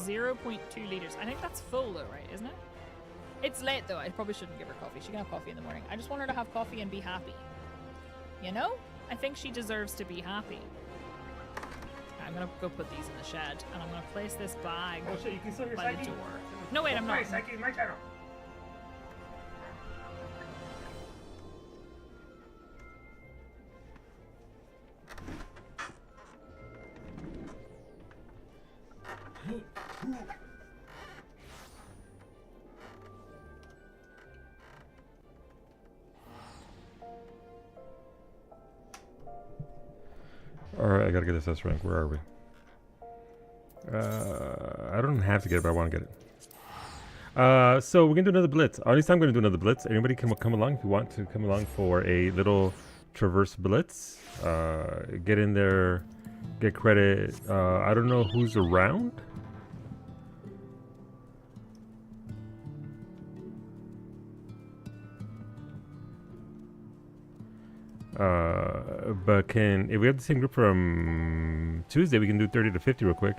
0.2 liters. I think that's full though, right? Isn't it? It's late though. I probably shouldn't give her coffee. She can have coffee in the morning. I just want her to have coffee and be happy. You know? I think she deserves to be happy. I'm gonna go put these in the shed, and I'm gonna place this bag Oh shit, you can still hear by the Psyche? door. No, wait, I'm not. Right, Psyche, my channel. Alright, I gotta get this S rank. Where are we? I don't have to get it, but I want to get it. So we're gonna do another blitz. At least I'm gonna do another blitz. Anybody can come along if you want to come along for a little traverse blitz. Get in there, get credit. I don't know who's around. But if we have the same group from Tuesday, we can do 30 to 50 real quick.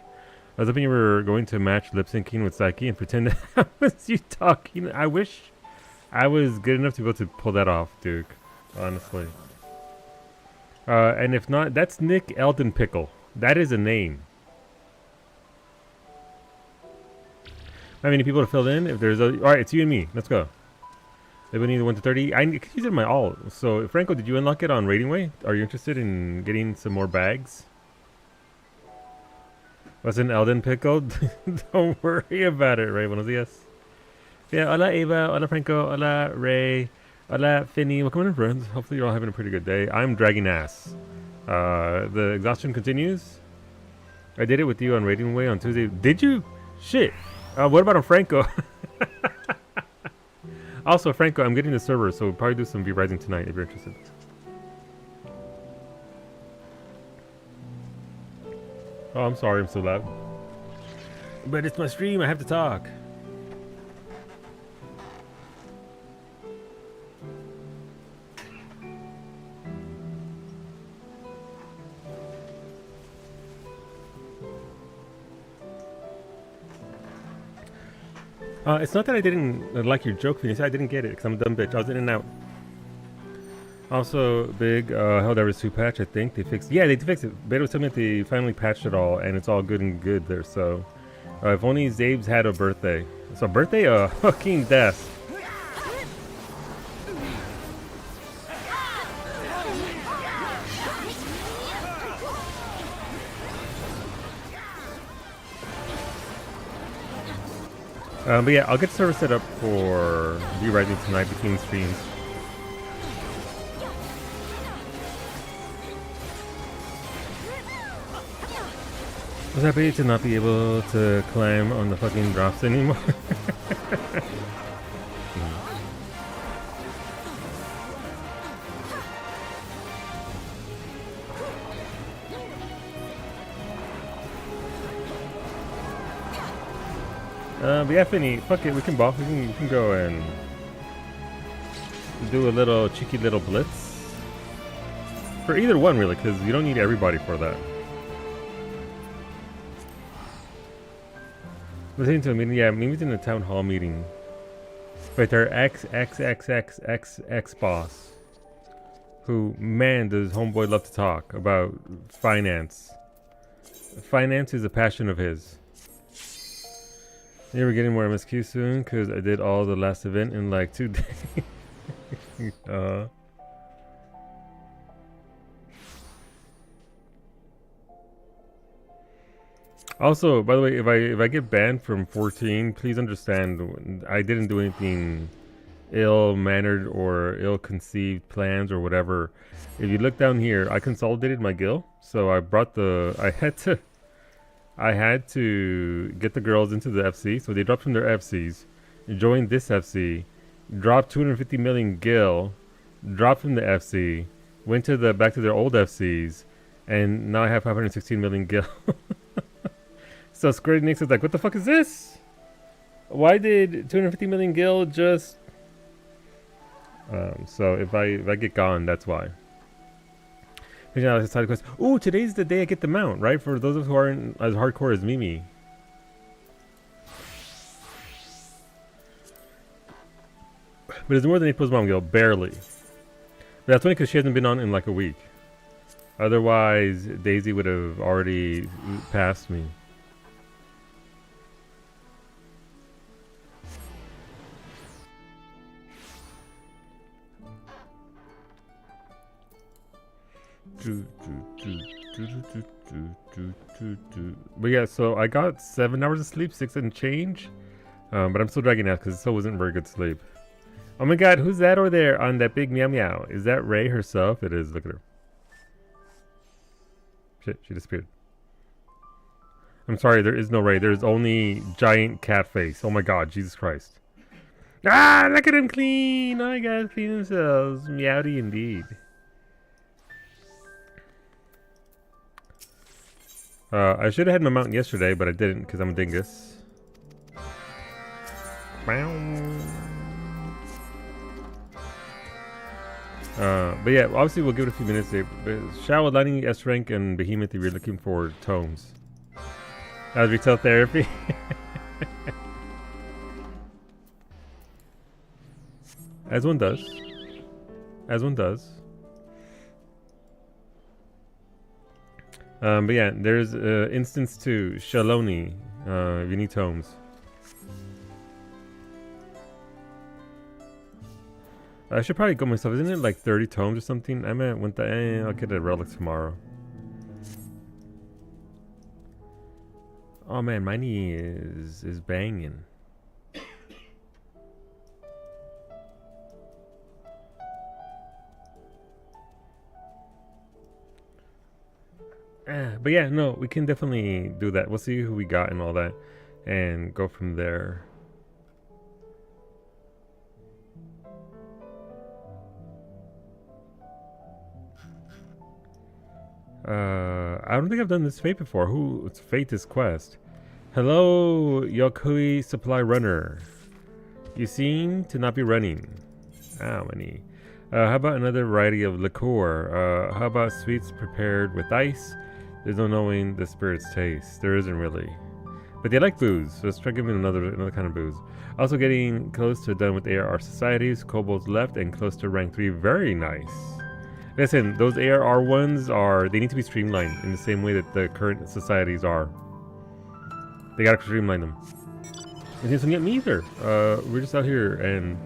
I was hoping you were going to match lip syncing with Psyche and pretend that was you talking. I wish I was good enough to be able to pull that off, Duke. Honestly. And if not, that's Nick Eldon Pickle. That is a name. How many people to fill in? If there's alright, it's you and me. Let's go. They would need 1 to 30. I could use it in my all. So, Franco, did you unlock it on Rating Way? Are you interested in getting some more bags? Was an Eldon Pickle? Don't worry about it, Ray. Buenos dias. Yeah, hola Ava, hola Franco, hola Ray, hola Finny. Welcome in, friends. Hopefully you're all having a pretty good day. I'm dragging ass. The exhaustion continues. I did it with you on Rating Way on Tuesday. Did you? Shit. What about on Franco? Also, Franco, I'm getting the server, so we'll probably do some V-Rising tonight if you're interested. Oh, I'm sorry I'm so loud. But it's my stream, I have to talk. It's not that I didn't like your joke, Phoenix. I didn't get it because I'm a dumb bitch. I was in and out. Also, big Helldivers 2 patch, I think. They fixed... Yeah, they fixed it. Beta was telling me that they finally patched it all, and it's all good and good there, so... if only Zabes had a birthday. So, birthday? A fucking death. But yeah, I'll get server set up for V-Rising tonight between streams. I was happy to not be able to climb on the fucking drops anymore. But yeah, Finny, fuck it, we can ball. We can go and do a little cheeky little blitz. For either one, really, because you don't need everybody for that. Listening to a meeting, yeah, maybe it's in a town hall meeting. But their ex boss, who, man, does homeboy love to talk about finance. Finance is a passion of his. Yeah, we're getting more MSQ soon because I did all the last event in like 2 days. Also, by the way, if I get banned from 14, please understand I didn't do anything ill-mannered or ill-conceived plans or whatever. If you look down here, I consolidated my guild, so I brought I had to get the girls into the FC, so they dropped from their FCs, joined this FC, dropped 250 million gil, dropped from the FC, went to back to their old FCs, and now I have 516 million gil. So Square Enix is like, what the fuck is this? Why did 250 million gil just... so if I get gone, that's why. Ooh, today's the day I get the mount, right? For those of who aren't as hardcore as Mimi. But it's more than April's mom, Gil. Barely. But that's only because she hasn't been on in like a week. Otherwise, Daisy would have already passed me. But yeah, so I got 7 hours of sleep, 6 and change. But I'm still dragging out because it still wasn't very good sleep. Oh my god, who's that over there on that big meow meow? Is that Ray herself? It is, look at her. Shit, she disappeared. I'm sorry, there is no Ray. There's only giant cat face. Oh my god, Jesus Christ. Ah, look at him clean! Oh my god, clean themselves. Meowdy indeed. I should have had my mount yesterday, but I didn't because I'm a dingus. But yeah, obviously we'll give it a few minutes. Shadow, Lightning, S rank, and Behemoth if you're looking for tomes. That was retail therapy. As one does. As one does. But yeah, there's instance 2, Shaloni, if you need tomes. I should probably go myself. Isn't it like 30 tomes or something? I might want that. I'll get a relic tomorrow. Oh man, my knee is banging. But yeah, no, we can definitely do that. We'll see who we got and all that, and go from there. I don't think I've done this fate before. It's Fate is quest. Hello, Yokui Supply Runner. You seem to not be running. Ow, my knee. How about another variety of liqueur? How about sweets prepared with ice? There's no knowing the spirit's taste. There isn't really. But they like booze, so let's try giving another kind of booze. Also getting close to done with ARR societies. Kobolds left and close to rank 3. Very nice. Listen, those ARR ones they need to be streamlined in the same way that the current societies are. They gotta streamline them. And this one yet me either. We're just out here and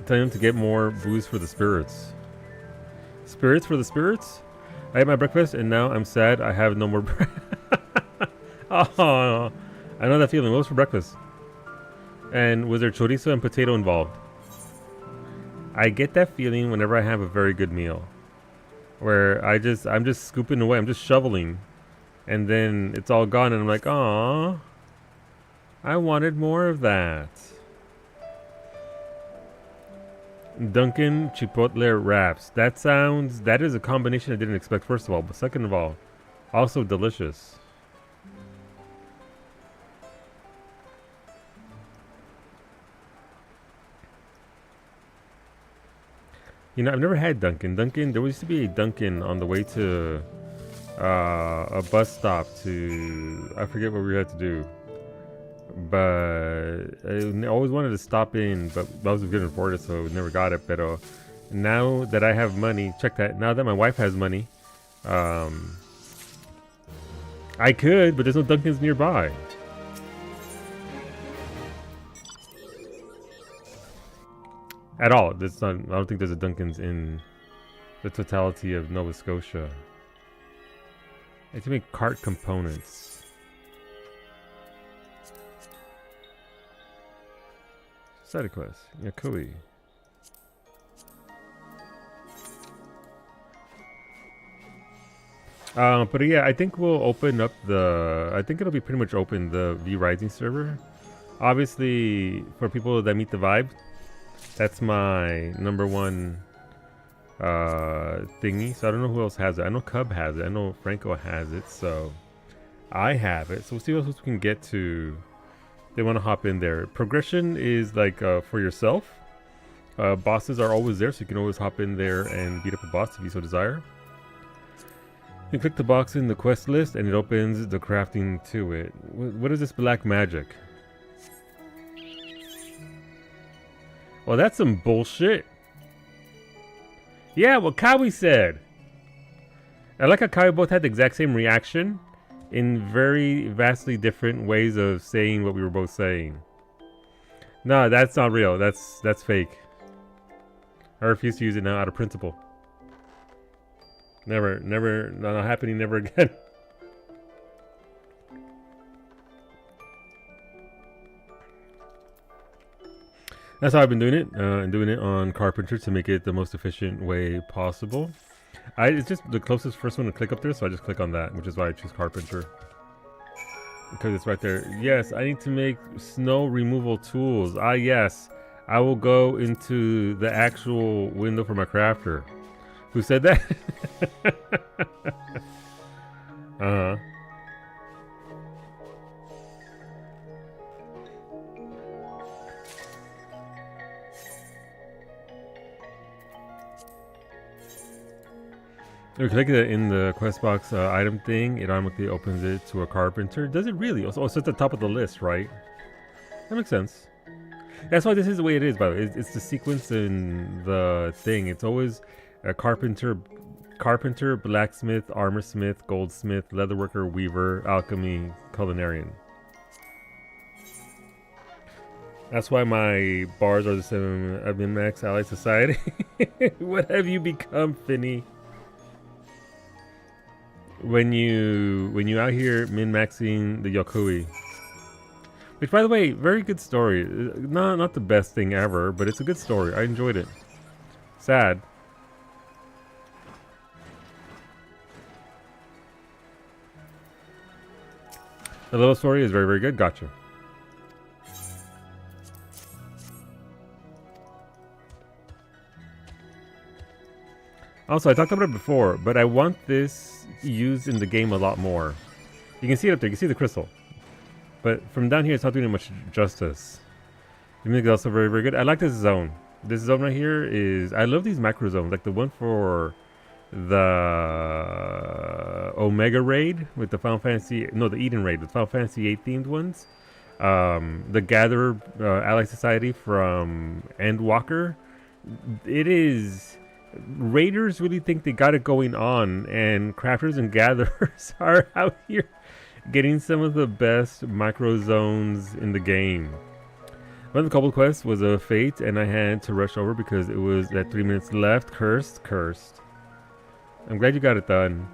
telling them to get more booze for the spirits. Spirits for the spirits? I ate my breakfast and now I'm sad I have no more Oh, I know that feeling. What was for breakfast? And was there chorizo and potato involved? I get that feeling whenever I have a very good meal. Where I'm just scooping away, I'm just shoveling. And then it's all gone and I'm like, "Aw, I wanted more of that." Dunkin' Chipotle wraps. That is a combination I didn't expect, first of all. But second of all, also delicious. You know, I've never had Dunkin'. There used to be a Dunkin' on the way to a bus stop to, I forget what we had to do. But I always wanted to stop in, but I was couldn't afford it, so never got it. But now that I have money, check that. Now that my wife has money, I could, but there's no Dunkin's nearby. At all. I don't think there's a Dunkin's in the totality of Nova Scotia. I have to make cart components. Side quest. Yakui. But yeah, I think we'll open up I think it'll be pretty much open, the V Rising server. Obviously, for people that meet the vibe, that's my #1 thingy. So I don't know who else has it. I know Cub has it. I know Franco has it. So I have it. So we'll see what else we can get to. They want to hop in there. Progression is like for yourself. Bosses are always there, so you can always hop in there and beat up a boss if you so desire. You click the box in the quest list and it opens the crafting to it. What is this black magic? Well, that's some bullshit. Yeah, what Kawi said. I like how Kawi both had the exact same reaction in very vastly different ways of saying what we were both saying. No, that's not real. That's fake. I refuse to use it now out of principle. Never, not happening, never again. That's how I've been doing it, and doing it on Carpenter to make it the most efficient way possible. It's just the closest first one to click up there, so I just click on that, which is why I choose Carpenter. Because it's right there. Yes, I need to make snow removal tools. Ah, yes. I will go into the actual window for my crafter. Who said that? Uh-huh. If you click it in the quest box item thing, it automatically opens it to a carpenter. Does it really? Oh, so it's at the top of the list, right? That makes sense. That's why this is the way it is, by the way. It's the sequence in the thing. It's always a carpenter, blacksmith, armorsmith, goldsmith, leatherworker, weaver, alchemy, culinarian. That's why my bars are the same as Min-Max Allied Society. What have you become, Finny? When you out here min-maxing the Yokui. Which, by the way, very good story. Not the best thing ever, but it's a good story. I enjoyed it. Sad. The little story is very, very good. Gotcha. Also, I talked about it before, but I want this used in the game a lot more. You can see it up there. You can see the crystal. But from down here, it's not doing it much justice. The music is also very, very good. I like this zone. This zone right here is... I love these macro zones. Like the one for the Omega raid with the Final Fantasy... No, the Eden raid with Final Fantasy 8 themed ones. The Gatherer Allied Society from Endwalker. It is... Raiders really think they got it going on, and crafters and gatherers are out here getting some of the best micro zones in the game. One of the couple quests was a fate, and I had to rush over because it was at 3 minutes left. Cursed. I'm glad you got it done.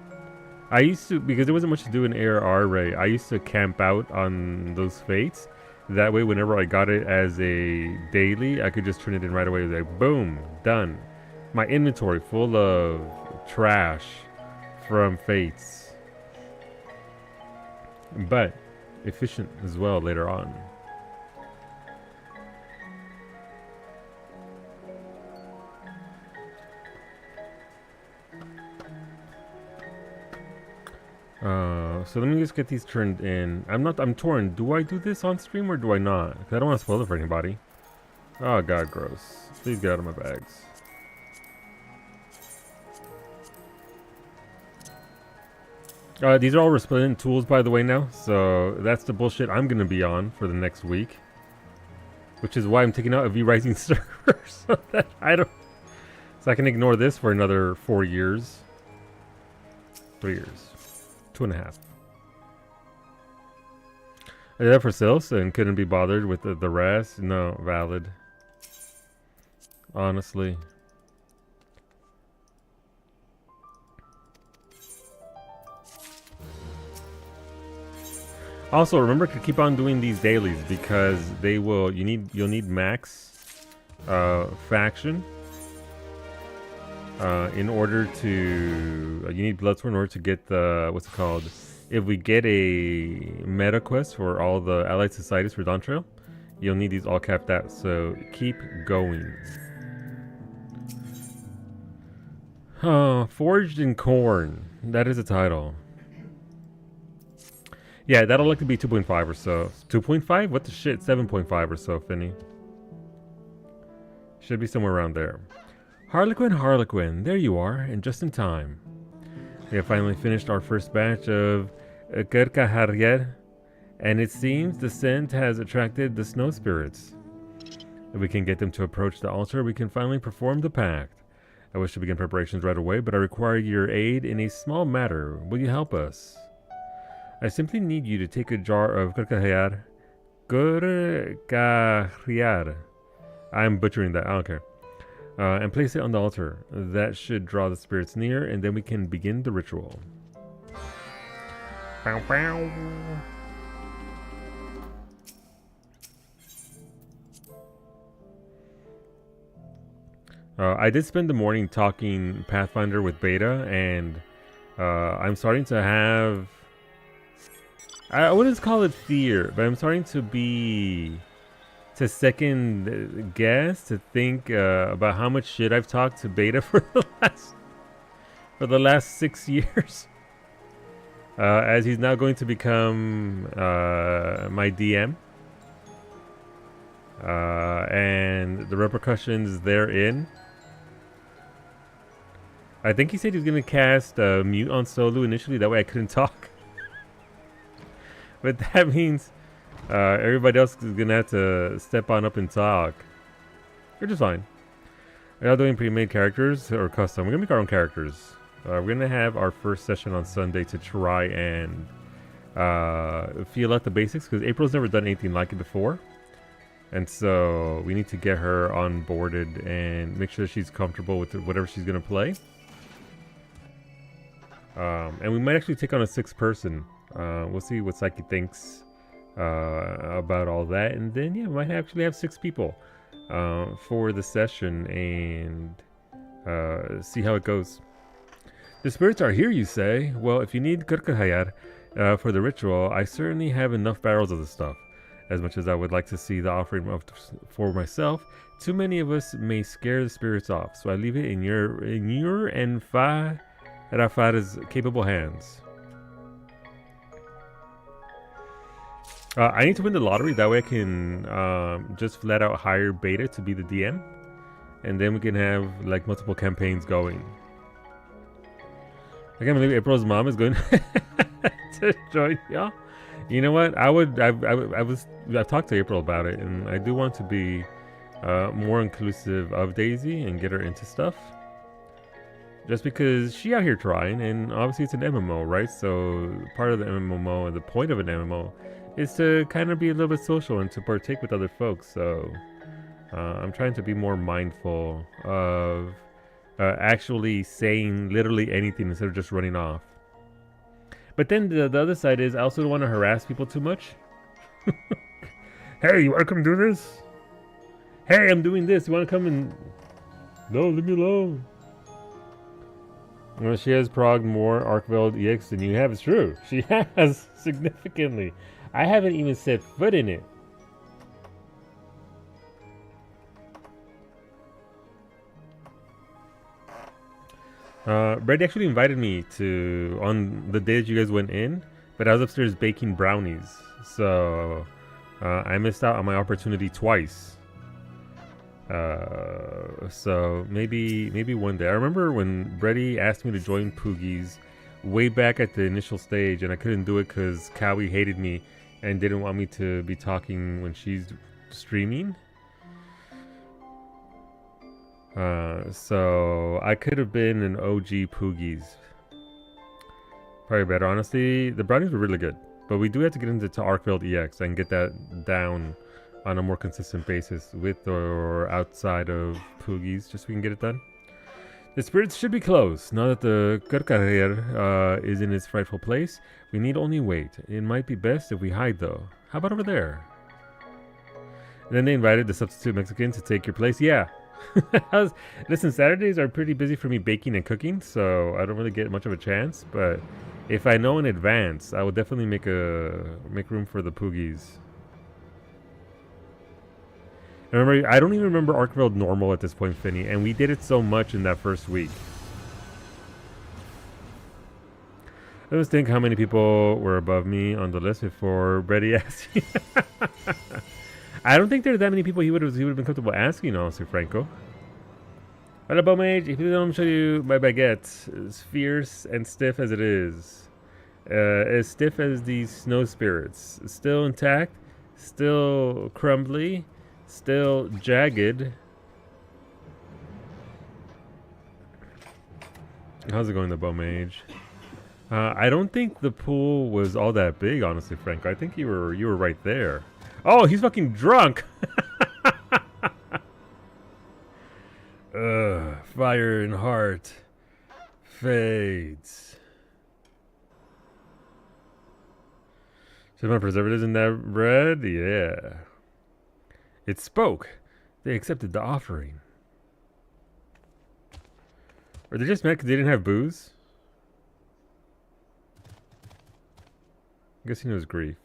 I used to, because there wasn't much to do in ARR Ray, I used to camp out on those fates. That way, whenever I got it as a daily, I could just turn it in right away. Like, boom, done. My inventory full of trash from fates, but efficient as well later on. So let me just get these turned in. I'm torn. Do I do this on stream or do I not? 'Cause I don't want to spoil it for anybody. Oh god, gross. Please get out of my bags. These are all resplendent tools, by the way, now. So that's the bullshit I'm going to be on for the next week. Which is why I'm taking out a V-Rising server. So that so I can ignore this for another 4 years. 3 years. 2.5. I did that for sales and couldn't be bothered with the rest. No, valid. Honestly. Also, remember to keep on doing these dailies because they will. You'll need max faction in order to. You need Bloodsworn in order to get the what's it called? If we get a meta quest for all the allied societies for Dawntrail, you'll need these all capped out. So keep going. Forged in Corn. That is the title. Yeah, that'll likely be 2.5 or so. 2.5? What the shit? 7.5 or so, Finny. Should be somewhere around there. Harlequin, there you are, and just in time. We have finally finished our first batch of Kerkaharrier, and it seems the scent has attracted the snow spirits. If we can get them to approach the altar, we can finally perform the pact. I wish to begin preparations right away, but I require your aid in a small matter. Will you help us? I simply need you to take a jar of Gurkahayar. I'm butchering that, I don't care. And place it on the altar. That should draw the spirits near, and then we can begin the ritual. Bow, bow. I did spend the morning talking Pathfinder with Beta, and I'm starting to have... I wouldn't call it fear, but I'm starting to second guess, to think about how much shit I've talked to Beta for the last 6 years. As he's now going to become my DM. And the repercussions therein. I think he said he was going to cast mute on Solu initially, that way I couldn't talk. But that means everybody else is going to have to step on up and talk. Which is fine. We're not doing pre-made characters or custom. We're going to make our own characters. We're going to have our first session on Sunday to try and feel out the basics, because April's never done anything like it before. And so we need to get her onboarded and make sure she's comfortable with whatever she's going to play. And we might actually take on a 6th person. We'll see what Psyche thinks about all that. And then, yeah, we might actually have 6 people for the session and see how it goes. The spirits are here, you say? Well, if you need Gurkahayar for the ritual, I certainly have enough barrels of the stuff. As much as I would like to see the offering for myself, too many of us may scare the spirits off, so I leave it in your and Rafar's capable hands. I need to win the lottery, that way I can just flat out hire Beta to be the DM, and then we can have like multiple campaigns going. I can't believe April's mom is going to join y'all. You know what? I've talked to April about it, and I do want to be more inclusive of Daisy and get her into stuff. Just because she out here trying, and obviously it's an MMO, right? So part of the MMO and the point of an MMO is to kind of be a little bit social and to partake with other folks. So I'm trying to be more mindful of actually saying literally anything instead of just running off. But then the other side is I also don't want to harass people too much. Hey, you want to come do this? Hey, I'm doing this. You want to come and... No, leave me alone. Well, she has progged more Arkveld EX than you have. It's true. She has, significantly. I haven't even set foot in it. Brady actually invited me to on the day that you guys went in, but I was upstairs baking brownies, so I missed out on my opportunity twice. So maybe one day. I remember when Brady asked me to join Poogies way back at the initial stage, and I couldn't do it because Cowie hated me and didn't want me to be talking when she's streaming. So I could have been an OG Poogies. Probably better, honestly. The brownies were really good, but we do have to get into Arkveld EX and get that down on a more consistent basis with or outside of Poogies, just so we can get it done. The spirits should be close. Now that the Gurkahayar is in its rightful place, we need only wait. It might be best if we hide, though. How about over there? And then they invited the substitute Mexican to take your place. Yeah. Listen, Saturdays are pretty busy for me baking and cooking, so I don't really get much of a chance. But if I know in advance, I will definitely make room for the Poogies. Remember, I don't even remember Arkveld normal at this point, Finny, and we did it so much in that first week. Let's think how many people were above me on the list before Brady asked you. I don't think there are that many people he would have been comfortable asking, honestly, Franco. Hello, Bowmage. If you don't show you my baguette, as fierce and stiff as it is. As stiff as these snow spirits. Still intact, still crumbly, Still jagged. How's it going, the bow mage? I don't think the pool was all that big, honestly, Frank. I think you were right there. Oh, he's fucking drunk. Fire and heart fades. Some more preservatives in that bread? Yeah. It spoke. They accepted the offering. Or they just mad because they didn't have booze? I guess he knows grief.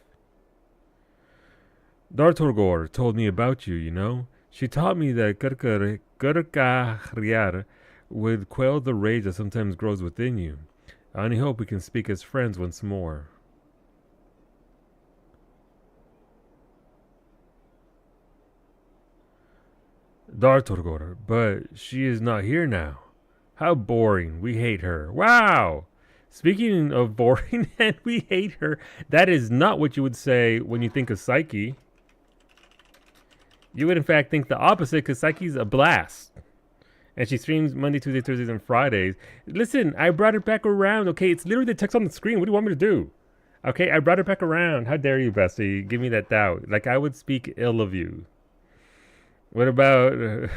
Dartorgor told me about you, you know? She taught me that Gurkahriar would quell the rage that sometimes grows within you. I only hope we can speak as friends once more. Dartorgor, but she is not here now. How boring. We hate her. Wow! Speaking of boring and we hate her, that is not what you would say when you think of Psyche. You would in fact think the opposite, because Psyche's a blast. And she streams Monday, Tuesday, Thursdays, and Fridays. Listen, I brought it back around, okay? It's literally the text on the screen. What do you want me to do? Okay, I brought it back around. How dare you, Bestie? Give me that doubt. Like, I would speak ill of you. What about...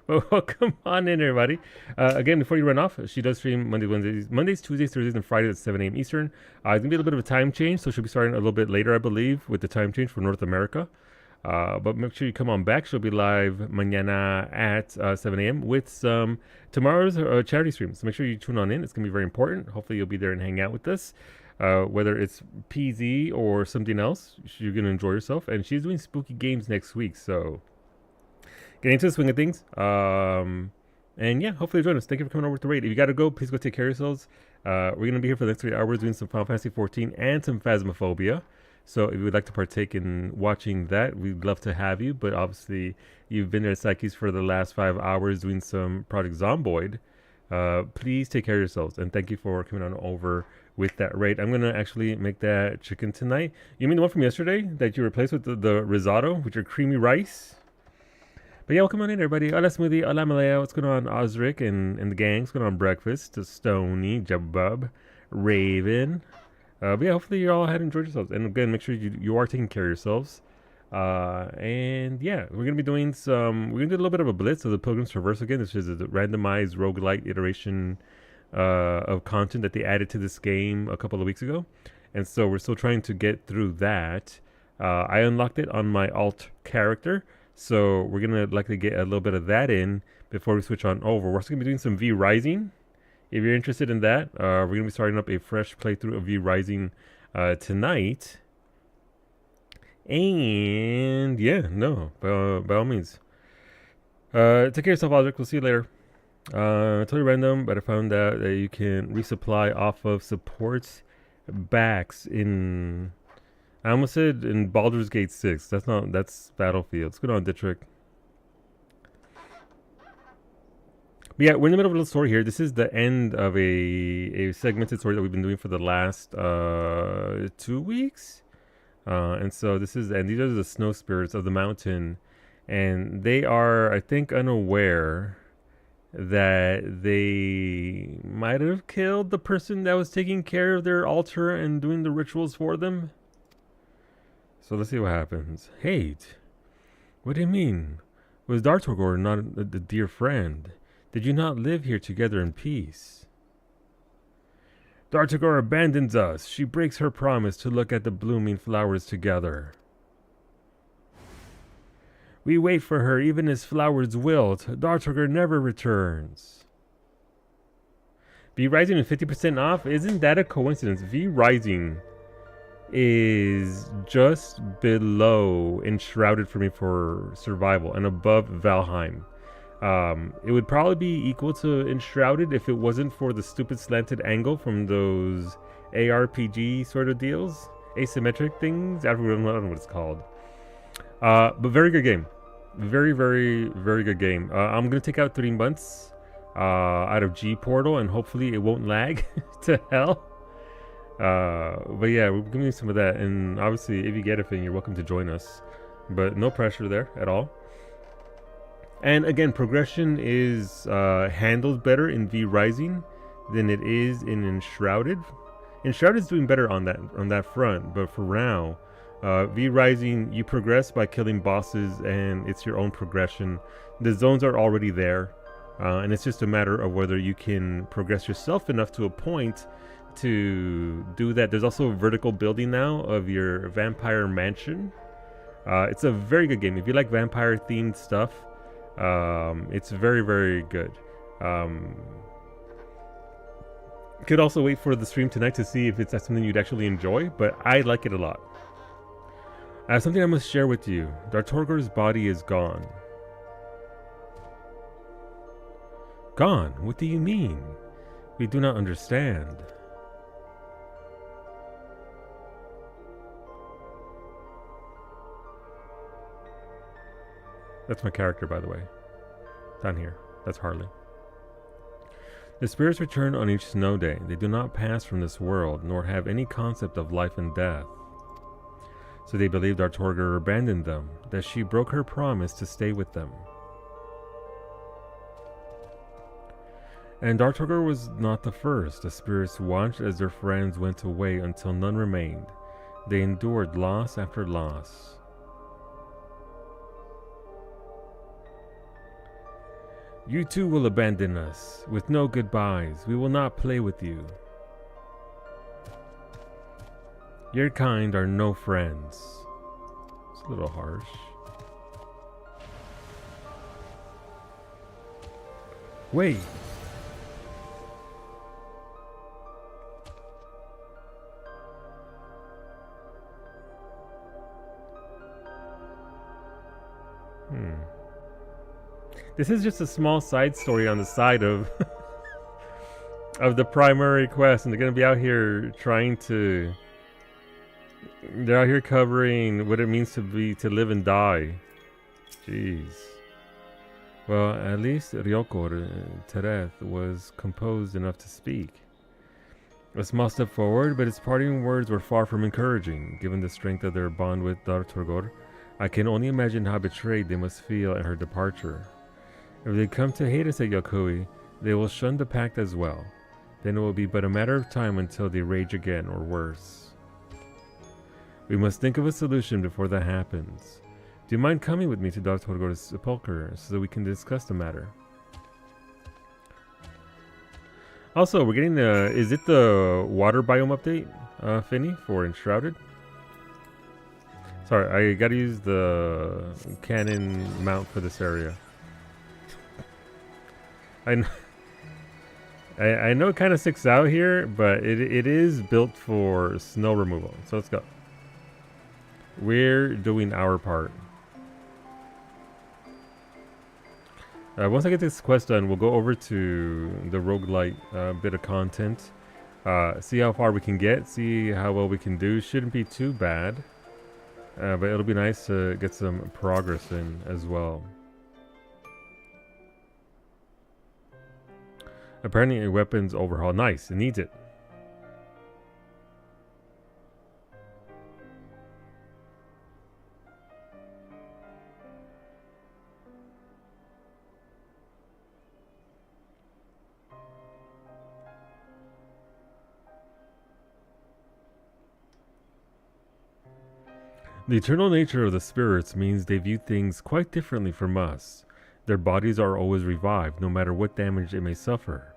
well, welcome on in, everybody. Again, before you run off, she does stream Mondays, Tuesdays, Thursdays, and Fridays at 7 a.m. Eastern. It's going to be a little bit of a time change, so she'll be starting a little bit later, I believe, with the time change for North America. But make sure you come on back. She'll be live mañana at 7 a.m. with some tomorrow's charity stream. So make sure you tune on in. It's going to be very important. Hopefully you'll be there and hang out with us. Whether it's PZ or something else, you're going to enjoy yourself. And she's doing spooky games next week. So getting into the swing of things. And yeah, hopefully join us. Thank you for coming over to Raid. If you got to go, please go take care of yourselves. We're going to be here for the next 3 hours doing some Final Fantasy 14 and some Phasmophobia. So if you would like to partake in watching that, we'd love to have you. But obviously, you've been there at Psyche's for the last 5 hours doing some Project Zomboid. Please take care of yourselves. And thank you for coming on over with that raid. I'm going to actually make that chicken tonight. You mean the one from yesterday that you replaced with the risotto with your creamy rice? But yeah, welcome on in, everybody. Hola, Smoothie. Hola, Malaya. What's going on, Osric and the gang? What's going on, Breakfast? To Stony, Jabub, Raven. But yeah, hopefully you all had enjoyed yourselves. And again, make sure you are taking care of yourselves. And yeah, we're going to be doing we're going to do a little bit of a blitz of the Pilgrim's Traverse again. This is a randomized roguelite iteration of content that they added to this game a couple of weeks ago. And so we're still trying to get through that. I unlocked it on my alt character. So we're going to likely get a little bit of that in before we switch on over. We're also going to be doing some V Rising. If you're interested in that, we're going to be starting up a fresh playthrough of V Rising tonight. And yeah, no, by all means. Take care of yourself, Aldrich. We'll see you later. Totally random, but I found out that you can resupply off of supports backs in... I almost said in Baldur's Gate 6. That's Battlefield. What's going on, Dietrich? But yeah, we're in the middle of a little story here. This is the end of a segmented story that we've been doing for the last 2 weeks. And so this is, and these are the snow spirits of the mountain. And they are, I think, unaware that they might have killed the person that was taking care of their altar and doing the rituals for them. So let's see what happens. Hate? What do you mean? Was Dartorgor not a dear friend? Did you not live here together in peace? Dartorgor abandons us. She breaks her promise to look at the blooming flowers together. We wait for her even as flowers wilt. Dartorgor never returns. V Rising with 50% off? Isn't that a coincidence? V Rising is just below Enshrouded for me for survival and above Valheim. It would probably be equal to Enshrouded if it wasn't for the stupid slanted angle from those ARPG sort of deals. Asymmetric things. I don't know what it's called. But very good game. Very, very, very good game. I'm going to take out 3 months out of G Portal and hopefully it won't lag to hell. But yeah, we're going to do some of that. And obviously, if you get a thing, you're welcome to join us. but no pressure there at all. And again, progression is handled better in V Rising than it is in Enshrouded. Enshrouded is doing better on that front, but for now, V Rising, you progress by killing bosses, and it's your own progression. The zones are already there, and it's just a matter of whether you can progress yourself enough to a point to do that. There's also vertical building now of your vampire mansion. It's a very good game. If you like vampire themed stuff, it's very, very good. Could also wait for the stream tonight to see if it's something you'd actually enjoy, but I like it a lot. I have something I must share with you. Dartorgor's body is gone. Gone? What do you mean? We do not understand. That's my character, by the way. Down here. That's Harley. The spirits return on each snow day. They do not pass from this world, nor have any concept of life and death. So they believed Dartorgor abandoned them, that she broke her promise to stay with them. And Dartorgor was not the first. The spirits watched as their friends went away until none remained. They endured loss after loss. You too will abandon us, with no goodbyes. We will not play with you. Your kind are no friends. It's a little harsh. Wait. This is just a small side story on the side of of the primary quest, and they're gonna be out here trying to. They're out here covering what it means to live and die. Jeez. Well, at least Ryokor Tereth was composed enough to speak. A small step forward, but his parting words were far from encouraging. Given the strength of their bond with Dartorgor, I can only imagine how betrayed they must feel at her departure. If they come to hate us at Yokui, they will shun the pact as well. Then it will be but a matter of time until they rage again, or worse. We must think of a solution before that happens. Do you mind coming with me to Dartorgor's sepulchre so that we can discuss the matter? Also, we're getting the... Is it the water biome update, Finny, for Enshrouded? Sorry, I gotta use the cannon mount for this area. I know it kind of sticks out here, but it is built for snow removal. So let's go. We're doing our part. Once I get this quest done, we'll go over to the roguelite bit of content. See how far we can get, see how well we can do. Shouldn't be too bad. But it'll be nice to get some progress in as well. Apparently a weapons overhaul. Nice, it needs it. The eternal nature of the spirits means they view things quite differently from us. Their bodies are always revived, no matter what damage they may suffer.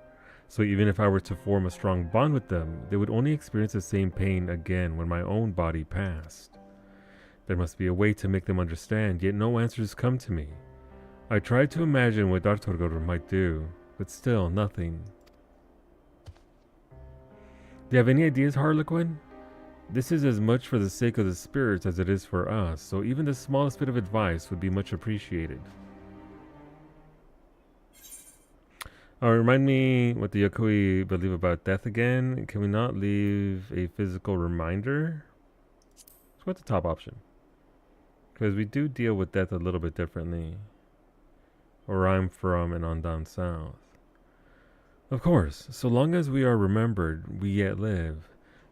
So even if I were to form a strong bond with them, they would only experience the same pain again when my own body passed. There must be a way to make them understand, yet no answers come to me. I tried to imagine what Dartorgor might do, but still nothing. Do you have any ideas, Harlequin? This is as much for the sake of the spirits as it is for us, so even the smallest bit of advice would be much appreciated. Remind me what the Yokui believe about death again. Can we not leave a physical reminder? So what's the top option? Because we do deal with death a little bit differently. Where I'm from and on down south. Of course, so long as we are remembered, we yet live.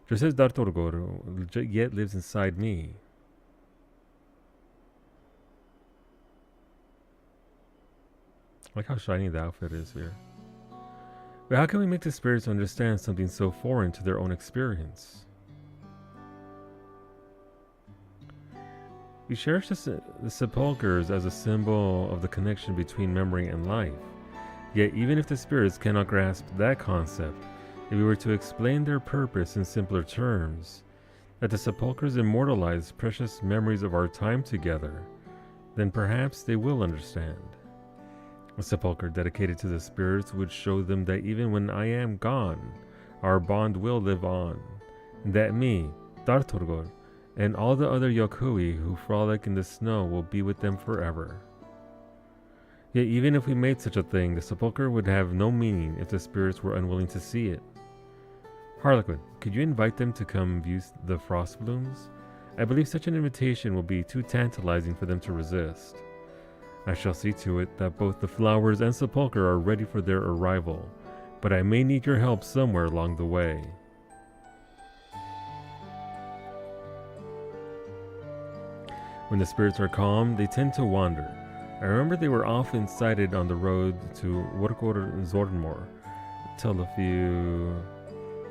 Just as Dartorgor yet lives inside me. Like how shiny the outfit is here. But how can we make the spirits understand something so foreign to their own experience? We cherish the sepulchres as a symbol of the connection between memory and life. Yet even if the spirits cannot grasp that concept, if we were to explain their purpose in simpler terms, that the sepulchres immortalize precious memories of our time together, then perhaps they will understand. A sepulchre dedicated to the spirits would show them that even when I am gone, our bond will live on, and that me, Dartorgor, and all the other Yokui who frolic in the snow will be with them forever. Yet even if we made such a thing, the sepulchre would have no meaning if the spirits were unwilling to see it. Harlequin, could you invite them to come view the frost blooms? I believe such an invitation will be too tantalizing for them to resist. I shall see to it that both the flowers and sepulchre are ready for their arrival, but I may need your help somewhere along the way. When the spirits are calm, they tend to wander. I remember they were often sighted on the road to Workor Zornmor. Tell a few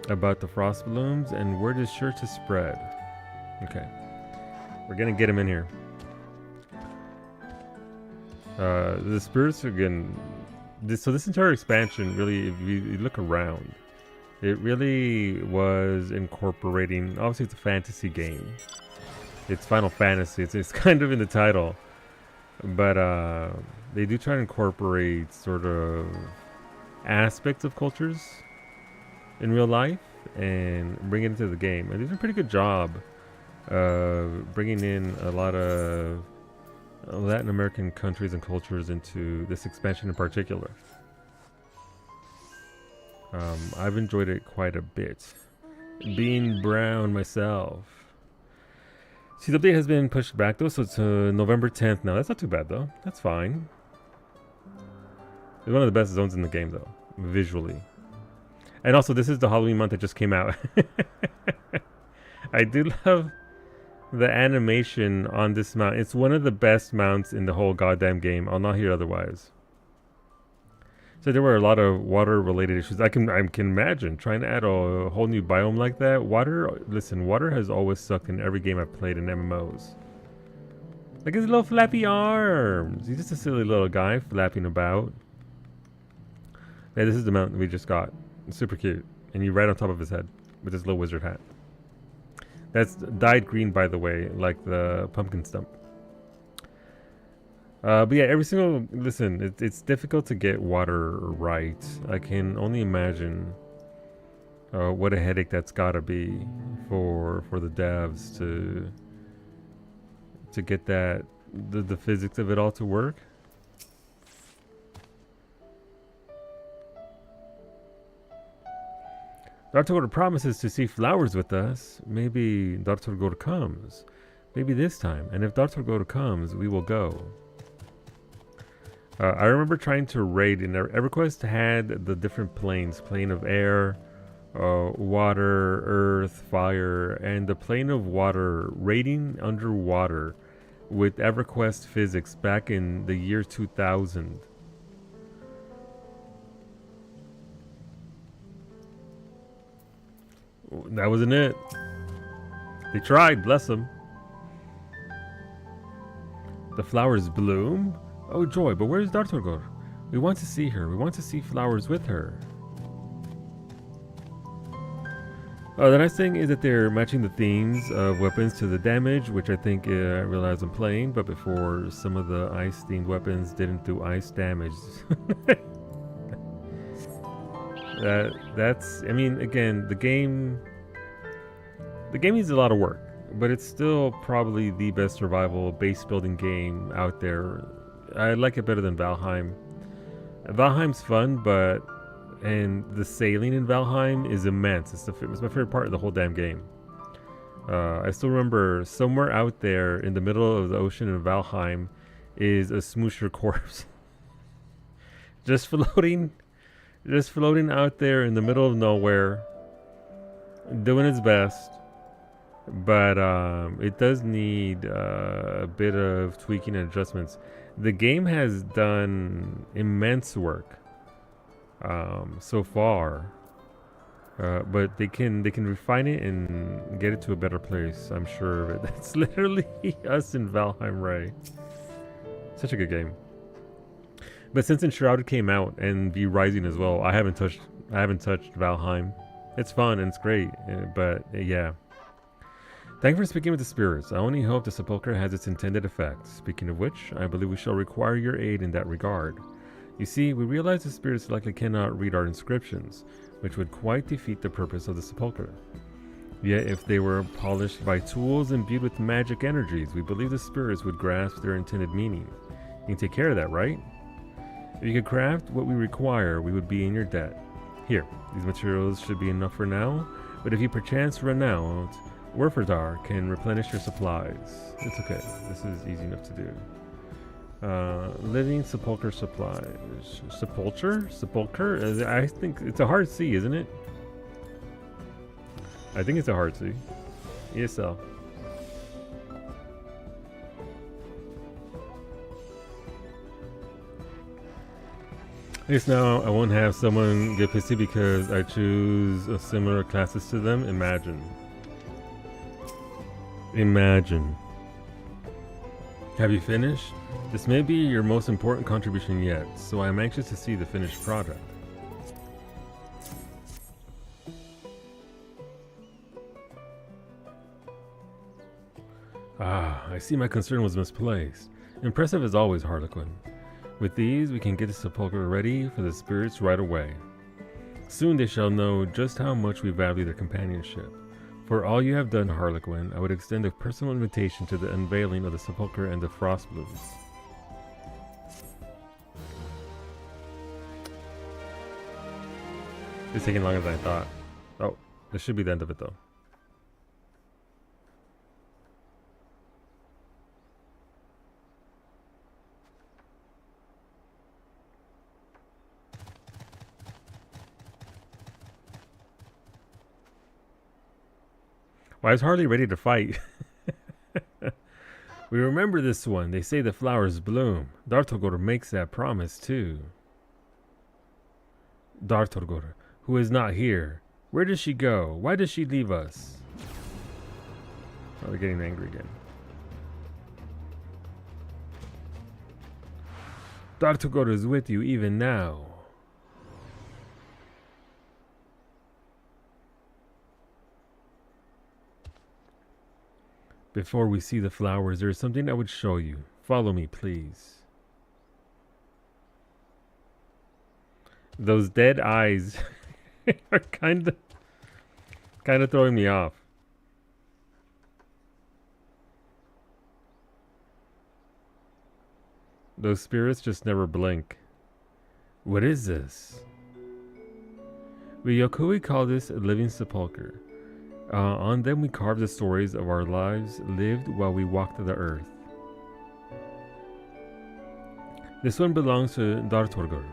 about the frost blooms and word is sure to spread. Okay. We're gonna get him in here. The spirits again. So this entire expansion, really, if you look around, it really was incorporating. Obviously, it's a fantasy game. It's Final Fantasy. It's kind of in the title, but they do try to incorporate sort of aspects of cultures in real life and bring it into the game. And they do a pretty good job of bringing in a lot of Latin American countries and cultures into this expansion in particular. I've enjoyed it quite a bit. Being brown myself. See, the update has been pushed back though, so it's November 10th now. That's not too bad though. That's fine. It's one of the best zones in the game though, visually. And also, this is the Halloween month that just came out. I do love the animation on this mount. It's one of the best mounts in the whole goddamn game. I'll not hear otherwise. So there were a lot of water-related issues. I can imagine trying to add a whole new biome like that. Water, listen, water has always sucked in every game I've played in MMOs. Look at his little flappy arms. He's just a silly little guy flapping about. Yeah, this is the mount we just got. It's super cute. And you right on top of his head with his little wizard hat. That's dyed green, by the way, like the pumpkin stump. But yeah, every single... Listen, it's difficult to get water right. I can only imagine what a headache that's gotta be for the devs to get that... the physics of it all to work. Dartorgor promises to see flowers with us. Maybe Dartorgor comes. Maybe this time. And if Dartorgor comes, we will go. I remember trying to raid, and EverQuest had the different planes. Plane of air, water, earth, fire, and the plane of water raiding underwater with EverQuest physics back in the year 2000. That wasn't it. They tried, bless them. The flowers bloom? Oh joy, but where's Dartorgor? We want to see her. We want to see flowers with her. The nice thing is that they're matching the themes of weapons to the damage, which I think I realized I'm playing, but before some of the ice-themed weapons didn't do ice damage. That's, I mean, again, the game needs a lot of work, but it's still probably the best survival base building game out there. I like it better than Valheim. Valheim's fun, and the sailing in Valheim is immense. It's my favorite part of the whole damn game. I still remember somewhere out there in the middle of the ocean in Valheim is a smoosher corpse. just floating out there in the middle of nowhere, doing its best. But it does need a bit of tweaking and adjustments. The game has done immense work so far, but they can refine it and get it to a better place. I'm sure of it. It's literally us in Valheim Ray. Such a good game. But since Enshrouded came out and V Rising as well, I haven't touched Valheim. It's fun and it's great, but yeah. Thank you for speaking with the spirits. I only hope the sepulchre has its intended effect. Speaking of which, I believe we shall require your aid in that regard. You see, we realize the spirits likely cannot read our inscriptions, which would quite defeat the purpose of the sepulchre. Yet if they were polished by tools imbued with magic energies, we believe the spirits would grasp their intended meaning. You can take care of that, right? If you could craft what we require, we would be in your debt. Here, these materials should be enough for now, but if you perchance run out, Werferdar can replenish your supplies. It's okay. This is easy enough to do. Living sepulchre supplies. Sepulchre? I think it's a hard C, isn't it? I think it's a hard C. ESL. At least now I won't have someone get pissy because I choose a similar classes to them. Imagine. Imagine. Have you finished? This may be your most important contribution yet, so I am anxious to see the finished product. Ah, I see my concern was misplaced. Impressive as always, Harlequin. With these, we can get the sepulchre ready for the spirits right away. Soon they shall know just how much we value their companionship. For all you have done, Harlequin, I would extend a personal invitation to the unveiling of the sepulchre and the frost blooms. It's taking longer than I thought. Oh, this should be the end of it though. Well, I was hardly ready to fight. We remember this one. They say the flowers bloom. Dartorgor makes that promise too. Dartorgor, who is not here. Where does she go? Why does she leave us? Oh, they're getting angry again. Dartorgor is with you even now. Before we see the flowers, there is something I would show you. Follow me, please. Those dead eyes are kind of throwing me off. Those spirits just never blink. What is this? We Yokui call this a living sepulchre. On them we carve the stories of our lives lived while we walked the earth. This one belongs to Dartorgor.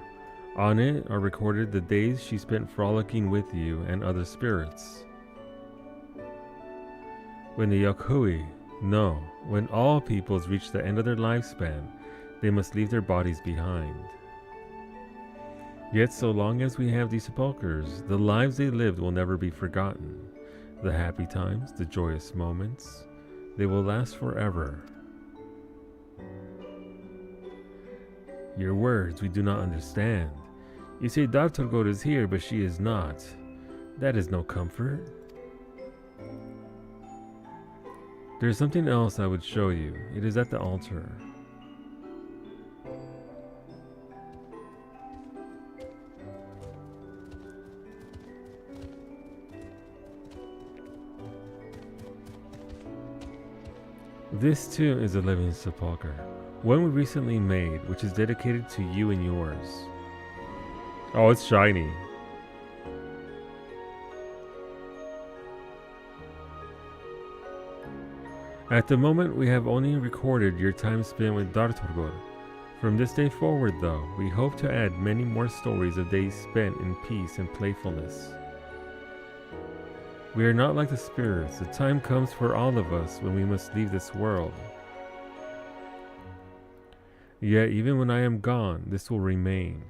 On it are recorded the days she spent frolicking with you and other spirits. When the Yokui, no, when all peoples reach the end of their lifespan, they must leave their bodies behind. Yet so long as we have these sepulchres, the lives they lived will never be forgotten. The happy times, the joyous moments, they will last forever. Your words we do not understand. You say Dartorgor is here, but she is not. That is no comfort. There is something else I would show you. It is at the altar. This too is a living sepulchre, one we recently made, which is dedicated to you and yours. Oh, it's shiny. At the moment, we have only recorded your time spent with Dartorgor. From this day forward, though, we hope to add many more stories of days spent in peace and playfulness. We are not like the spirits. The time comes for all of us when we must leave this world. Yet even when I am gone, this will remain,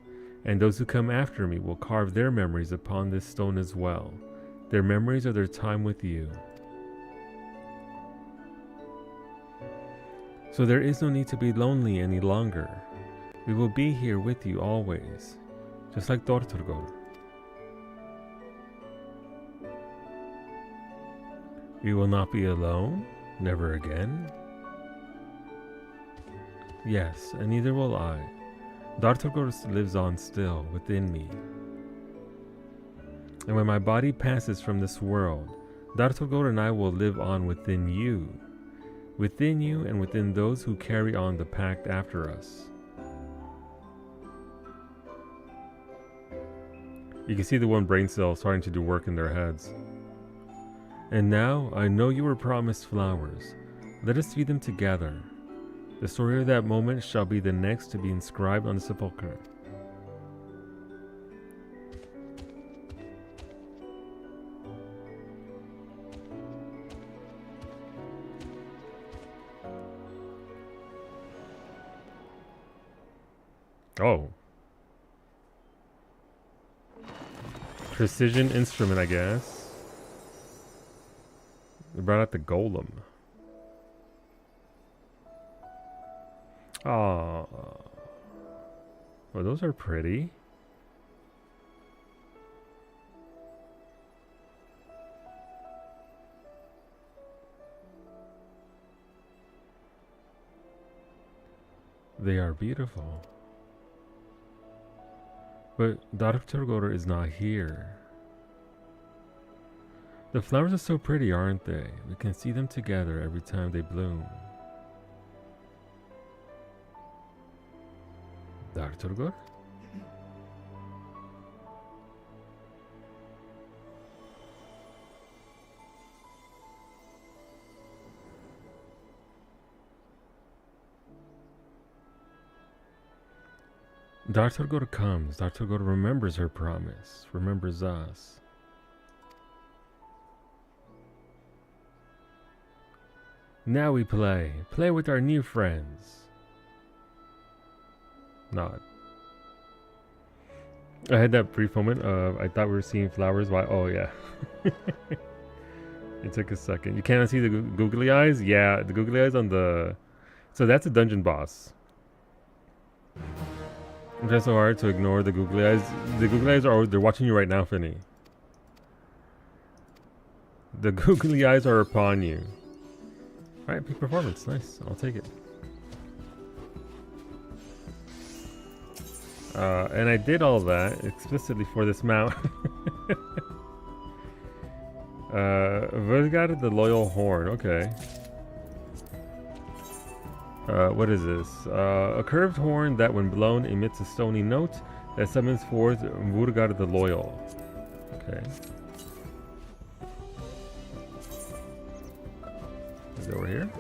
and those who come after me will carve their memories upon this stone as well. Their memories of their time with you. So there is no need to be lonely any longer. We will be here with you always, just like Dawntrail. We will not be alone, never again. Yes, and neither will I. Dawntrail lives on still within me. And when my body passes from this world, Dawntrail and I will live on within you and within those who carry on the pact after us. You can see the one brain cell starting to do work in their heads. And now, I know you were promised flowers. Let us feed them together. The story of that moment shall be the next to be inscribed on the sepulchre. Oh. Precision instrument, I guess. They brought out the golem. Oh, well, those are pretty. They are beautiful. But Dawntrail is not here. The flowers are so pretty, aren't they? We can see them together every time they bloom. Dawntrail? Dawntrail comes. Dawntrail remembers her promise, remembers us. Now we play. Play with our new friends. Nod. I had that brief moment of I thought we were seeing flowers. Why? Oh yeah. It took a second. You cannot see the googly eyes? Yeah, the googly eyes on the... So that's a dungeon boss. It's just so hard to ignore the googly eyes. The googly eyes are... They're watching you right now, Finny. The googly eyes are upon you. Alright, peak performance. Nice. I'll take it. And I did all that explicitly for this mount. Vurgar the Loyal Horn. Okay. What is this? A curved horn that, when blown, emits a stony note that summons forth Vurgar the Loyal. Okay. Is it over here?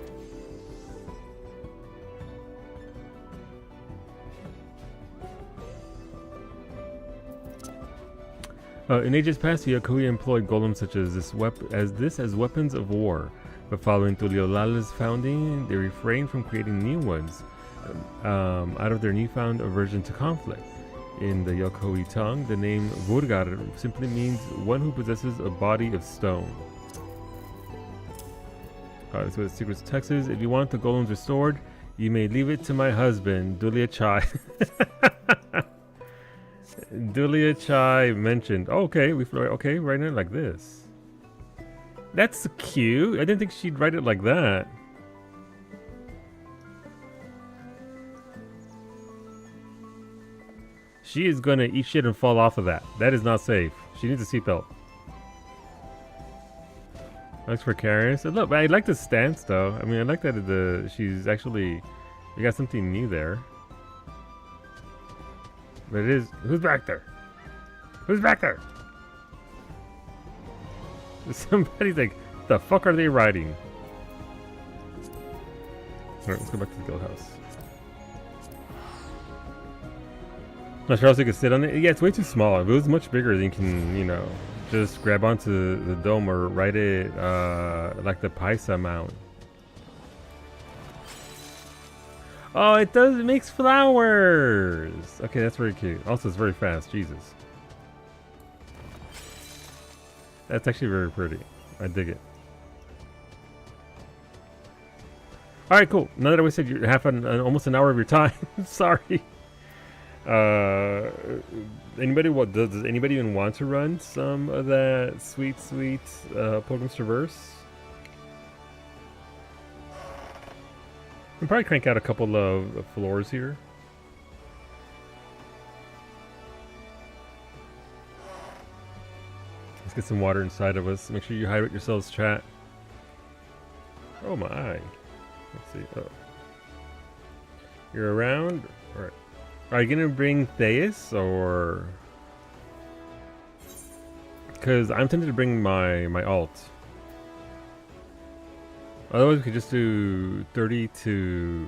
In ages past, the Yakuya employed golems such as as weapons of war. But following Tuliolala's founding, they refrained from creating new ones out of their newfound aversion to conflict. In the Yokoi tongue, the name Vurgar simply means one who possesses a body of stone. That's what the secret text is. If you want the golems restored, you may leave it to my husband, Dulia Chai. Dulia Chai mentioned. Oh, okay, okay, writing it like this. That's cute. I didn't think she'd write it like that. She is gonna eat shit and fall off of that. That is not safe. She needs a seatbelt. Looks precarious. Look, I like the stance though. I mean, I like that she's actually... We got something new there. But it is... Who's back there? Who's back there? Somebody's like, the fuck are they riding? Alright, let's go back to the guild house. Not sure else you could sit on it. Yeah, it's way too small. If it was much bigger, then you can, you know, just grab onto the dome or ride it like the Paisa mount. Oh, it does. It makes flowers. Okay, that's very cute. Also, it's very fast. Jesus. That's actually very pretty. I dig it. All right, cool. Now that I wasted almost an hour of your time, sorry. Anybody? What does anybody even want to run some of that sweet Pilgrim's Traverse? I'll probably crank out a couple of floors here. Let's get some water inside of us. Make sure you hydrate yourselves, chat. Oh my. Let's see. Oh. You're around? Alright. Are you gonna bring Theus or? Because I'm tempted to bring my alt. Otherwise, we could just do 30 to.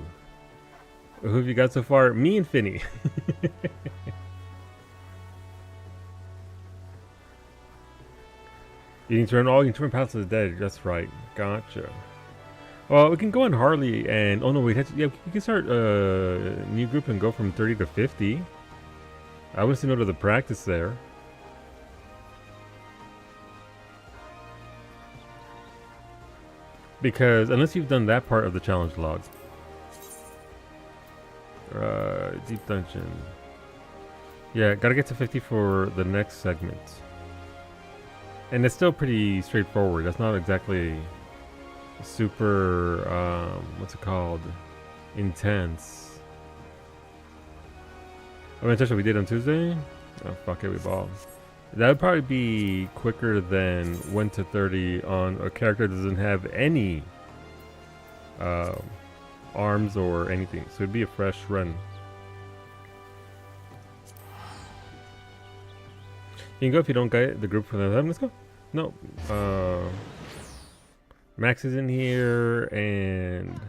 Who have you got so far? Me and Finny. You need to run all. You can turn Palace of the Dead. That's right. Gotcha. Well, we can go on Harley and oh no, wait. Yeah, we can start a new group and go from 30 to 50. I want to know to the practice there. Because unless you've done that part of the challenge log. Deep dungeon. Yeah, gotta get to 50 for the next segment. And it's still pretty straightforward. That's not exactly super, what's it called? Intense. I mean, that's what we did on Tuesday. Oh, fuck it, we balled. That would probably be quicker than 1 to 30 on a character that doesn't have any arms or anything. So it'd be a fresh run. You can go if you don't get the group for the time. Let's go. No. Max is in here and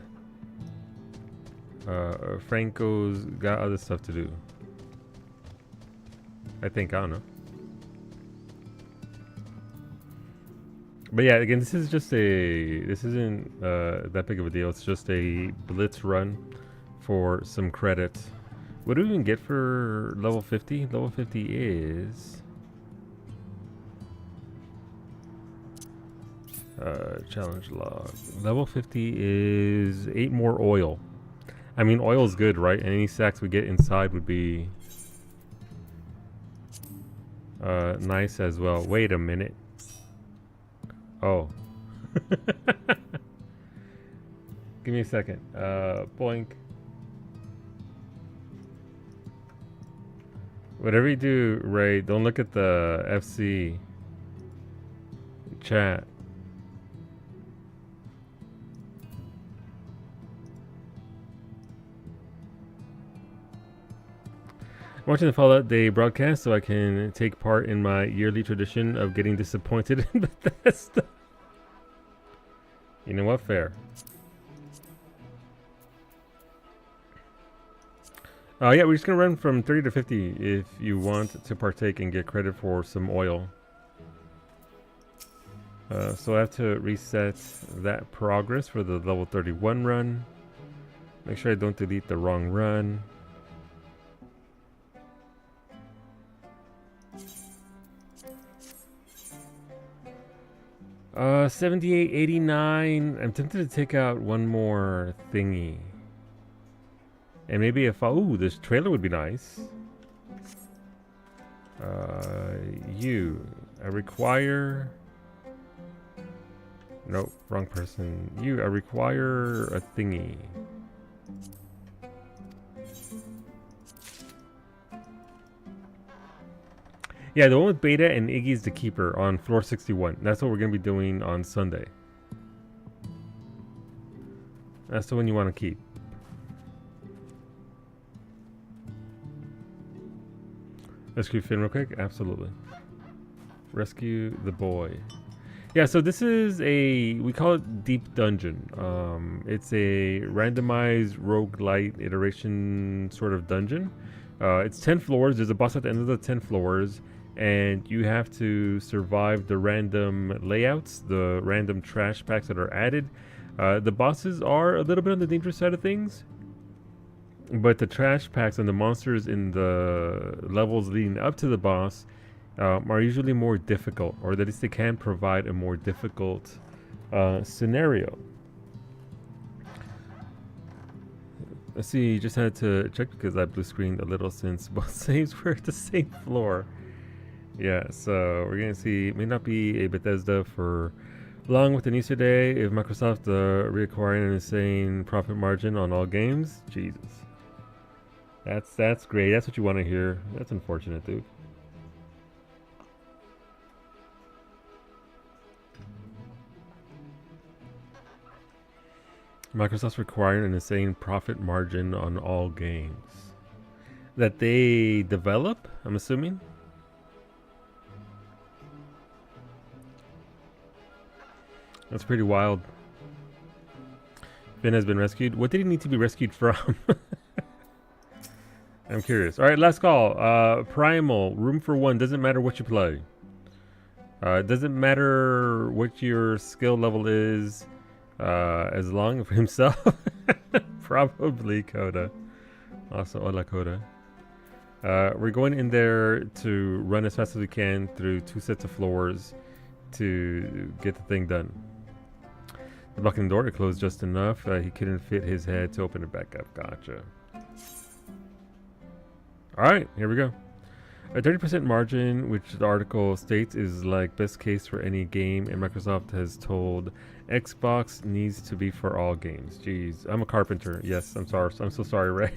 Franco's got other stuff to do. I think, I don't know. But yeah, again, this is just this isn't that big of a deal. It's just a blitz run for some credit. What do we even get for level 50? Level 50 is challenge log. Level 50 is 8 more oil. I mean, oil is good, right? And any sacks we get inside would be nice as well. Wait a minute. Oh. Give me a second. Boink. Whatever you do, Ray, don't look at the FC chat. I'm watching the Fallout Day broadcast so I can take part in my yearly tradition of getting disappointed in Bethesda. You know what? Fair. Yeah, we're just going to run from 30 to 50 if you want to partake and get credit for some oil. So I have to reset that progress for the level 31 run. Make sure I don't delete the wrong run. 78, 89. I'm tempted to take out one more thingy. And maybe if ooh, this trailer would be nice. I require. Nope, wrong person. I require a thingy. Yeah, the one with Beta and Iggy's the keeper on floor 61. That's what we're going to be doing on Sunday. That's the one you want to keep. Rescue Finn real quick? Absolutely. Rescue the boy. Yeah, so this is we call it Deep Dungeon. It's a randomized roguelite iteration sort of dungeon. It's 10 floors. There's a boss at the end of the 10 floors. And you have to survive the random layouts, the random trash packs that are added. The bosses are a little bit on the dangerous side of things. but the trash packs and the monsters in the levels leading up to the boss are usually more difficult, or at least they can provide a more difficult scenario. Let's see, just had to check because I blue screened a little since both saves were at the same floor. Yeah, so we're gonna see, it may not be a Bethesda for long with the news today. If Microsoft reacquiring an insane profit margin on all games, Jesus. That's great. That's what you want to hear. That's unfortunate, dude. Microsoft's requiring an insane profit margin on all games that they develop, I'm assuming. That's pretty wild. Finn has been rescued. What did he need to be rescued from? I'm curious. All right, last call. Primal, room for one. Doesn't matter what you play. It doesn't matter what your skill level is. As long for himself. Probably Coda. Also, hola Coda. We're going in there to run as fast as we can through 2 sets of floors to get the thing done. The blocking door, it closed just enough. He couldn't fit his head to open it back up. Gotcha. Alright, here we go. A 30% margin, which the article states is like best case for any game, and Microsoft has told Xbox needs to be for all games. Jeez, I'm a carpenter. Yes, I'm sorry. I'm so sorry, Ray.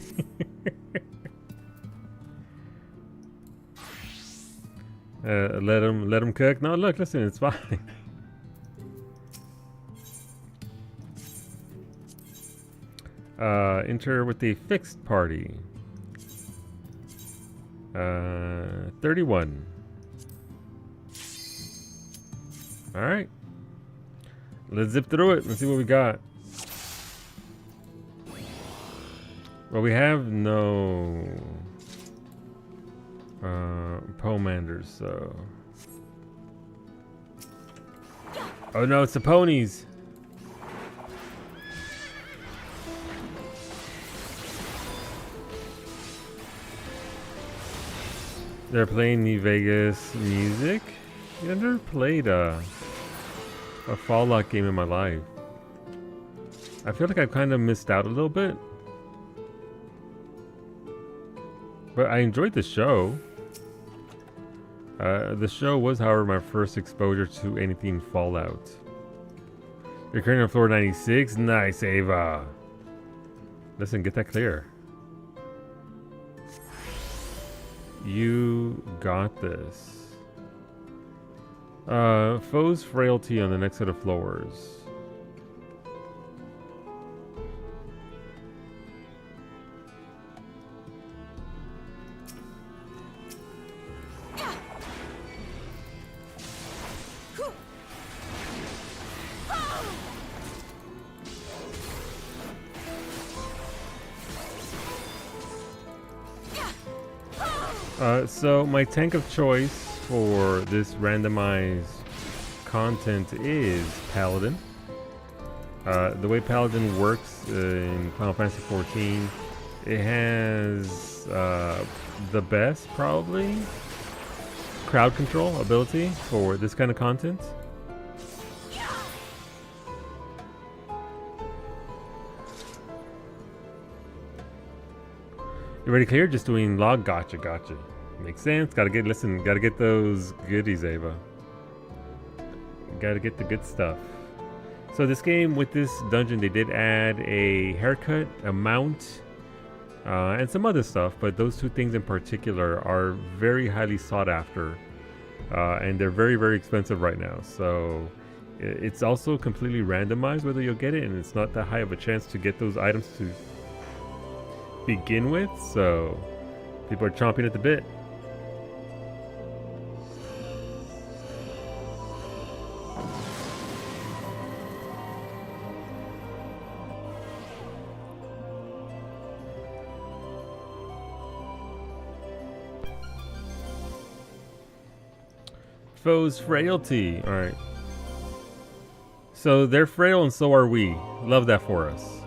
Let him cook. No, look, listen, it's fine. Enter with the fixed party. 31. All right. Let's zip through it. Let's see what we got. Well, we have no Pomanders, so. Oh no, it's the ponies. They're playing New Vegas music. I never played a Fallout game in my life. I feel like I've kind of missed out a little bit. But I enjoyed the show. The show was, however, my first exposure to anything Fallout. You're currently on floor 96? Nice, Ava. Listen, get that clear. You got this. Foe's frailty on the next set of floors. So my tank of choice for this randomized content is Paladin. The way Paladin works in Final Fantasy XIV, it has the best, probably, crowd control ability for this kind of content. You ready clear? Just doing log. Gotcha. Makes sense. Gotta get those goodies, Ava. Gotta get the good stuff. So this game, with this dungeon, they did add a haircut, a mount, and some other stuff, but those two things in particular are very highly sought after, and they're very, very expensive right now. So it's also completely randomized whether you'll get it, and it's not that high of a chance to get those items to begin with, so people are chomping at the bit. Foe's frailty. All right. So they're frail and so are we. Love that for us.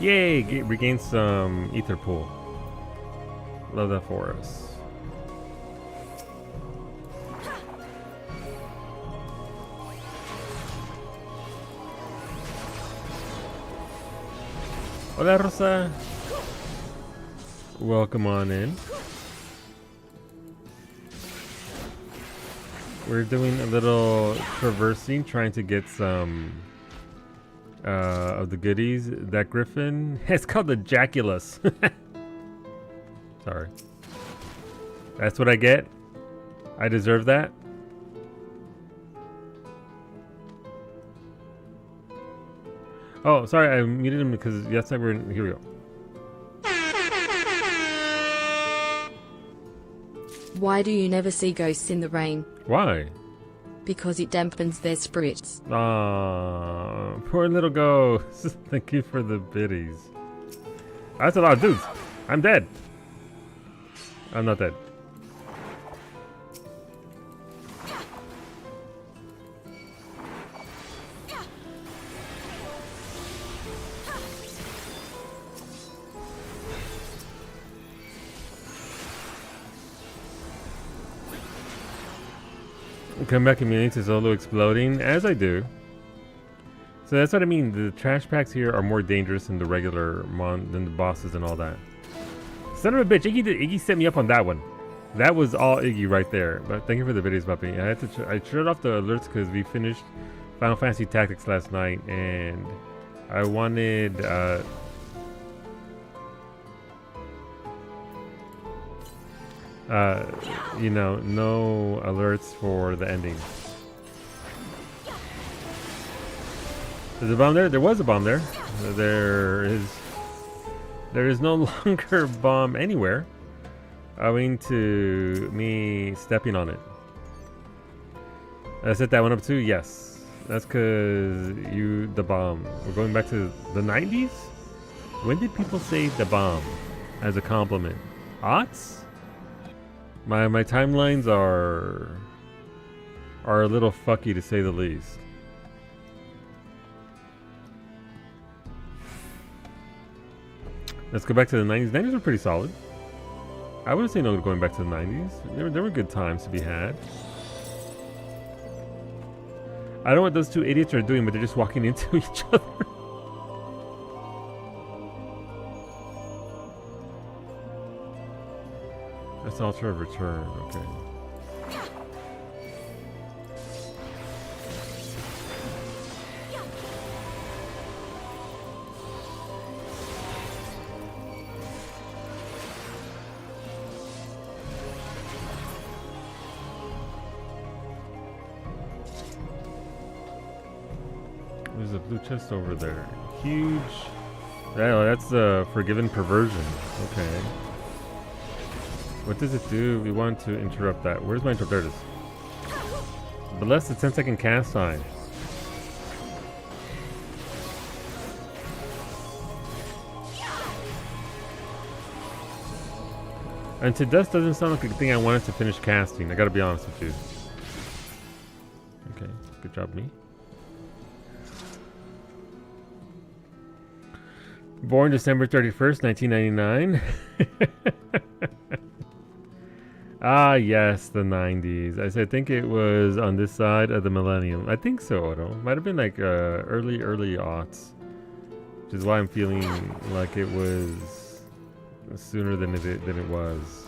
Yay! Regain some ether pool. Love that for us. Hola, Rosa. Welcome on in. We're doing a little traversing, trying to get some of the goodies. That griffin, it's called the Jaculus. Sorry. That's what I get. I deserve that. Oh, sorry, I muted him because yesterday we're in, here we go. Why do you never see ghosts in the rain? Why? Because it dampens their spirits. Aw, poor little ghost. Thank you for the biddies. That's a lot of dudes. I'm dead. I'm not dead. Come back immunity to solo exploding, as I do. So that's what I mean. The trash packs here are more dangerous than the regular than the bosses and all that. Son of a bitch, Iggy set me up on that one. That was all Iggy right there. But thank you for the videos, puppy. I had to I shut off the alerts because we finished Final Fantasy Tactics last night, and I wanted you know, no alerts for the ending. There's a bomb there? There was a bomb there. There is no longer a bomb anywhere, owing to me stepping on it. I set that one up too? Yes. That's because the bomb. We're going back to the 90s? When did people say the bomb as a compliment? Aughts? My timelines are a little fucky to say the least. Let's go back to the 90s. 90s were pretty solid. I wouldn't say no to going back to the 90s. There were good times to be had. I don't know what those two idiots are doing, but they're just walking into each other. That's altar of return, okay. There's a blue chest over there. Huge. Yeah, that's the Forgiven Perversion. Okay. What does it do? We want to interrupt that. Where's my interrupt? There it is. Bless the 10-second cast time. And to dust doesn't sound like a thing I wanted to finish casting. I gotta be honest with you. Okay, good job, me. Born December 31st, 1999. Ah, yes, the 90s. I think it was on this side of the millennium. I think so, Otto. Might have been like early aughts. Which is why I'm feeling like it was sooner than it was.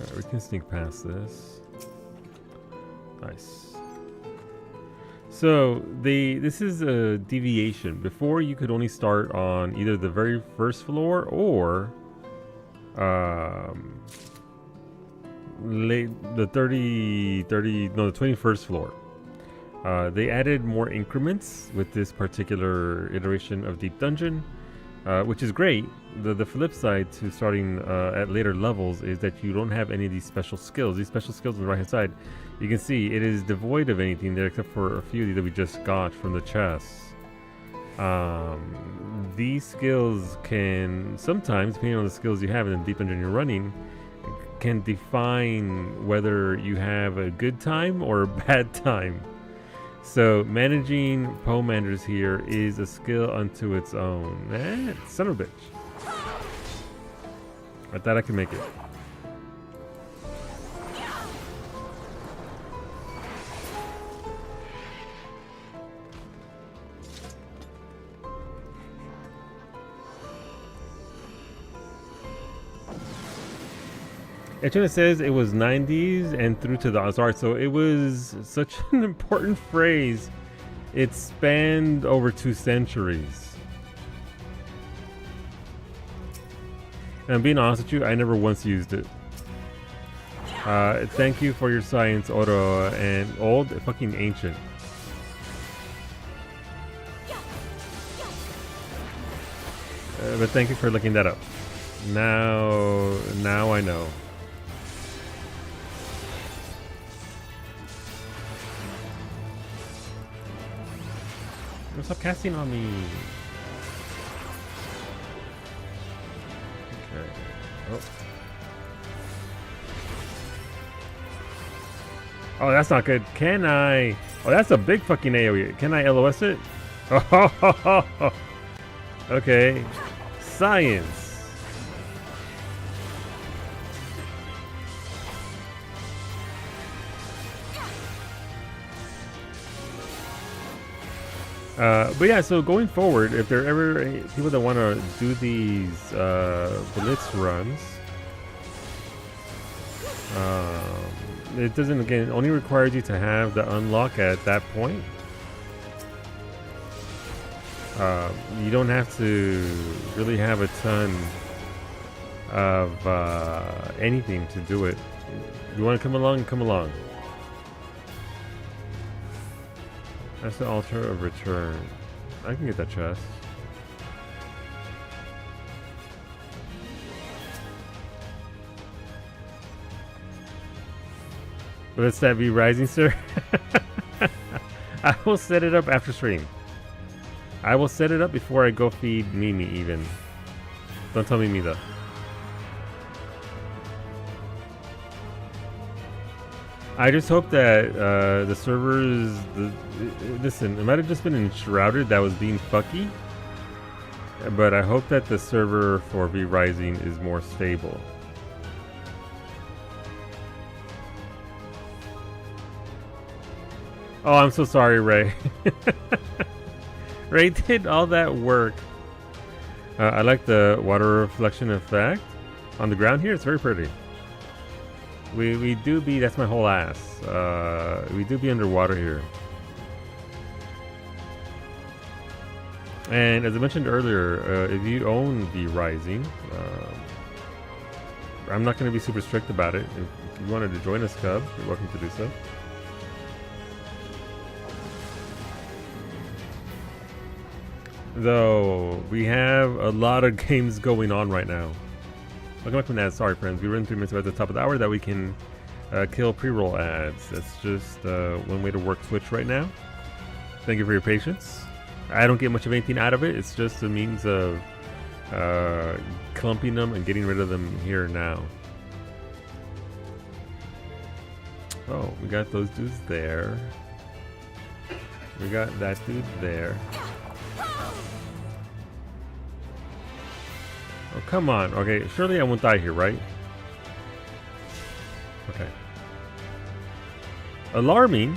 Alright, we can sneak past this. Nice. So this is a deviation. Before you could only start on either the very first floor or the 21st floor. They added more increments with this particular iteration of Deep Dungeon, which is great. The flip side to starting at later levels is that you don't have any of these special skills. These special skills on the right hand side, you can see it is devoid of anything there except for a few that we just got from the chests. these skills can sometimes, depending on the skills you have in the deep engine you're running, can define whether you have a good time or a bad time. So managing Pomanders here is a skill unto its own. Son of a bitch. I thought I could make it. It says it was 90s and through to the start, so it was such an important phrase. It spanned over 2 centuries. And being honest with you, I never once used it. Thank you for your science, Oro, and old fucking ancient. But thank you for looking that up. Now I know. Stop casting on me. Okay. Oh, that's not good. Can I? Oh, that's a big fucking AoE. Can I LOS it? Oh, okay. Science. But yeah, so going forward, if there are ever people that want to do these blitz runs, it doesn't, again, only requires you to have the unlock at that point. You don't have to really have a ton of anything to do it. You want to come along, come along. That's the altar of return. I can get that chest. Let's that be rising, sir? I will set it up after stream. I will set it up before I go feed Mimi even. Don't tell Mimi though. I just hope that the servers, listen, it might have just been Enshrouded that was being fucky, but I hope that the server for V Rising is more stable. Oh, I'm so sorry, Ray. Ray did all that work. I like the water reflection effect on the ground here. It's very pretty. We do be, that's my whole ass. We do be underwater here. And as I mentioned earlier, if you own the Rising, I'm not going to be super strict about it. If you wanted to join us, Cub, you're welcome to do so. Though, we have a lot of games going on right now. Welcome back from that. Sorry, friends. We run 3 minutes at the top of the hour that we can kill pre-roll ads. That's just one way to work Twitch right now. Thank you for your patience. I don't get much of anything out of it. It's just a means of clumping them and getting rid of them here now. Oh, we got those dudes there. We got that dude there. Oh, come on. Okay, surely I won't die here, right? Okay. Alarming.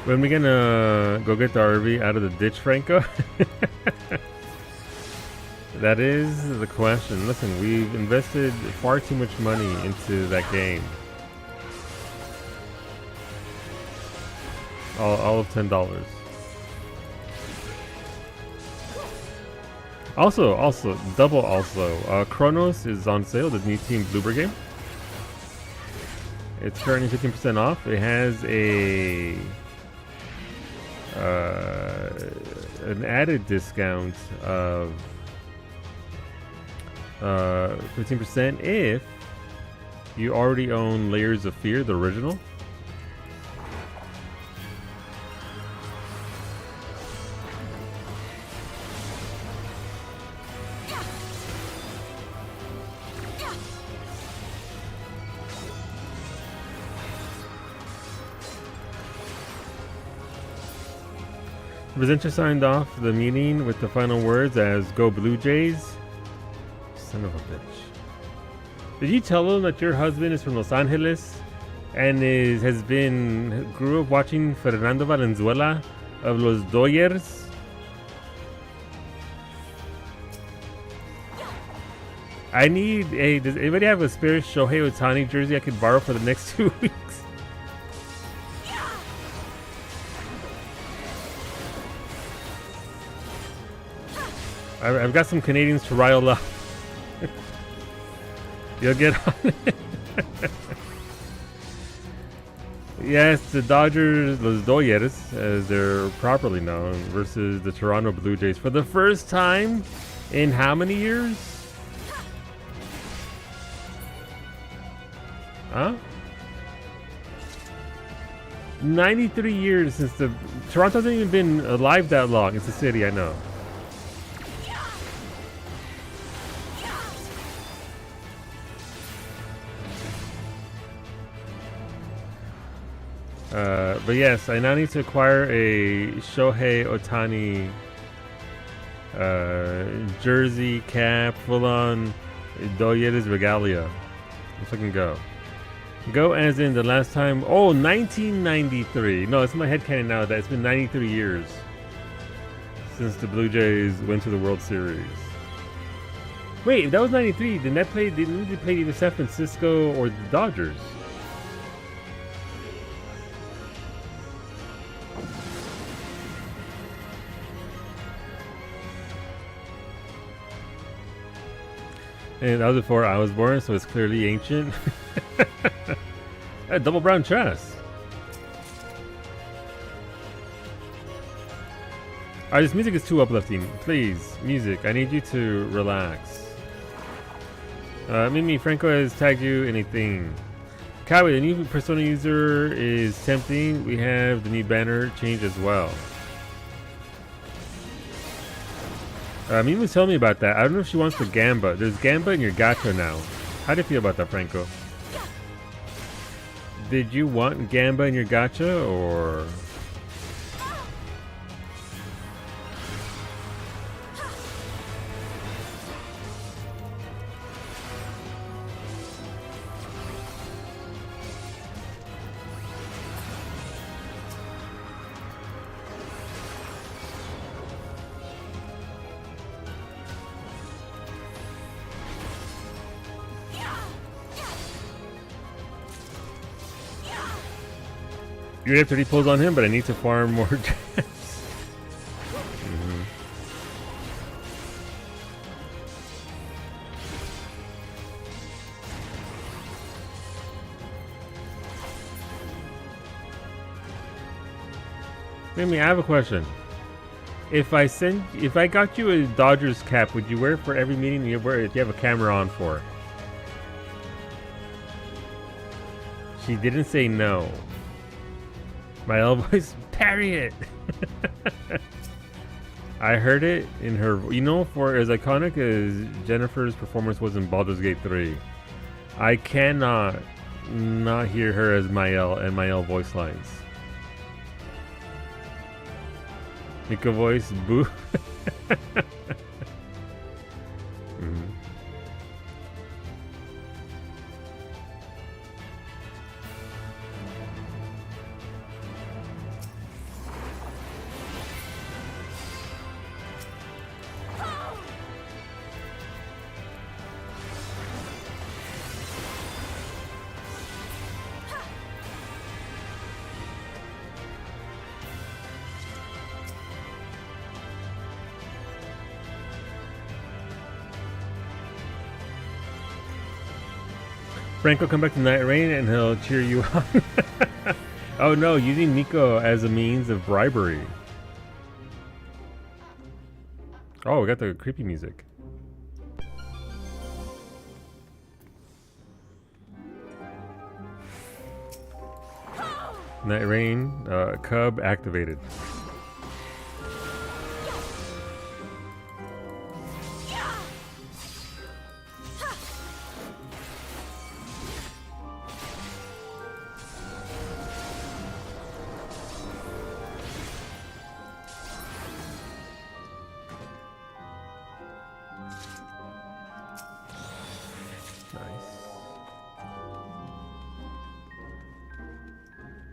When we gonna go get the RV out of the ditch, Franco? That is the question. Listen, we've invested far too much money into that game. All of $10. Also, Chronos is on sale, the new Team Bloober game. It's currently 15% off. It has a an added discount of 15% if you already own Layers of Fear, the original. The presenter signed off the meeting with the final words as "Go Blue Jays." Son of a bitch. Did you tell them that your husband is from Los Angeles and grew up watching Fernando Valenzuela of Los Dodgers? Does anybody have a spare Shohei Ohtani jersey I could borrow for the next 2 weeks? I've got some Canadians to rile up. You'll get on it. Yes, the Dodgers, Los Dodgers, as they're properly known, versus the Toronto Blue Jays for the first time in how many years? Huh? 93 years since Toronto hasn't even been alive that long. It's a city, I know. But yes, I now need to acquire a Shohei Ohtani jersey, cap, full-on Dodgers regalia. Let's fucking go. Go as in the last time. Oh, 1993. No, it's in my headcanon now that it's been 93 years since the Blue Jays went to the World Series. Wait, if that was 93, then didn't they play either San Francisco or the Dodgers? And that was before I was born, so it's clearly ancient. A double brown chest. Alright, this music is too uplifting. Please, music, I need you to relax. Mimi Franco has tagged you in a thing. Kawi, the new Persona user is tempting. We have the new banner change as well. Mimi was telling me about that. I don't know if she wants the Gamba. There's Gamba in your gacha now. How do you feel about that, Franco? Did you want Gamba in your gacha, or...? You have 30 pulls on him, but I need to farm more gems. Mimi, I have a question. If I got you a Dodgers cap, would you wear it for every meeting you have a camera on for? She didn't say no. My elbows, parry it. I heard it in her, for as iconic as Jennifer's performance was in Baldur's Gate 3, I cannot not hear her as Mael and Mael voice lines. Mika voice, boo. Franco, come back to Night Rain and he'll cheer you on. Oh no, using Nico as a means of bribery. Oh, we got the creepy music. Night Rain, Cub activated.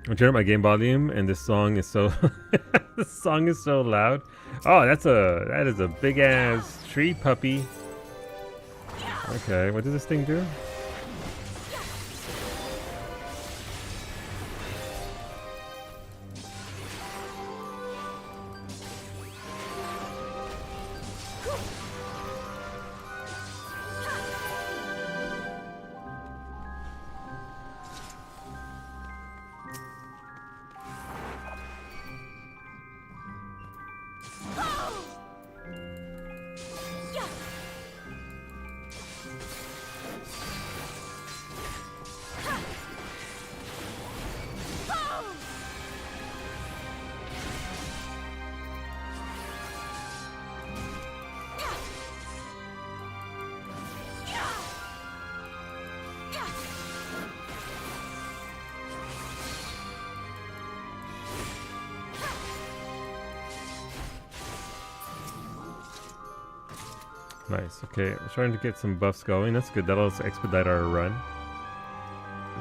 I turned up my game volume, and this song is so this song is so loud. Oh, that is a big ass tree puppy. Okay, what does this thing do? Nice. Okay, I'm trying to get some buffs going. That's good. That'll expedite our run.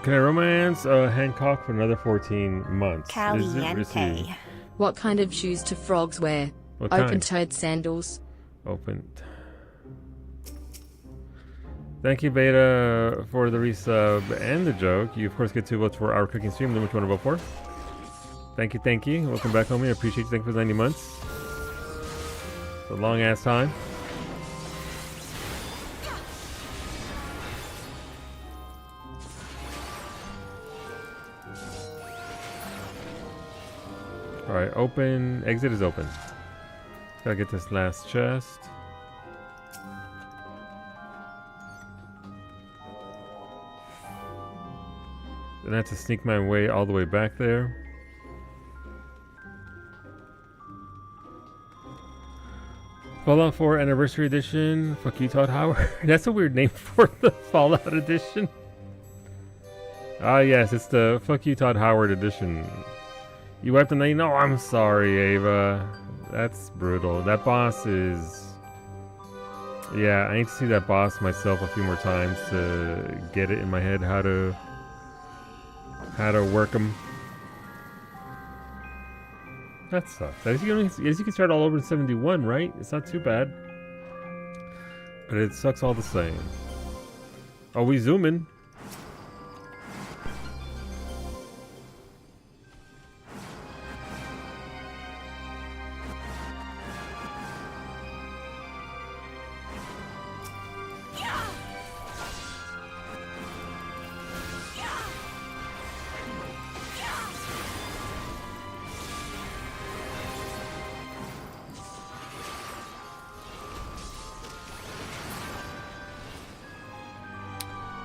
Can I romance Hancock for another 14 months? Caliente. What kind of shoes do frogs wear? What kind? Open-toed sandals. Opened. Thank you, Beta, for the resub and the joke. You, of course, get 2 votes for our cooking stream. Then which one to vote for? Thank you, thank you. Welcome back, homie. I appreciate you. Thank you for the 90 months. It's a long-ass time. Alright, open. Exit is open. Gotta get this last chest. Then I have to sneak my way all the way back there. Fallout 4 Anniversary Edition. Fuck you, Todd Howard. That's a weird name for the Fallout Edition. Ah, yes, it's the Fuck you, Todd Howard Edition. You wiped the night? No, I'm sorry, Ava. That's brutal. That boss is... Yeah, I need to see that boss myself a few more times to get it in my head how to work him. That sucks. At least you can start all over in 71, right? It's not too bad. But it sucks all the same. Oh, we zooming.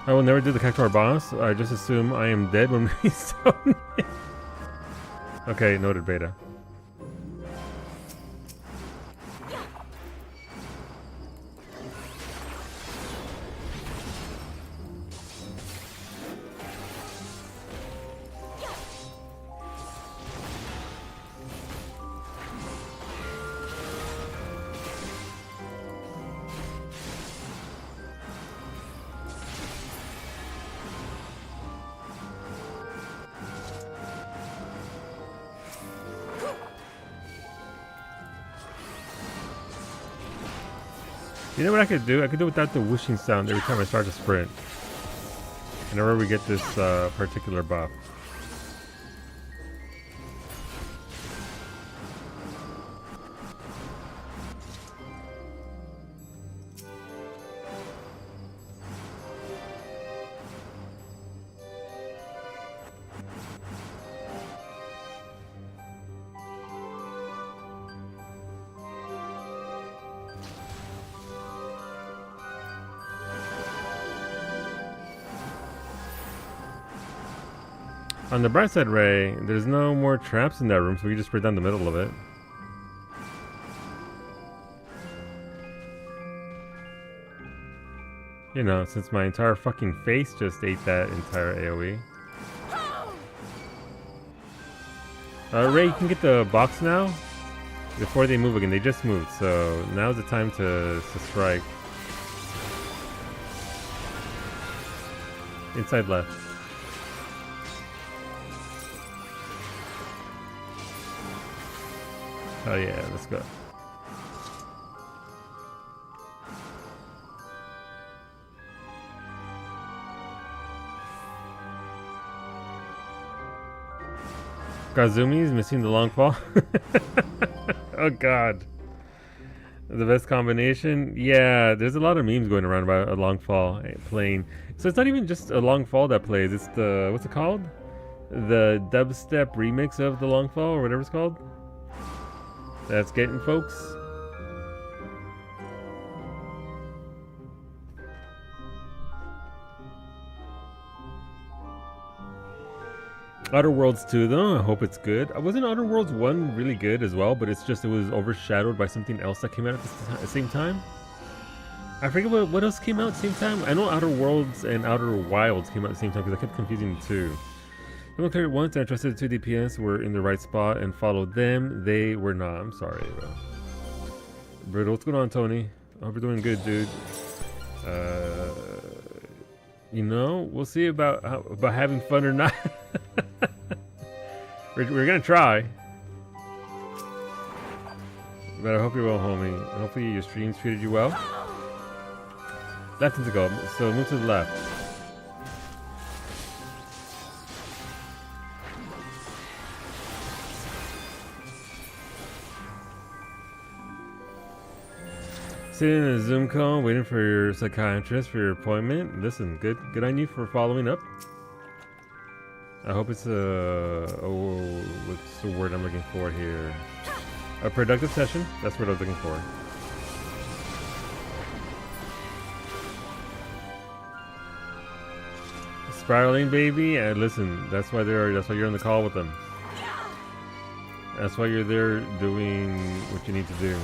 I will never do the Cactuar boss. I just assume I am dead when we stone it. Okay, noted, Beta. You know what I could do? I could do without the whooshing sound every time I start to sprint. Whenever we get this particular buff. On the bright side, Ray, there's no more traps in that room, so we can just sprint down the middle of it. You know, since my entire fucking face just ate that entire AoE. Ray, you can get the box now. Before they move again. They just moved, so now's the time to strike. Inside left. Oh yeah, let's go. Kazumi's missing the long fall. Oh god. The best combination? Yeah, there's a lot of memes going around about a long fall playing. So it's not even just a long fall that plays, it's the, what's it called? The dubstep remix of the long fall, or whatever it's called. That's getting folks. Outer Worlds 2 though, I hope it's good. Wasn't Outer Worlds 1 really good as well, but it's just it was overshadowed by something else that came out at the same time? I forget what else came out at the same time. I know Outer Worlds and Outer Wilds came out at the same time because I kept confusing the two. Someone cleared it once and I trusted the two DPS were in the right spot and followed them. They were not. I'm sorry, bro. Brutal. What's going on, Tony? I hope you're doing good, dude. You know, we'll see about having fun or not. We're gonna try. But I hope you're well, homie. Hopefully your streams treated you well. Left to go, so move to the left. Sitting in a Zoom call, waiting for your psychiatrist for your appointment. Listen, good on you for following up. I hope it's what's the word I'm looking for here? A productive session. That's what I was looking for. Spiraling, baby. Listen, that's why that's why you're on the call with them. That's why you're there doing what you need to do.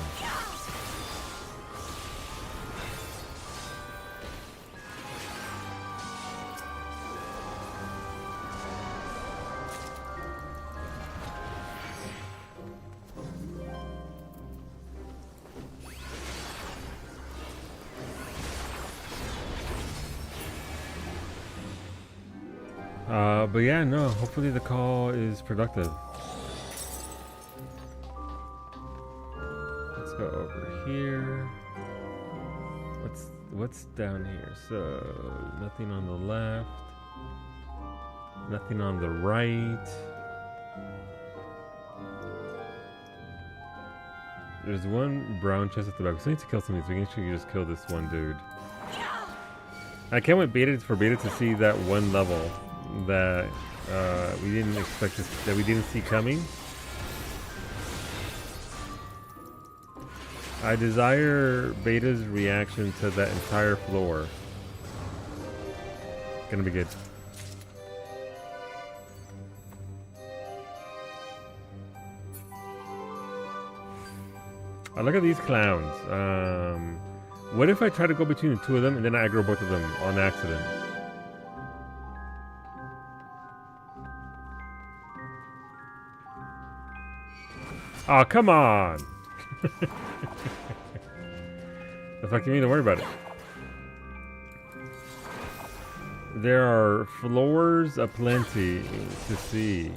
But yeah, no, hopefully the call is productive. Let's go over here. What's down here? So, nothing on the left. Nothing on the right. There's one brown chest at the back. So I need to kill something, so we can actually just kill this one dude. I can't wait for beta to see that one level that we didn't expect that we didn't see coming. I desire beta's reaction to that entire floor. Gonna be good. Oh, look at these clowns. What if I try to go between the two of them and then I aggro both of them on accident? Oh, come on! The fuck you mean? Don't worry about it. There are floors aplenty to see.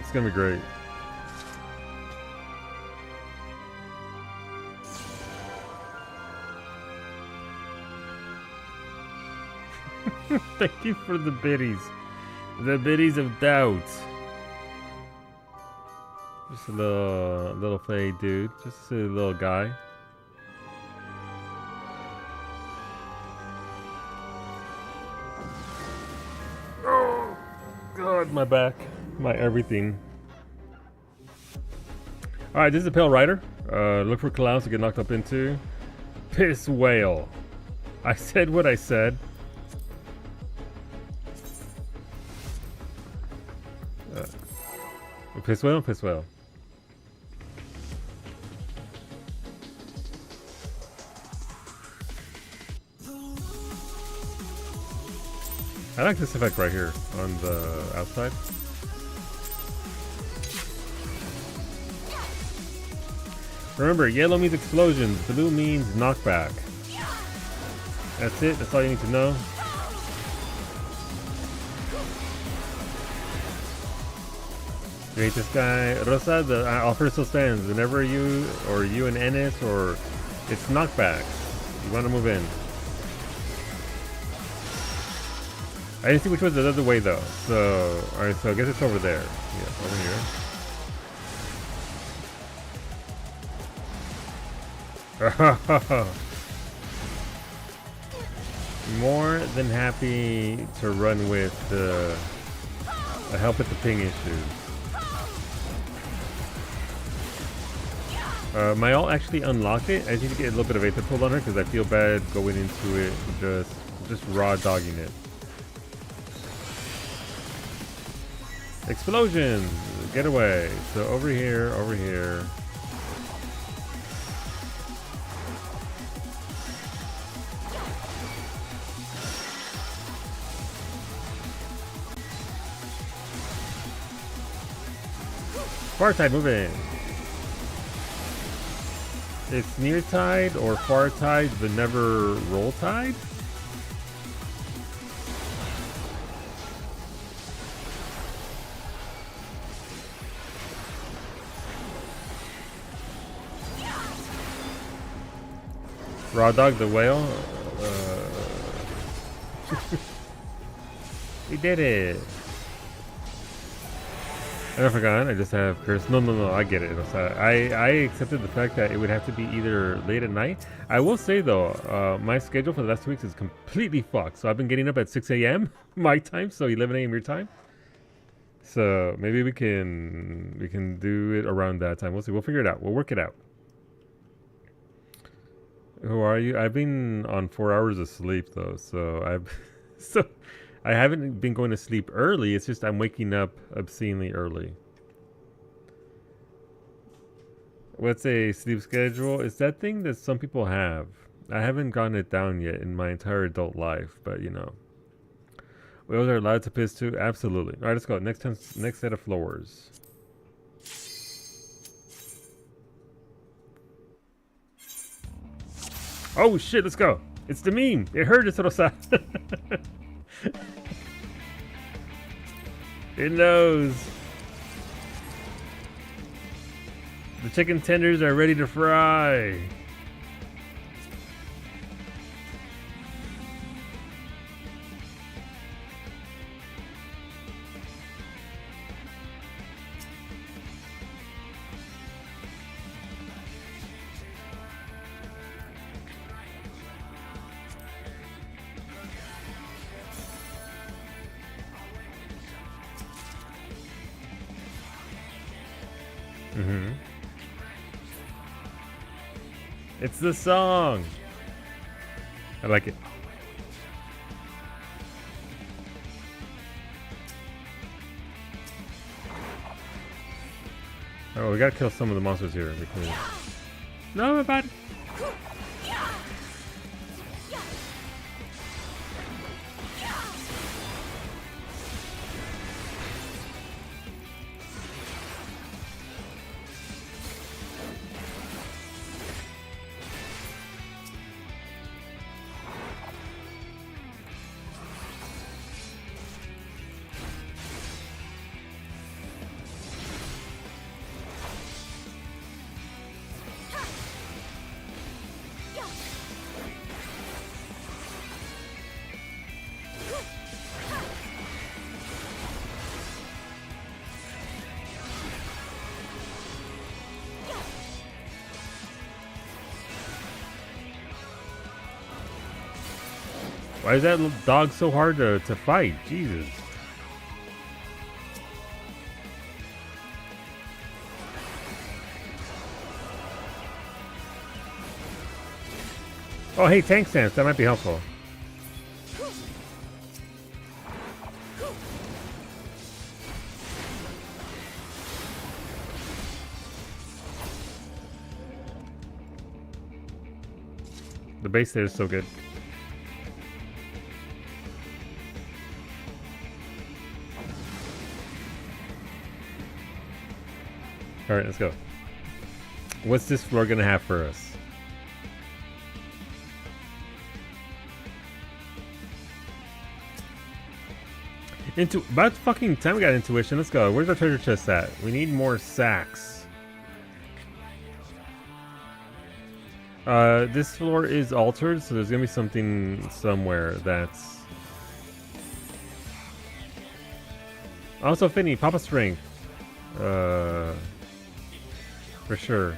It's gonna be great. Thank you for the biddies. The biddies of doubt. Just a little play dude. Just a little guy. Oh god, my back. My everything. Alright, this is a Pale Rider. Look for clowns to get knocked up into. Piss whale. I said what I said. Piss whale, piss whale. I like this effect right here on the outside. Remember, yellow means explosions, blue means knockback. That's it, that's all you need to know. You hate this guy. Rosa, the offer still stands. Whenever you and Ennis or it's knockback. You want to move in. I didn't see which was the other way though. So, alright, so I guess it's over there. Yeah, over here. More than happy to run with help with the ping issues. My ult actually unlocked it. I need to get a little bit of Aether pull on her because I feel bad going into it just raw dogging it. Explosion! Get away. So over here, over here. Far tide, move in. It's near tide or far tide, but never roll tide? Raw dog the whale? We did it! I forgot. I just have curse. No. I get it. I accepted the fact that it would have to be either late at night. I will say though, my schedule for the last 2 weeks is completely fucked. So I've been getting up at 6 a.m. my time, so 11 a.m. your time. So maybe we can do it around that time. We'll see. We'll figure it out. We'll work it out. Who are you? I've been on 4 hours of sleep though, so I haven't been going to sleep early. It's just I'm waking up obscenely early. What's a sleep schedule? It's that thing that some people have. I haven't gotten it down yet in my entire adult life, but you know. Whales are allowed to piss too? Absolutely. All right, let's go. Next set of floors. Oh shit, let's go. It's the meme. It hurt us, Rosa. It knows. The chicken tenders are ready to fry. It's the song. I like it. Oh, we gotta kill some of the monsters here because... No, my bad. Why is that dog so hard to fight? Jesus. Oh, hey, tank stance. That might be helpful. The base there is so good. Alright, let's go. What's this floor gonna have for us? About fucking time we got intuition. Let's go. Where's our treasure chest at? We need more sacks. This floor is altered, so there's gonna be something somewhere that's... Also, Finny, Papa Strength. For sure.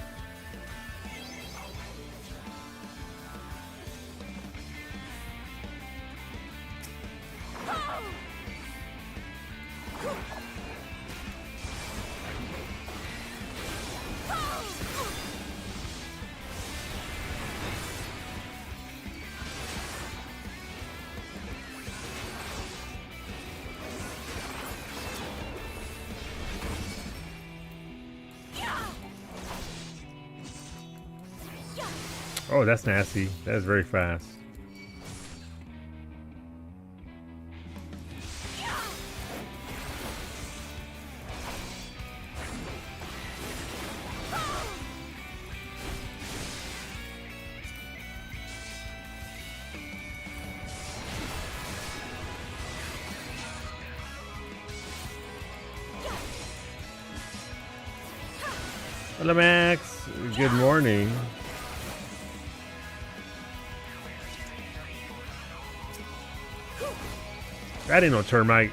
Oh, that's nasty. That is very fast. Hello, Max. Good morning. That ain't no termite.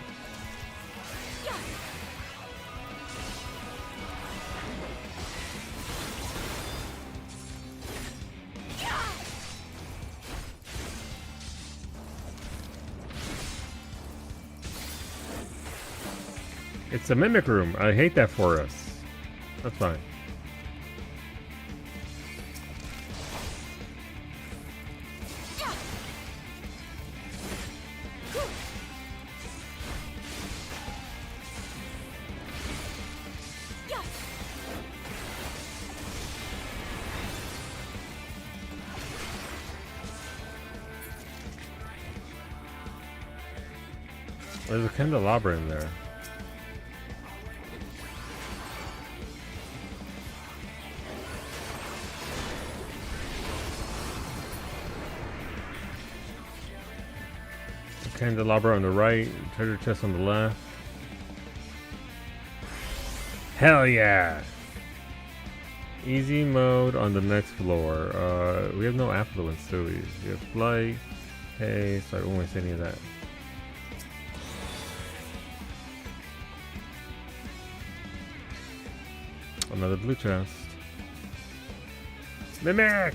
It's a mimic room. I hate that for us. That's fine. There's a candelabra in there. A candelabra on the right, treasure chest on the left. Hell yeah! Easy mode on the next floor. We have no affluence, do we? We have flight, haste. I won't waste any of that. Another blue chest. Mimic!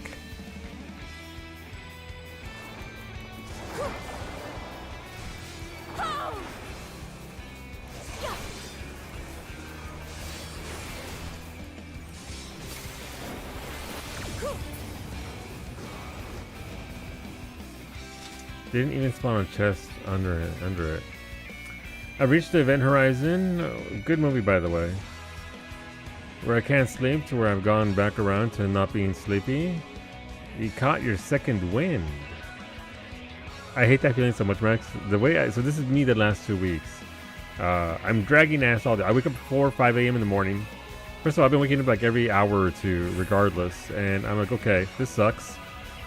Didn't even spawn a chest under it. I've reached the event horizon. Good movie, by the way. Where I can't sleep to where I've gone back around to not being sleepy. You caught your second wind. I hate that feeling so much, Max. The way so this is me the last 2 weeks. I'm dragging ass all day. I wake up at 4 or 5 a.m. in the morning. First of all, I've been waking up like every hour or two, regardless. And I'm like, okay, this sucks.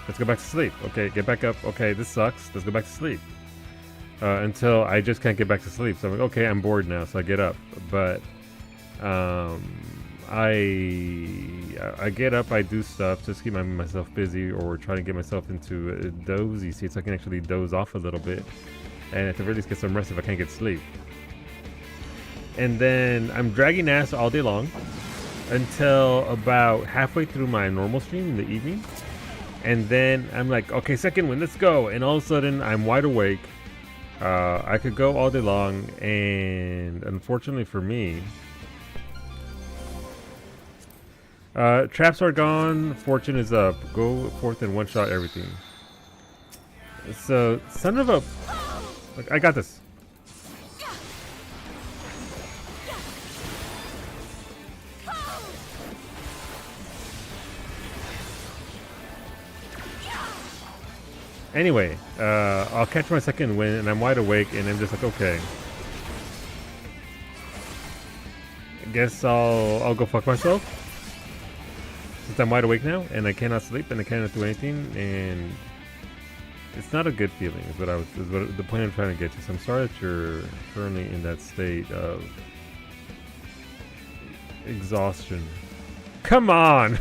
Let's go back to sleep. Okay, get back up. Okay, this sucks. Let's go back to sleep. Until I just can't get back to sleep. So I'm like, okay, I'm bored now, so I get up. But I get up, I do stuff, just keep myself busy or try to get myself into a dozy state so I can actually doze off a little bit. And at the very least get some rest if I can't get sleep. And then I'm dragging ass all day long until about halfway through my normal stream in the evening. And then I'm like, okay, second one, let's go. And all of a sudden I'm wide awake. I could go all day long, and unfortunately for me, traps are gone, fortune is up. Go forth and one-shot everything. So, son of a... Look, I got this. Anyway, I'll catch my second win, and I'm wide awake, and I'm just like, okay. I guess I'll go fuck myself. Since I'm wide awake now, and I cannot sleep, and I cannot do anything, and it's not a good feeling. Is what the point I'm trying to get to. So I'm sorry that you're currently in that state of exhaustion. Come on,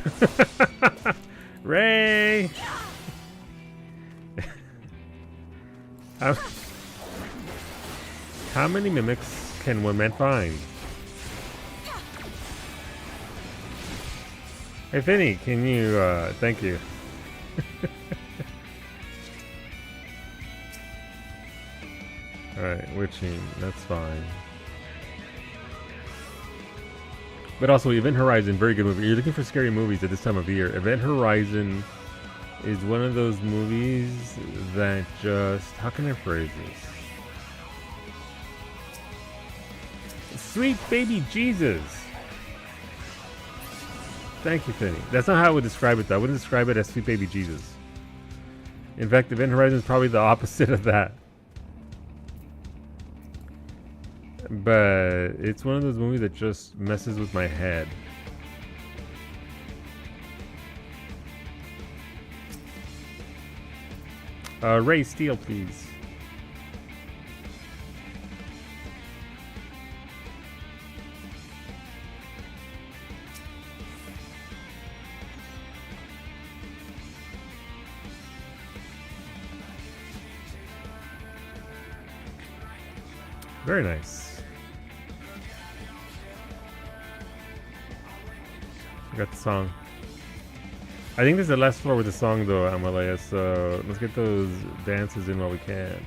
Ray. How many mimics can one man find? Hey Finny, can you, thank you. Alright, witching, that's fine. But also, Event Horizon, very good movie. You're looking for scary movies at this time of year. Event Horizon is one of those movies that just, how can I phrase this? Sweet baby Jesus! Thank you, Finny. That's not how I would describe it, though. I wouldn't describe it as Sweet Baby Jesus. In fact, Event Horizon is probably the opposite of that. But it's one of those movies that just messes with my head. Ray Steele, please. Very nice. I got the song. I think this is the last floor with the song though, Amalaya, so let's get those dances in while we can.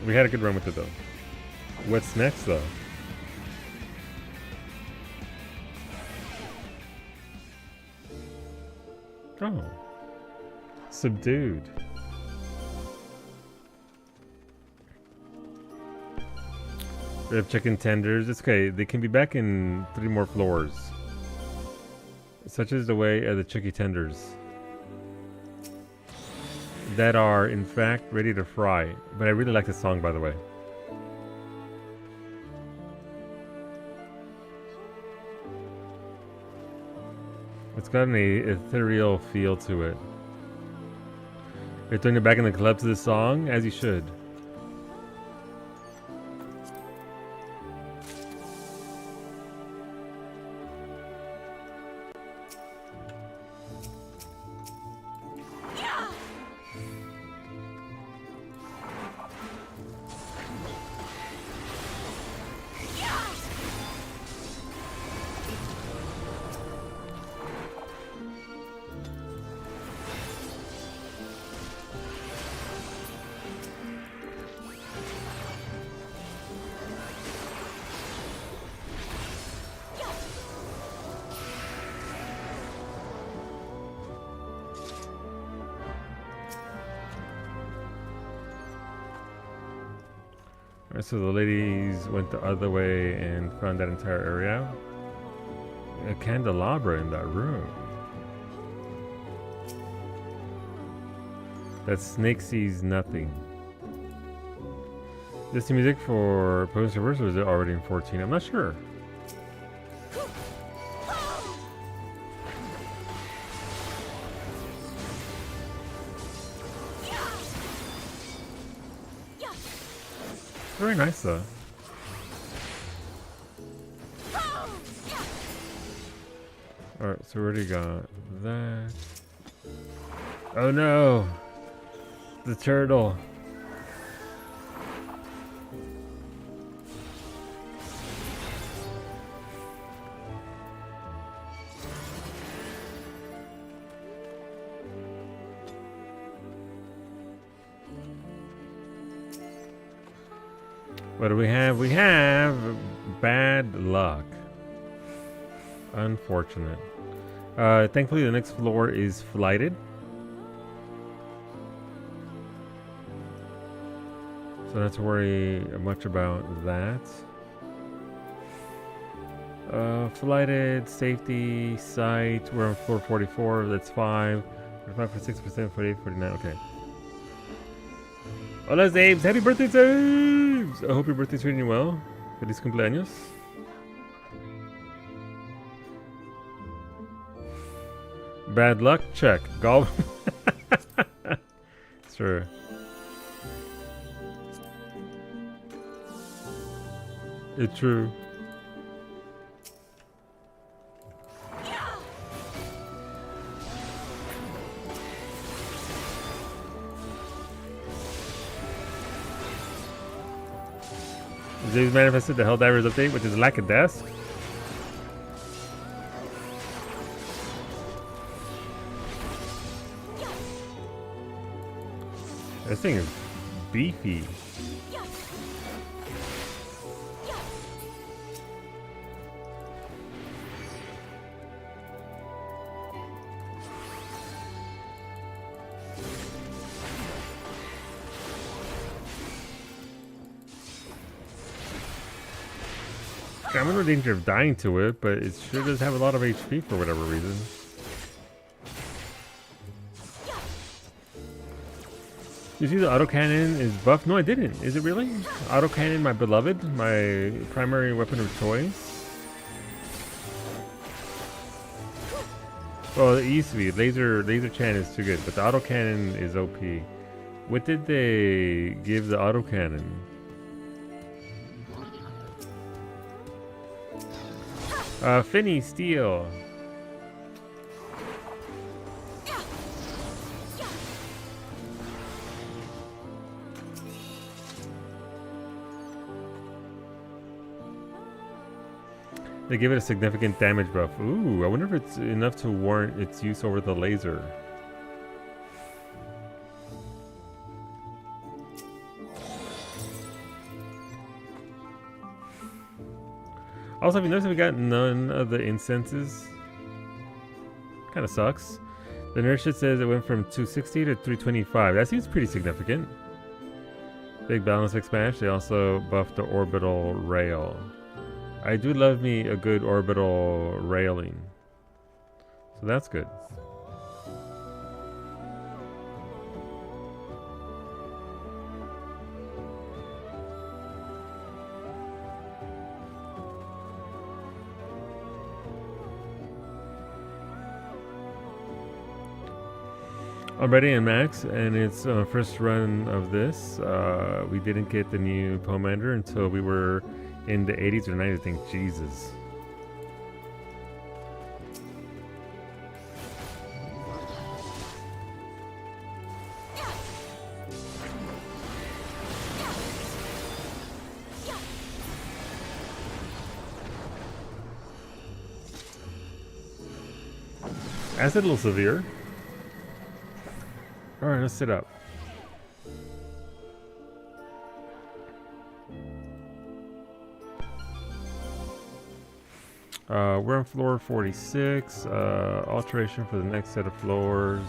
We had a good run with it though. What's next though? Oh. Subdued. We have chicken tenders. It's okay. They can be back in 3 more floors. Such is the way of the chicken tenders. That are, in fact, ready to fry. But I really like this song, by the way. It's got an ethereal feel to it. You're throwing it back in the club to this song? As you should. Alright, so the ladies went the other way and found that entire area. A candelabra in that room. That snake sees nothing. Is the music for Post Reverse, or is it already in 14? I'm not sure. Very nice though. Alright, so we already got that. Oh no! The turtle. What do we have? We have bad luck. Unfortunate. Thankfully the next floor is flighted. So not to worry much about that. Flighted, safety, sight. We're on floor 44. That's 5. 45 for 6%, 48, 49. Okay. Hola, Zabes. Happy birthday, Zabes. I hope your birthday's treating you well. Feliz cumpleaños. Bad luck? Check. Golf. Sure. It's true. James manifested the Helldivers update, which is lack of desk. This thing is beefy. I'm in no danger of dying to it, but it sure does have a lot of HP for whatever reason. You see the autocannon is buffed? No, I didn't. Is it really? Autocannon, my beloved, my primary weapon of choice. Well, it used to be. Laser Chan is too good, but the autocannon is OP. What did they give the autocannon? Finny Steel. They give it a significant damage buff. Ooh, I wonder if it's enough to warrant its use over the laser. Also, have you noticed we got none of the incenses? Kind of sucks. The nurse shit says it went from 260 to 325. That seems pretty significant. Big balance smash. They also buffed the orbital rail. I do love me a good orbital railing. So that's good. I'm ready and Max, and it's first run of this. We didn't get the new Pomander until we were in the 80s or 90s, I think. Jesus. That's a little severe. Alright, let's sit up. We're on floor 46. Alteration for the next set of floors.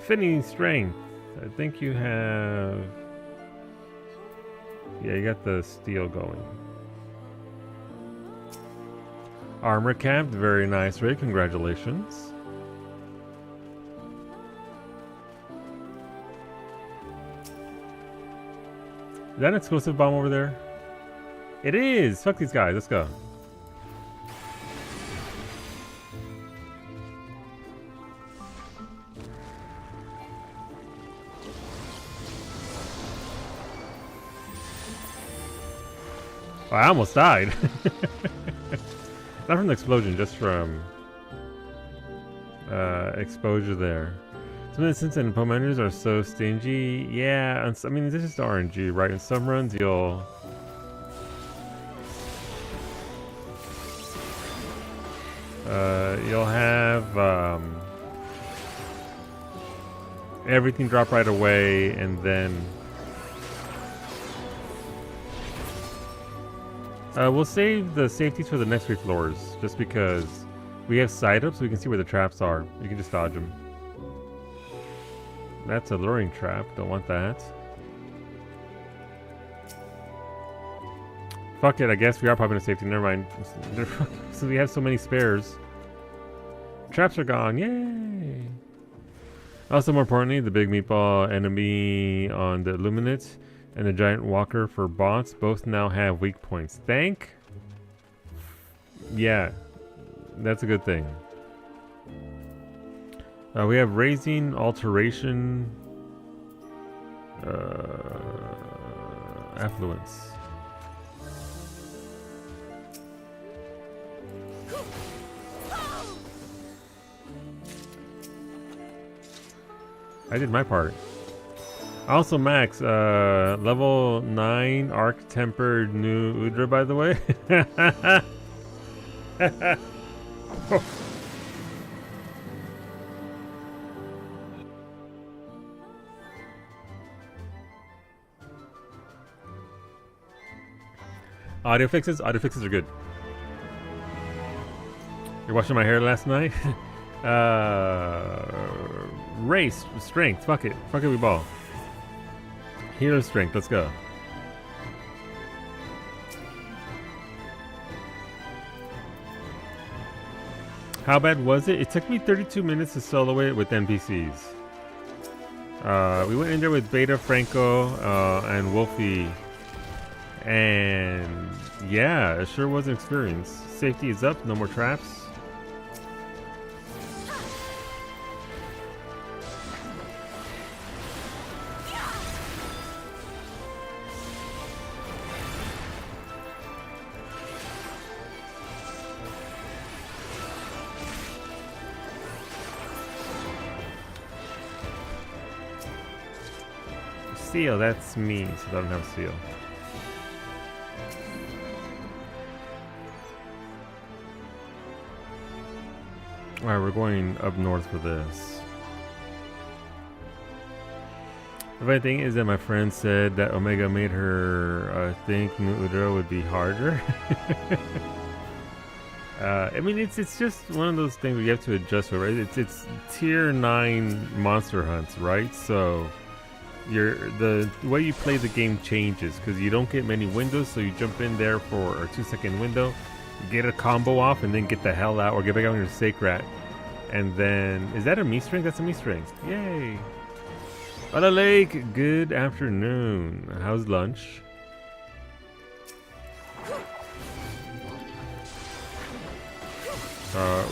Finny strength. I think you have... Yeah, you got the steel going. Armor capped, very nice, Ray. Congratulations. Is that an explosive bomb over there? It is! Fuck these guys, let's go. Oh, I almost died. Not from the explosion, just from exposure there. Some instances and Pomanders are so stingy. Yeah, I mean, this is just RNG, right? In some runs, you'll have everything drop right away, and then we'll save the safeties for the next 3 floors, just because we have side up so we can see where the traps are. You can just dodge them. That's a luring trap. Don't want that. Fuck it, I guess we are popping a safety. Never mind. So we have so many spares. Traps are gone. Yay! Also, more importantly, the big meatball enemy on the Illuminate and the giant walker for bots both now have weak points. Yeah, that's a good thing. We have raising, alteration, affluence. I did my part. Also, Max, level 9 arc tempered new Udra, by the way. Audio fixes are good. You're washing my hair last night? Race, strength, fuck it, we ball. Hero strength, let's go. How bad was it? It took me 32 minutes to solo it with NPCs. We went in there with Beta, Franco, and Wolfie. And yeah, it sure was an experience. Safety is up, no more traps. Seal, that's me, so I don't have seal. Alright, we're going up north for this. The funny thing is that my friend said that Omega made her think New Udra would be harder. I mean, it's just one of those things we have to adjust for, right? It's tier 9 monster hunts, right? So the way you play the game changes because you don't get many windows, so you jump in there for a 2-second window, get a combo off, and then get the hell out or get back out on your Sacred. And then, is that a me string? That's a me string. Yay! Hola Lake, good afternoon. How's lunch?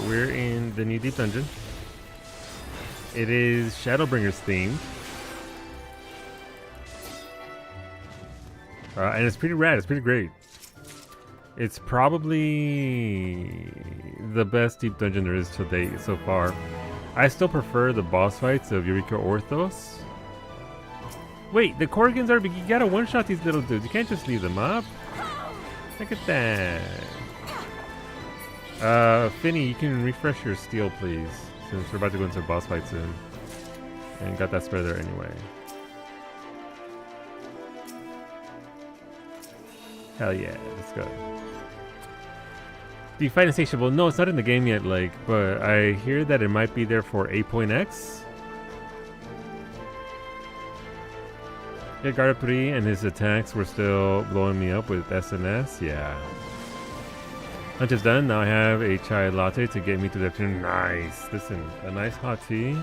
We're in the new deep dungeon. It is Shadowbringers themed. And it's pretty rad, it's pretty great. It's probably the best deep dungeon there is to date so far. I still prefer the boss fights of Eureka Orthos. Wait, the Korrigans are... You gotta one-shot these little dudes. You can't just leave them up. Look at that. Finny, you can refresh your steel, please. Since we're about to go into a boss fight soon. And got that spare there anyway. Hell yeah, let's go. Do you fight Insatiable? No, it's not in the game yet, like, but I hear that it might be there for 8.x. Yeah, Garda 3 and his attacks were still blowing me up with SNS, yeah. Lunch is done, now I have a chai latte to get me through the afternoon. Nice! Listen, a nice hot tea.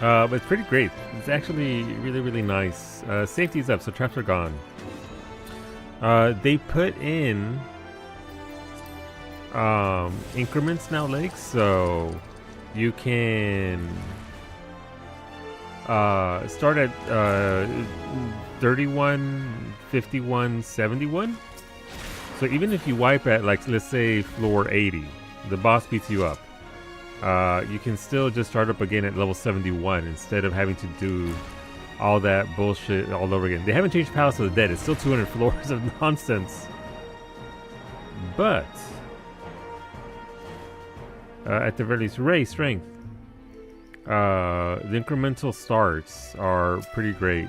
But it's pretty great. It's actually really, really nice. Safety's up, so traps are gone. They put in increments now, Lake, so you can start at 31, 51, 71. So even if you wipe at, like, let's say floor 80, the boss beats you up. You can still just start up again at level 71 instead of having to do all that bullshit all over again. They haven't changed Palace of the Dead. It's still 200 floors of nonsense. But at the very least, Ray, strength. The incremental starts are pretty great.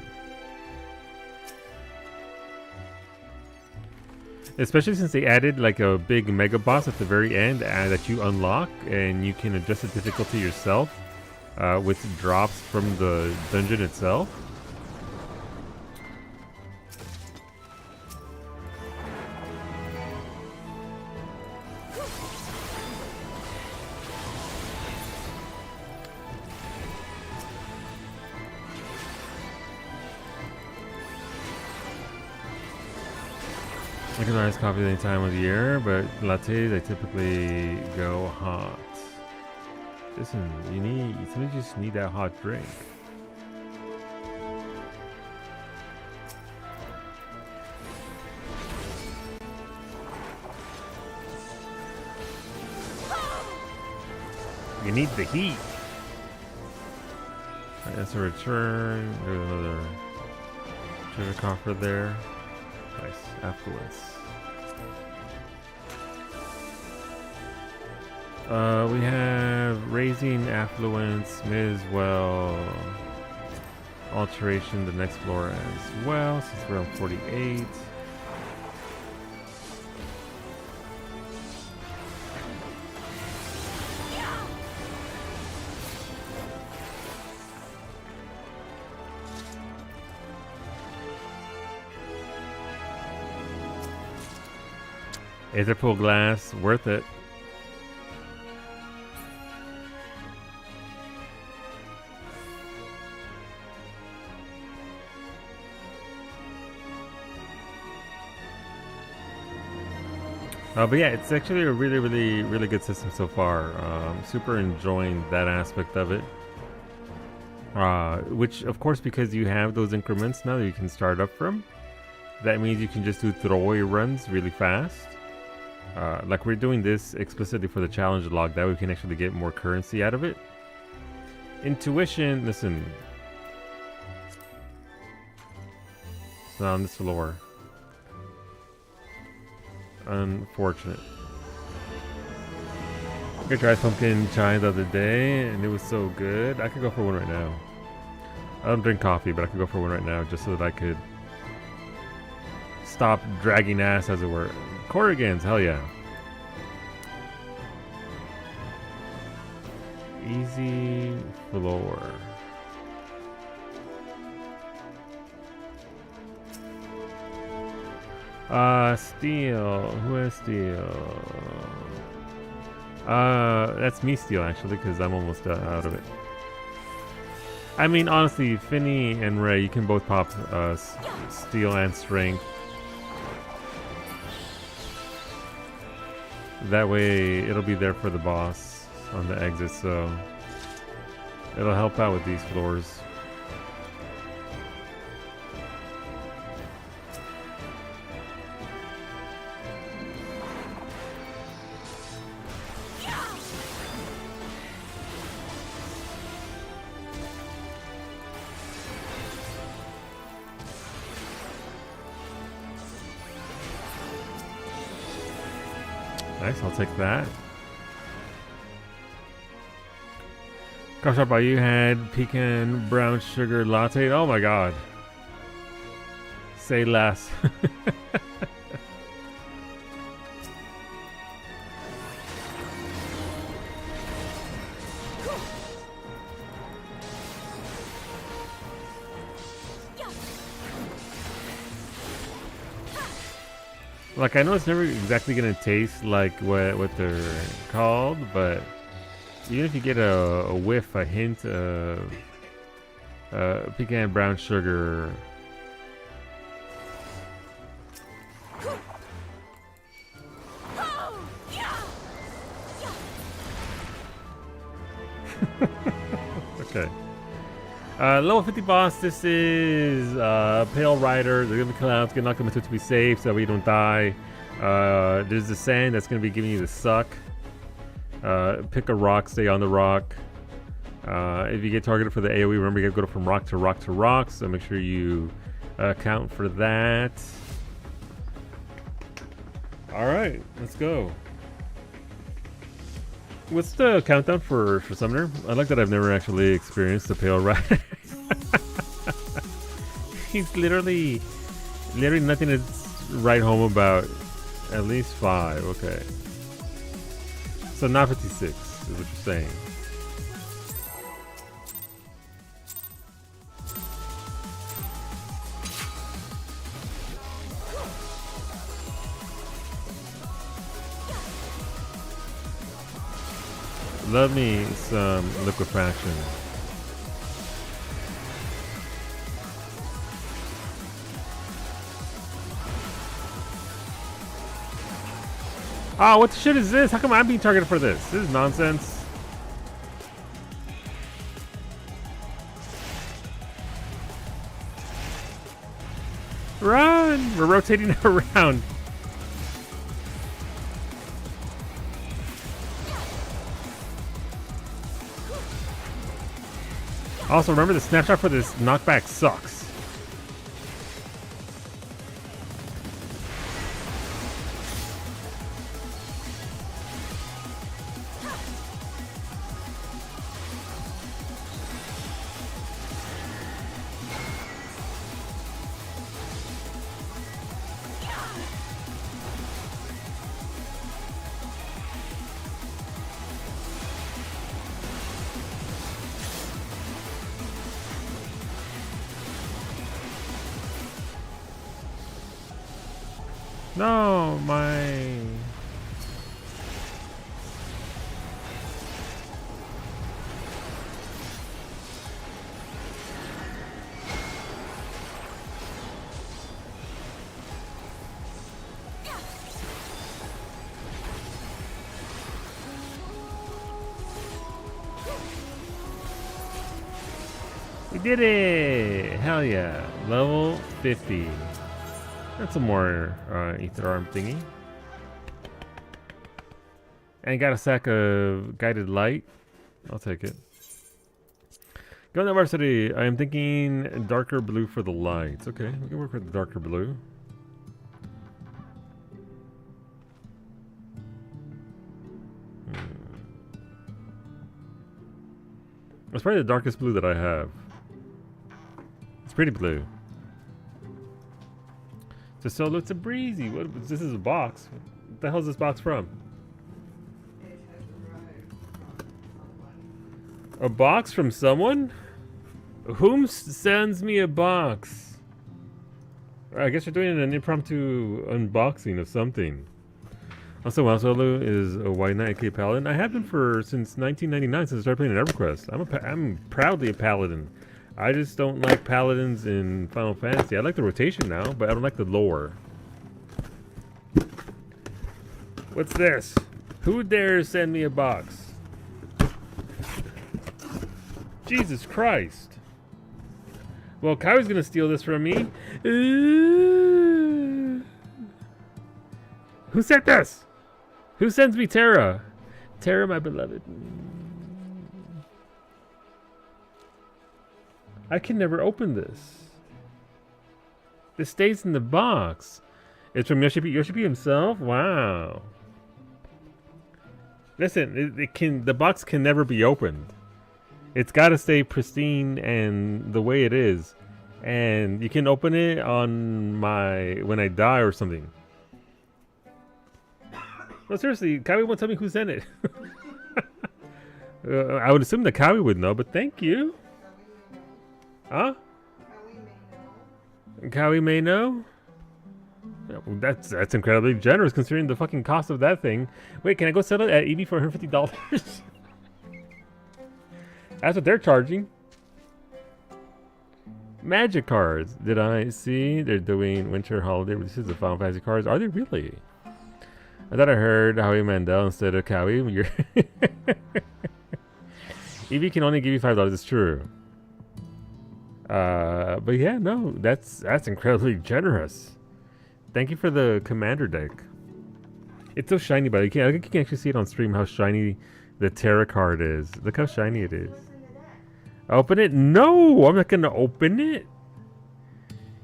Especially since they added like a big mega boss at the very end that you unlock, and you can adjust the difficulty yourself with drops from the dungeon itself. I can iced coffee any time of the year, but lattes I typically go hot. Listen, sometimes you just need that hot drink. You need the heat. Alright, that's a return. There's another treasure coffer there. Nice. Affluence. We have raising affluence, may as well alteration the next floor as well, since we're on 48. Aetherpool glass, worth it. But yeah, it's actually a really good system so far. Super enjoying that aspect of it. Which, of course, because you have those increments now that you can start up from, that means you can just do throwaway runs really fast. Like we're doing this explicitly for the challenge log, that way we can actually get more currency out of it. Intuition, listen. It's not on this floor. Unfortunate. I tried pumpkin chai the other day and it was so good. I could go for one right now. I don't drink coffee, but I could go for one right now just so that I could stop dragging ass, as it were. Corrigans, hell yeah. Easy floor. Steel. Who has steel? That's me, steel, actually, because I'm almost out of it. I mean, honestly, Finny and Ray, you can both pop steel and strength. That way, it'll be there for the boss on the exit, so it'll help out with these floors. Nice, I'll take that. Coffee shop by you had pecan brown sugar latte. Oh my god. Say less. Like, I know it's never exactly gonna taste like what they're called, but even if you get a whiff, a hint of pecan brown sugar, okay. Level 50 boss, this is Pale Rider. They're gonna kill out, gonna knock them into to be safe so that we don't die. There's the sand that's gonna be giving you the suck. Pick a rock, stay on the rock. If you get targeted for the AoE, remember you gotta go from rock to rock to rock, so make sure you account for that. Alright, let's go. What's the countdown for Summoner? I like that I've never actually experienced the Pale Rider. He's literally nothing to write home about. At least 5, okay. So not 56 is what you're saying. Love me some liquefaction. Oh, what the shit is this? How come I'm being targeted for this? This is nonsense. Run! We're rotating around. Also, remember the snapshot for this knockback sucks. No, my... We did it! Hell yeah. Level 50. That's some more ether arm thingy. And got a sack of guided light. I'll take it. Go to varsity. I am thinking darker blue for the lights. Okay, we can work with the darker blue. It's probably the darkest blue that I have. It's pretty blue. It's a solo, it's a breezy. What? This is a box. What the hell is this box from? A box from someone? Whom sends me a box? I guess you're doing an impromptu unboxing of something. Also, WoW Solo is a White Knight aka Paladin. I have been since 1999, since I started playing EverQuest. I'm proudly a Paladin. I just don't like paladins in Final Fantasy. I like the rotation now, but I don't like the lore. What's this? Who dares send me a box? Jesus Christ. Well, Kai's gonna steal this from me. Who sent this? Who sends me Terra? Terra, my beloved. I can never open this. This stays in the box. It's from Yoshipi himself? Wow. Listen, the box can never be opened. It's got to stay pristine and the way it is. And you can open it on when I die or something. No, seriously, Kawi won't tell me who sent it. I would assume that Kawi would know, but thank you. Huh? Kawi may know? Yeah, well, that's incredibly generous considering the fucking cost of that thing. Wait, can I go sell it at Eevee for $150? That's what they're charging. Magic cards. Did I see they're doing Winter Holiday releases of Final Fantasy cards? Are they really? I thought I heard Howie Mandel instead of Kawi. Eevee can only give you $5. It's true. But yeah, no, that's incredibly generous. Thank you for the commander deck. It's so shiny, but I think you can actually see it on stream how shiny the Terra card is. Look how shiny it is. Open it? No, I'm not gonna open it.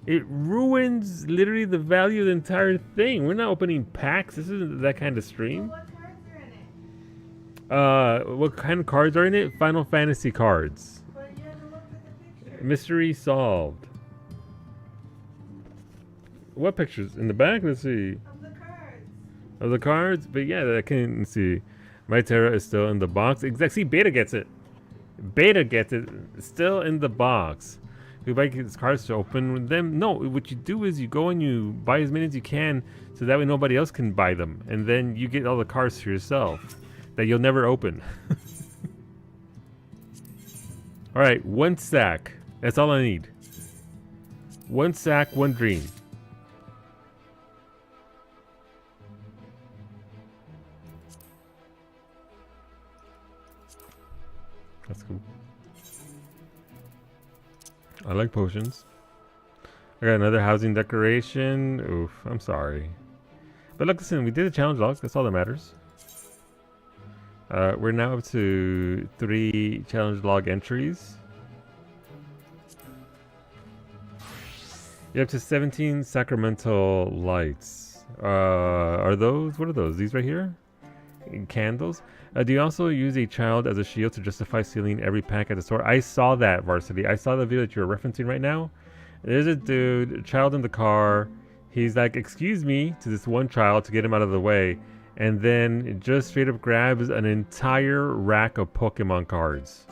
It ruins literally the value of the entire thing. We're not opening packs. This isn't that kind of stream. What cards are in it? What kind of cards are in it? Final Fantasy cards. But you haven't looked at the picture. Mystery solved. What pictures? In the back? Let's see. Of the cards. of the cards. But yeah, I can see. My Terra is still in the box. Exactly. See, Beta gets it. Beta gets it. Still in the box. You buy his cards to open them. No, what you do is you go and you buy as many as you can, so that way nobody else can buy them, and then you get all the cards for yourself that you'll never open. All right, 1 stack. That's all I need. 1 sack, 1 dream. That's cool. I like potions. I got another housing decoration. Oof, I'm sorry. But look, listen, we did a challenge log. That's all that matters. We're now up to 3 challenge log entries. You're up to 17 sacramental lights. Are those? What are those? These right here? Candles? Do you also use a child as a shield to justify stealing every pack at the store? I saw that, Varsity. I saw the video that you're referencing right now. There's a dude, a child in the car. He's like, excuse me, to this one child to get him out of the way. And then just straight up grabs an entire rack of Pokemon cards.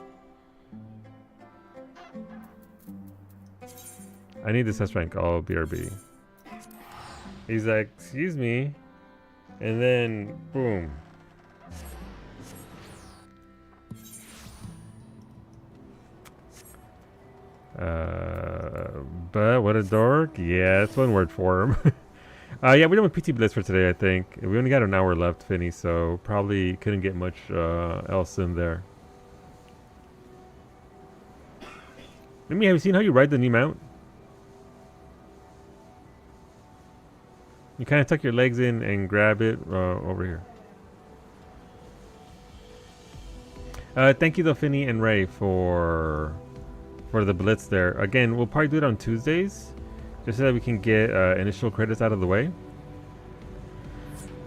I need this S rank. Oh, BRB. He's like, excuse me. And then, boom. But what a dork. Yeah, that's one word for him. Yeah, we're done with PT Blitz for today, I think. We only got an hour left, Finny, so probably couldn't get much else in there. Mimi, have you seen how you ride the new mount? You kind of tuck your legs in and grab it over here. Thank you, though, Finny and Ray, for the blitz there. Again, we'll probably do it on Tuesdays, just so that we can get initial credits out of the way.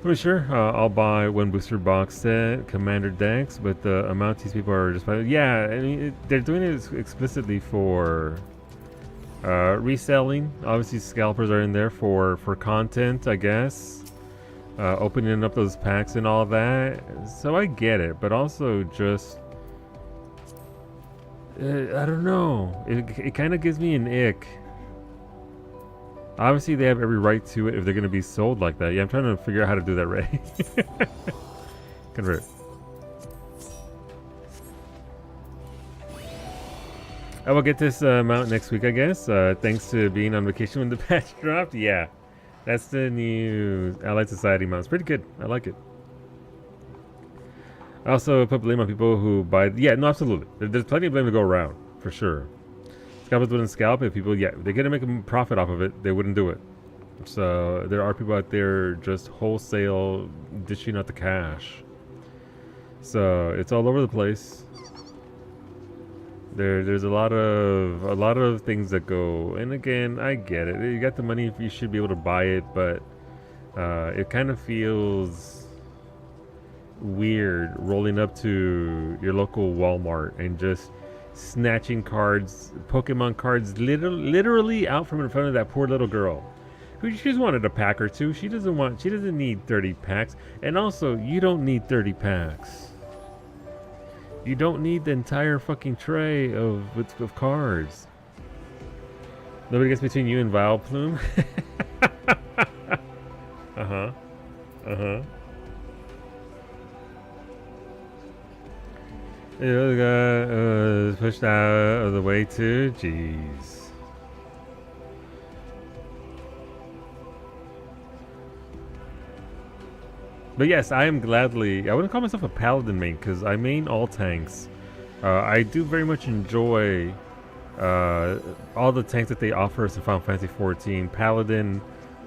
For sure, I'll buy 1 booster box set, Commander decks, but the amount these people are just buying, yeah, I mean, they're doing it explicitly for reselling. Obviously, scalpers are in there for content, I guess. Opening up those packs and all that. So I get it, but also just I don't know. It kind of gives me an ick. Obviously, they have every right to it if they're going to be sold like that. Yeah, I'm trying to figure out how to do that, Ray. Convert. I will get this mount next week, I guess. Thanks to being on vacation when the patch dropped. Yeah, that's the new Allied Society mount. It's pretty good. I like it. I also put blame on people who buy... Yeah, no, absolutely. There's plenty of blame to go around, for sure. Scalpers wouldn't scalp if people... Yeah, they're going to make a profit off of it. They wouldn't do it. So there are people out there just wholesale dishing out the cash. So it's all over the place. There's a lot of things that go... And again, I get it. You got the money, you should be able to buy it, but it kind of feels weird rolling up to your local Walmart and just snatching cards, Pokemon cards, literally out from in front of that poor little girl who just wanted a pack or two. She doesn't need 30 packs. And also, you don't need 30 packs. You don't need the entire fucking tray of cards. Nobody gets between you and Vileplume. The guy pushed out of the way too. Jeez. But yes, I am gladly... I wouldn't call myself a paladin main because I main all tanks. I do very much enjoy all the tanks that they offer us in Final Fantasy XIV. Paladin,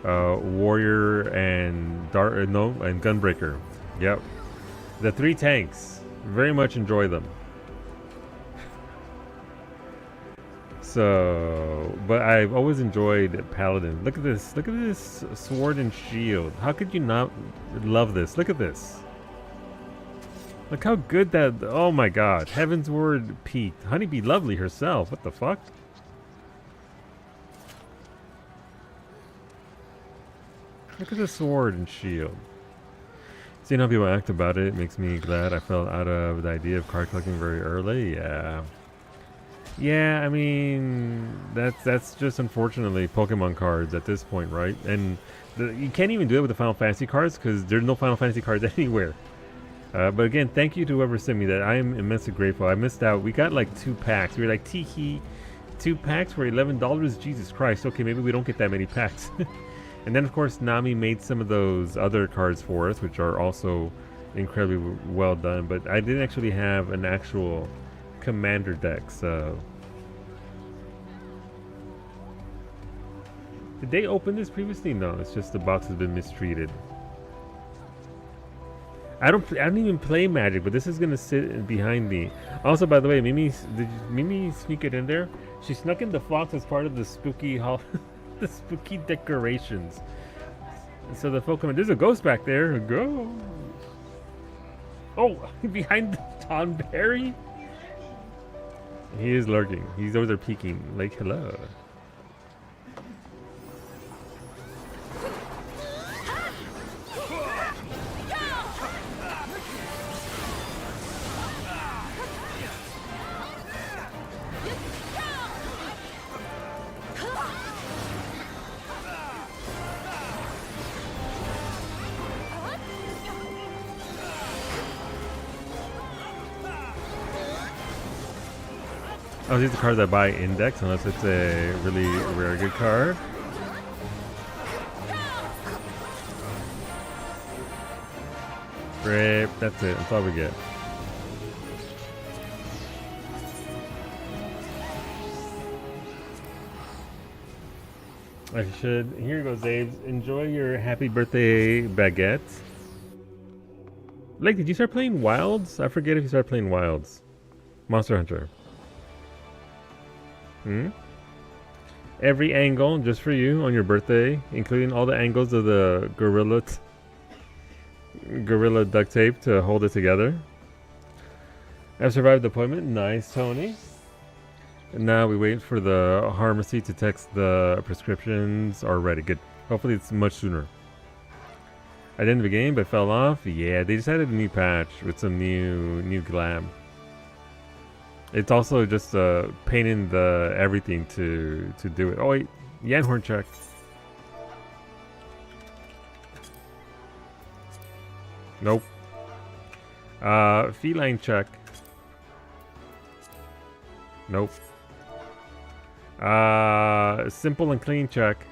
Warrior, and and Gunbreaker. Yep. The 3 tanks. Very much enjoy them. So, but I've always enjoyed Paladin. Look at this. Look at this sword and shield. How could you not love this? Look at this. Look how good that... Oh my god. Heaven's Word Pete. Honeybee Lovely herself. What the fuck? Look at the sword and shield. Seeing how people act about it makes me glad I fell out of the idea of card collecting very early. Yeah. Yeah, I mean, that's just unfortunately Pokemon cards at this point, right? And you can't even do it with the Final Fantasy cards because there's no Final Fantasy cards anywhere. But again, thank you to whoever sent me that. I am immensely grateful. I missed out. We got like 2 packs. We were like, tee 2 packs for $11? Jesus Christ. Okay, maybe we don't get that many packs. And then, of course, Nami made some of those other cards for us, which are also incredibly well done. But I didn't actually have an actual commander deck, so... Did they open this previously? No, it's just the box has been mistreated. I don't even play Magic, but this is gonna sit behind me. Also, by the way, Mimi, did Mimi sneak it in there? She snuck in the fox as part of the spooky the spooky decorations. So the folk come in. There's a ghost back there. A ghost. Oh, behind Tom Berry. He is lurking. He's over there peeking. Like, hello. Oh, these are the cards I buy index unless it's a really rare good card. Rip, that's it. That's all we get. I should. Here goes, Dave. Enjoy your happy birthday baguette. Like, did you start playing Wilds? I forget if you started playing Wilds. Monster Hunter. Every angle just for you on your birthday, including all the angles of the gorilla duct tape to hold it together. I've survived deployment. Nice, Tony. And now we wait for the pharmacy to text the prescriptions are ready. Good. Hopefully it's much sooner. I didn't the game but fell off. Yeah, they just added a new patch with some new glam. It's also just a pain in the everything to do it. Oh wait, Yanhorn check. Nope. Feline check. Nope. Simple and clean check.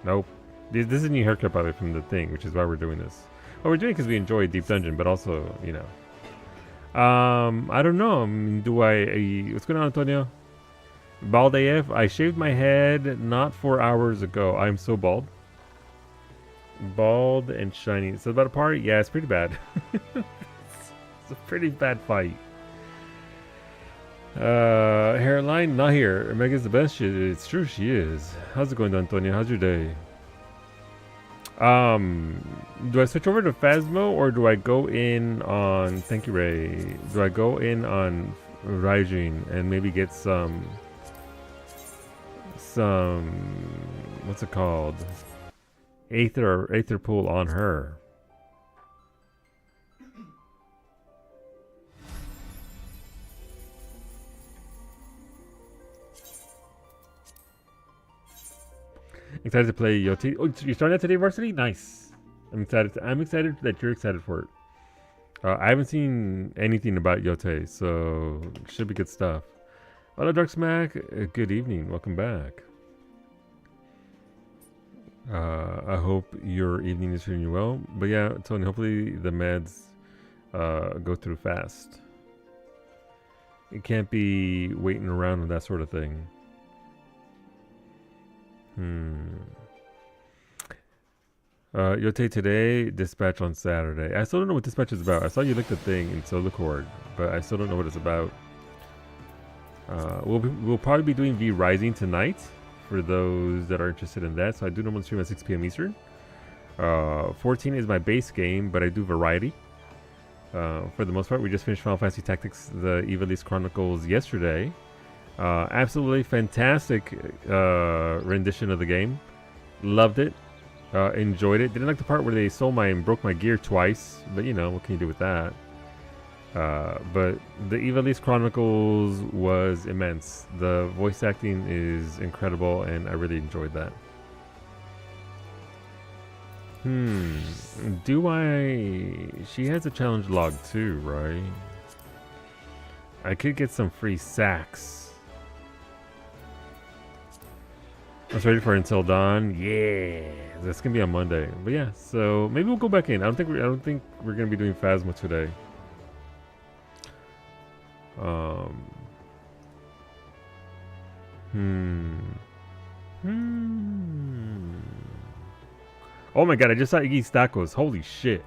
Nope. This is a new haircut by the way from the thing, which is why we're doing this. Well, we're doing it because we enjoy Deep Dungeon, but also, you know. I don't know. I mean, what's going on, Antonio? Bald AF. I shaved my head not 4 hours ago. I'm so bald. Bald and shiny. So about a party? Yeah, it's pretty bad. It's a pretty bad fight. Hairline? Not here. Mega's the best. It's true, she is. How's it going, Antonio? How's your day? Do I switch over to Phasmo or do I go in on, thank you Ray, do I go in on Raijin and maybe get some, what's it called, Aether Pool on her? Excited to play Yoti. Oh, you're starting that today, Varsity? Nice. I'm excited. I'm excited that you're excited for it. I haven't seen anything about Yote, so should be good stuff. Hello, Dark Smack. Good evening. Welcome back. I hope your evening is treating you well. But yeah, Tony, hopefully the meds go through fast. It can't be waiting around and that sort of thing. Yote today, dispatch on Saturday. I still don't know what dispatch is about. I saw you lick the thing in Solicord, but I still don't know what it's about. We'll probably be doing V Rising tonight for those that are interested in that. So I do normally stream at 6 p.m. Eastern. 14 is my base game, but I do variety. For the most part, we just finished Final Fantasy Tactics, the Ivalice Chronicles yesterday. Absolutely fantastic rendition of the game. Loved it. Enjoyed it. Didn't like the part where they stole my and broke my gear twice, but you know, what can you do with that? But the Ivalice Chronicles was immense. The voice acting is incredible, and I really enjoyed that. Do I... She has a challenge log too, right? I could get some free sacks. I was ready for Until Dawn. Yeah, that's gonna be on Monday. But yeah, so maybe we'll go back in. I don't think we're gonna be doing Phasma today. Oh my god, I just saw Iggy's tacos. Holy shit.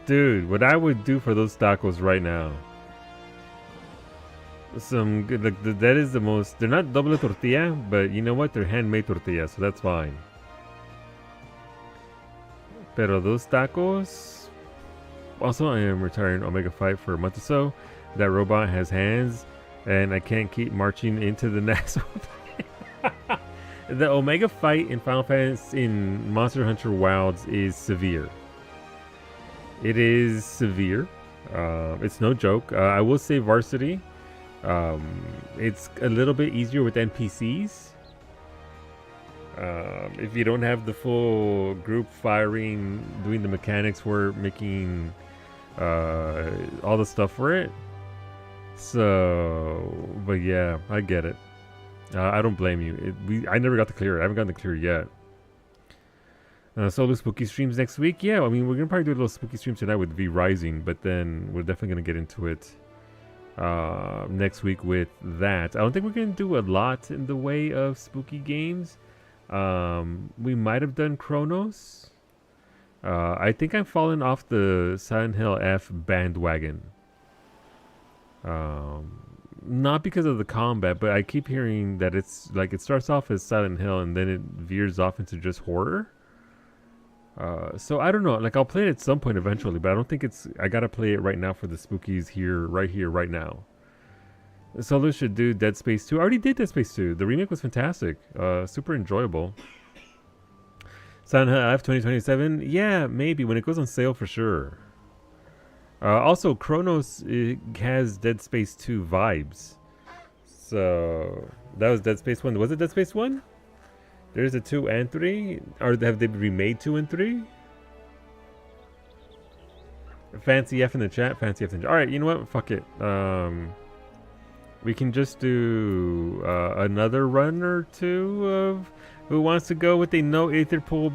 Dude, what I would do for those tacos right now. Some good, like, that is the most, they're not double tortilla, but you know what? They're handmade tortillas, so that's fine. Pero those tacos. Also, I am retiring Omega Fight for a month or so. That robot has hands, and I can't keep marching into the next one. The Omega fight in Final Fantasy in Monster Hunter Wilds is severe. It is severe. It's no joke. I will say Varsity. It's a little bit easier with NPCs. If you don't have the full group firing, doing the mechanics for making all the stuff for it. So, but yeah, I get it. I don't blame you. I never got to clear it. I haven't gotten to clear it yet. Solo spooky streams next week. Yeah, I mean, we're gonna probably do a little spooky stream tonight with V Rising, but then we're definitely gonna get into it next week with that. I don't think we're gonna do a lot in the way of spooky games. We might have done Chronos. I think I'm falling off the Silent Hill F bandwagon. Not because of the combat, but I keep hearing that it's like it starts off as Silent Hill and then it veers off into just horror. So I don't know. Like I'll play it at some point eventually, but I don't think I gotta play it right now for the spookies right now. Solo should do Dead Space 2. I already did Dead Space 2. The remake was fantastic. Super enjoyable. Silent Hill F 2027. Yeah, maybe when it goes on sale for sure. Also, Chronos has Dead Space 2 vibes. So, that was Dead Space 1. Was it Dead Space 1? There's a 2 and 3? Or have they remade 2 and 3? Fancy F in the chat. Fancy F in the chat. Alright, you know what? Fuck it. We can just do another run or two of Who Wants to Go with a no Aether Pool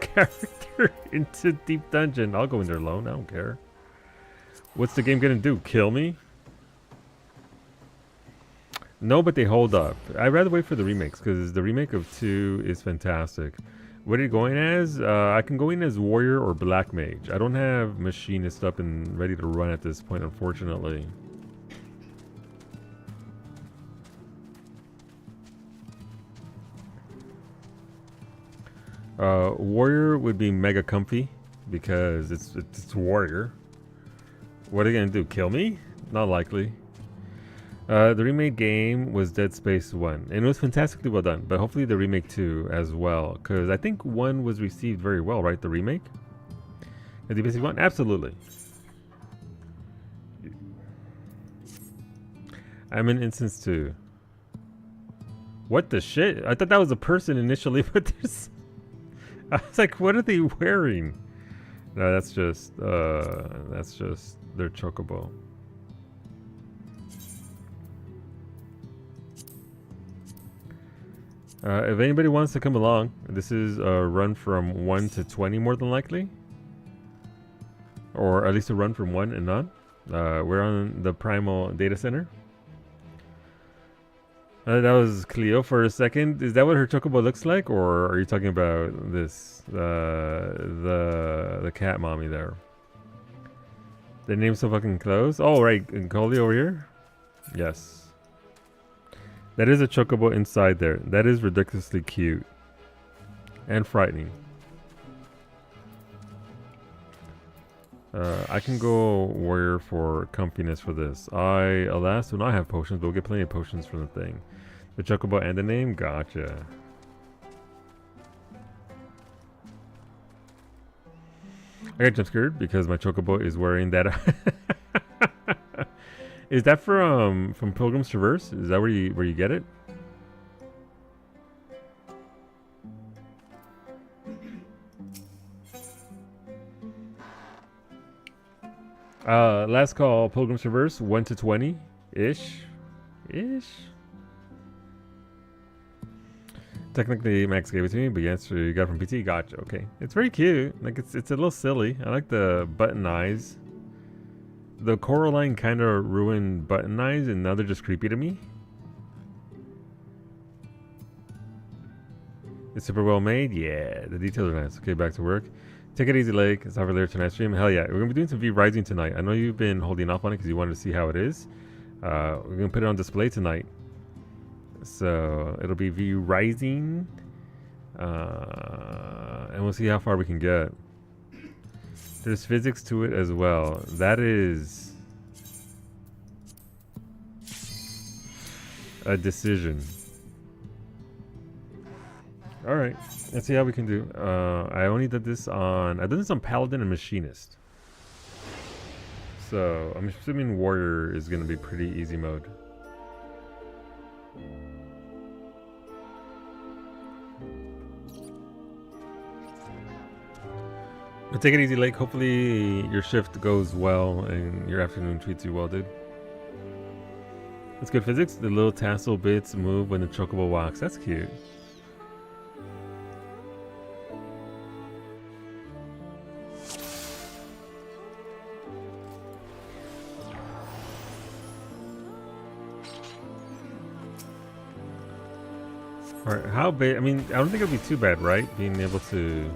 character into Deep Dungeon. I'll go in there alone. I don't care. What's the game gonna do? Kill me? No, but they hold up. I'd rather wait for the remakes because the remake of 2 is fantastic. What are you going as? I can go in as Warrior or Black Mage. I don't have Machinist up and ready to run at this point, unfortunately. Warrior would be mega comfy because it's Warrior. What are you gonna do? Kill me? Not likely. The remake game was Dead Space 1, and it was fantastically well done, but hopefully the remake 2 as well, because I think 1 was received very well, right? The remake? Dead Space 1? Absolutely. I'm in Instance 2. What the shit? I thought that was a person initially, but there's... I was like, what are they wearing? No, that's just their chocobo. If anybody wants to come along, this is a run from 1 to 20 more than likely. Or at least a run from 1 and on. We're on the Primal Data Center. That was Cleo for a second. Is that what her chocobo looks like? Or are you talking about this? The cat mommy there. The name's so fucking close. Oh, right. And Coley over here? Yes. That is a chocobo inside there. That is ridiculously cute. And frightening. I can go warrior for comfiness for this. I, alas, do not have potions, but we'll get plenty of potions from the thing. The chocobo and the name? Gotcha. I got jump scared because my chocobo is wearing that. Is that from Pilgrim's Traverse? Is that where you get it? Last call, Pilgrim's Traverse, 1 to 20 ish. Technically, Max gave it to me, but yes, you got it from PT. Gotcha. Okay, it's very cute. Like it's a little silly. I like the button eyes. The Coraline kind of ruined button eyes, and now they're just creepy to me. It's super well made. Yeah, the details are nice. Okay, back to work. Take it easy, Lake. It's over there tonight stream. Hell yeah, we're gonna be doing some V Rising tonight. I know you've been holding off on it because you wanted to see how it is. We're gonna put it on display tonight. So it'll be V Rising, and we'll see how far we can get. There's physics to it as well. That is a decision. All right, let's see how we can do. I only did this on. I did this on Paladin and Machinist. So I'm assuming Warrior is going to be pretty easy mode. But take it easy, Lake. Hopefully your shift goes well and your afternoon treats you well, dude. That's good physics. The little tassel bits move when the chocobo walks. That's cute. Alright, how big? I mean, I don't think it'll be too bad, right? Being able to.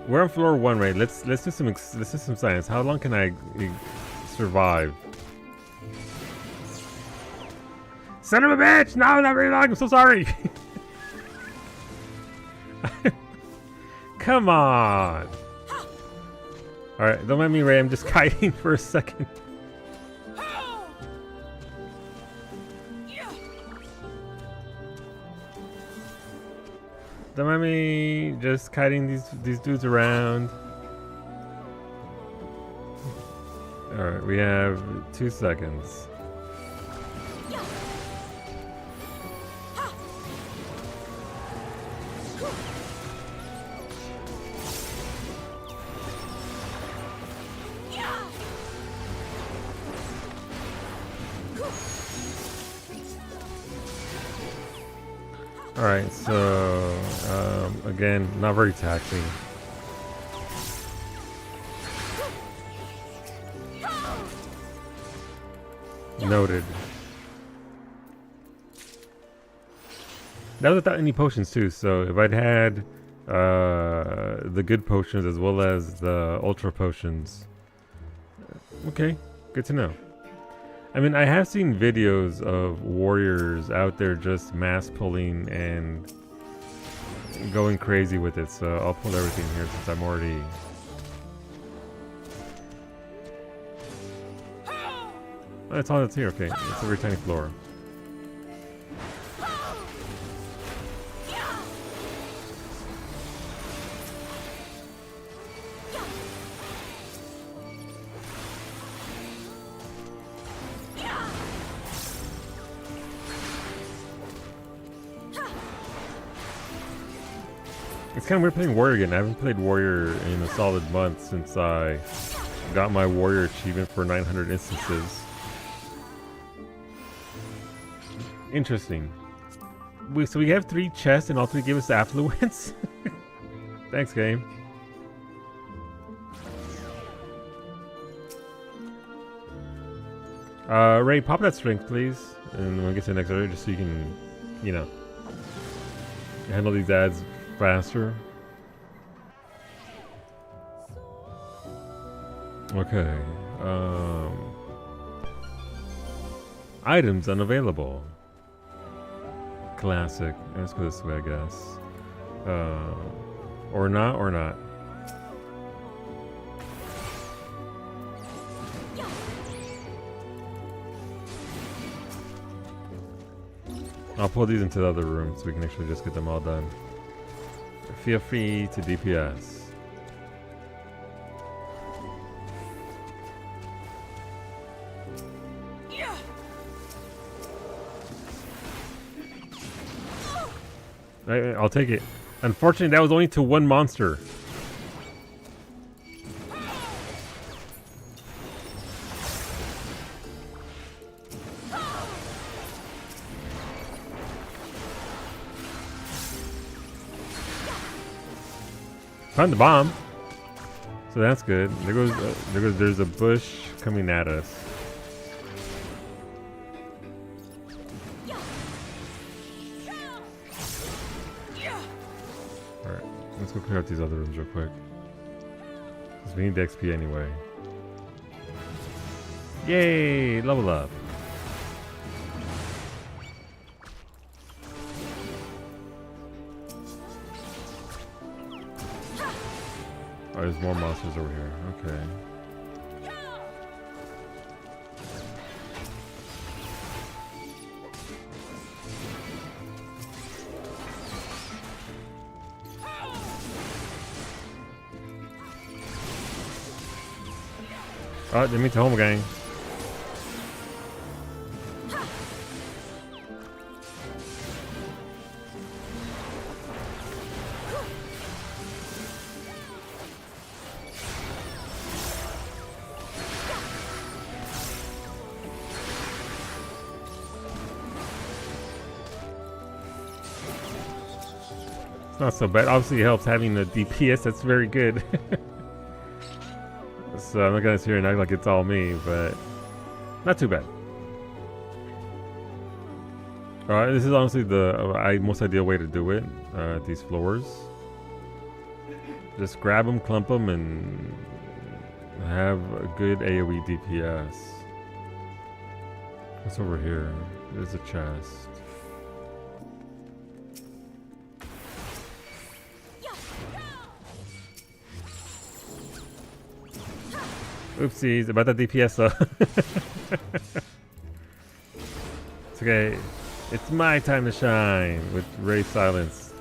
We're on floor 1, right? Let's do some science. How long can I survive? Son of a bitch! No, not very long. I'm so sorry. Come on. All right, don't mind me, Ray. I'm just kiting for a second. Don't mind me just kiting these dudes around. Alright, we have 2 seconds. Alright, so again, not very taxing. Noted. That was without any potions too, so if I'd had the good potions as well as the ultra potions. Okay, good to know. I mean, I have seen videos of warriors out there just mass pulling and going crazy with it, so I'll pull everything here since I'm already... Oh, that's all that's here, okay. It's a very tiny floor. It's kind of weird playing Warrior again. I haven't played Warrior in a solid month since I got my Warrior achievement for 900 instances. Interesting. So we have 3 chests and all 3 give us affluence? Thanks, game. Ray, pop that strength, please. And we'll get to the next area just so you can, you know, handle these ads faster. Okay. Items unavailable. Classic. Let's go this way, I guess. Or not. I'll pull these into the other room so we can actually just get them all done. feel free to DPS. I'll take it. Unfortunately, that was only to one monster. Found the bomb, so that's good. There's a bush coming at us. All right, let's go clear out these other rooms real quick, because we need the XP anyway. Yay! Level up. Oh, there's more monsters over here. Okay. Oh, didn't mean to home gang. Not so bad. Obviously, it helps having the DPS. That's very good. So I'm not gonna sit here and act like it's all me, but not too bad. Alright, this is honestly the most ideal way to do it. These floors. Just grab them, clump them, and have a good AoE DPS. What's over here? There's a chest. Oopsies, about that DPS though. It's okay. It's my time to shine with Ray Silence.